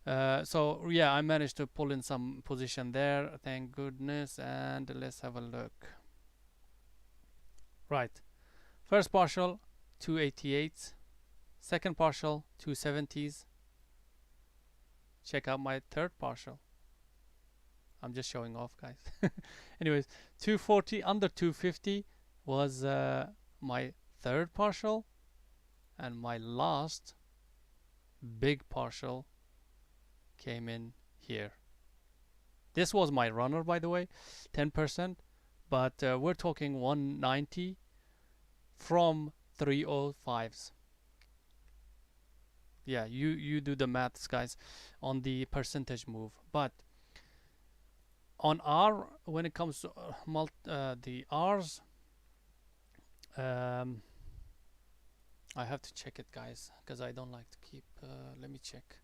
S1: So yeah, I managed to pull in some position there, thank goodness. And let's have a look. Right, first partial 288s, second partial 270s. Check out my third partial. I'm just showing off, guys. Anyways, 240 under 250 was my third partial, and my last big partial came in here. This was my runner, by the way, 10%, but we're talking 190 from 305s. Yeah, you do the maths, guys, on the percentage move. But on R, when it comes to the R's, I have to check it, guys, because I don't like to keep. Let me check.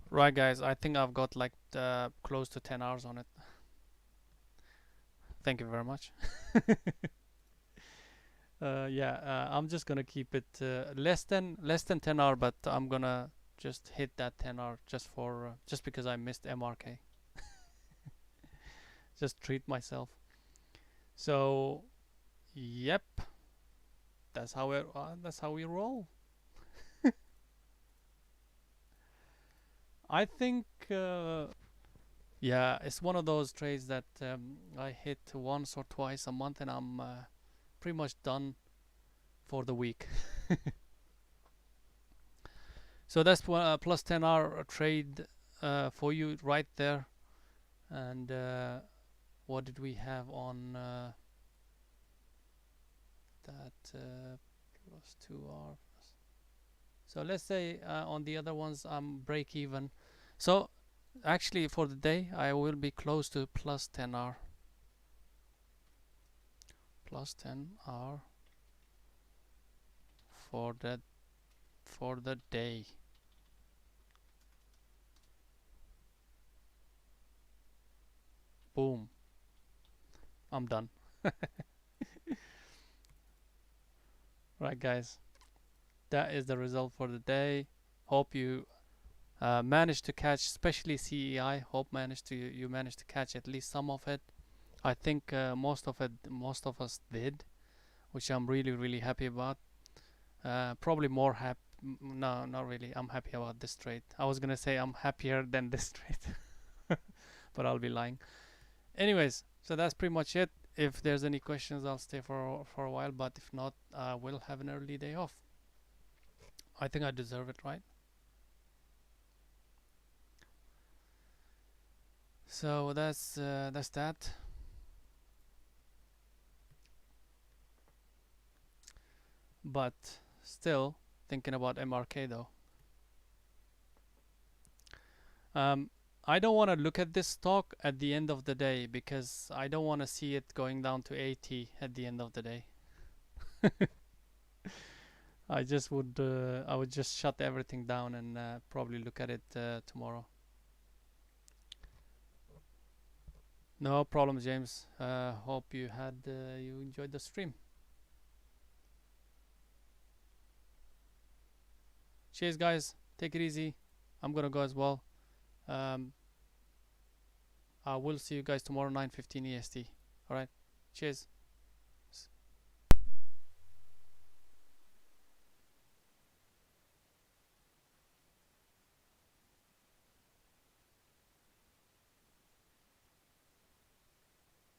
S1: Right, guys, I think I've got like close to 10 hours on it. Thank you very much. Yeah, I'm just gonna keep it less than 10 hour, but I'm gonna just hit that 10 hour just for just because I missed MRK. Just treat myself. So, yep, that's how we roll. I think yeah, it's one of those trades that I hit once or twice a month, and I'm pretty much done for the week. So that's plus 10 hour trade for you right there. And what did we have on that plus 2 hours? So let's say on the other ones I'm break even. So actually for the day I will be close to plus 10 hour. Plus 10 hour for the day. Boom. I'm done. Right, guys, that is the result for the day. Hope you managed to catch, especially CEI. Hope you managed to catch at least some of it. I think most of us did, which I'm really happy about. Probably more happy. No, not really. I'm happy about this trade. I was gonna say I'm happier than this trade, but I'll be lying. Anyways, so that's pretty much it. If there's any questions, I'll stay for a while, but if not, we'll have an early day off. I think I deserve it, right? So that's that. But still thinking about MRK though. I don't want to look at this stock at the end of the day because I don't want to see it going down to 80 at the end of the day. I would just shut everything down and probably look at it tomorrow. No problem, James. Hope you enjoyed the stream. Cheers, guys. Take it easy. I'm gonna go as well. I will see you guys tomorrow 9:15 EST. All right. Cheers.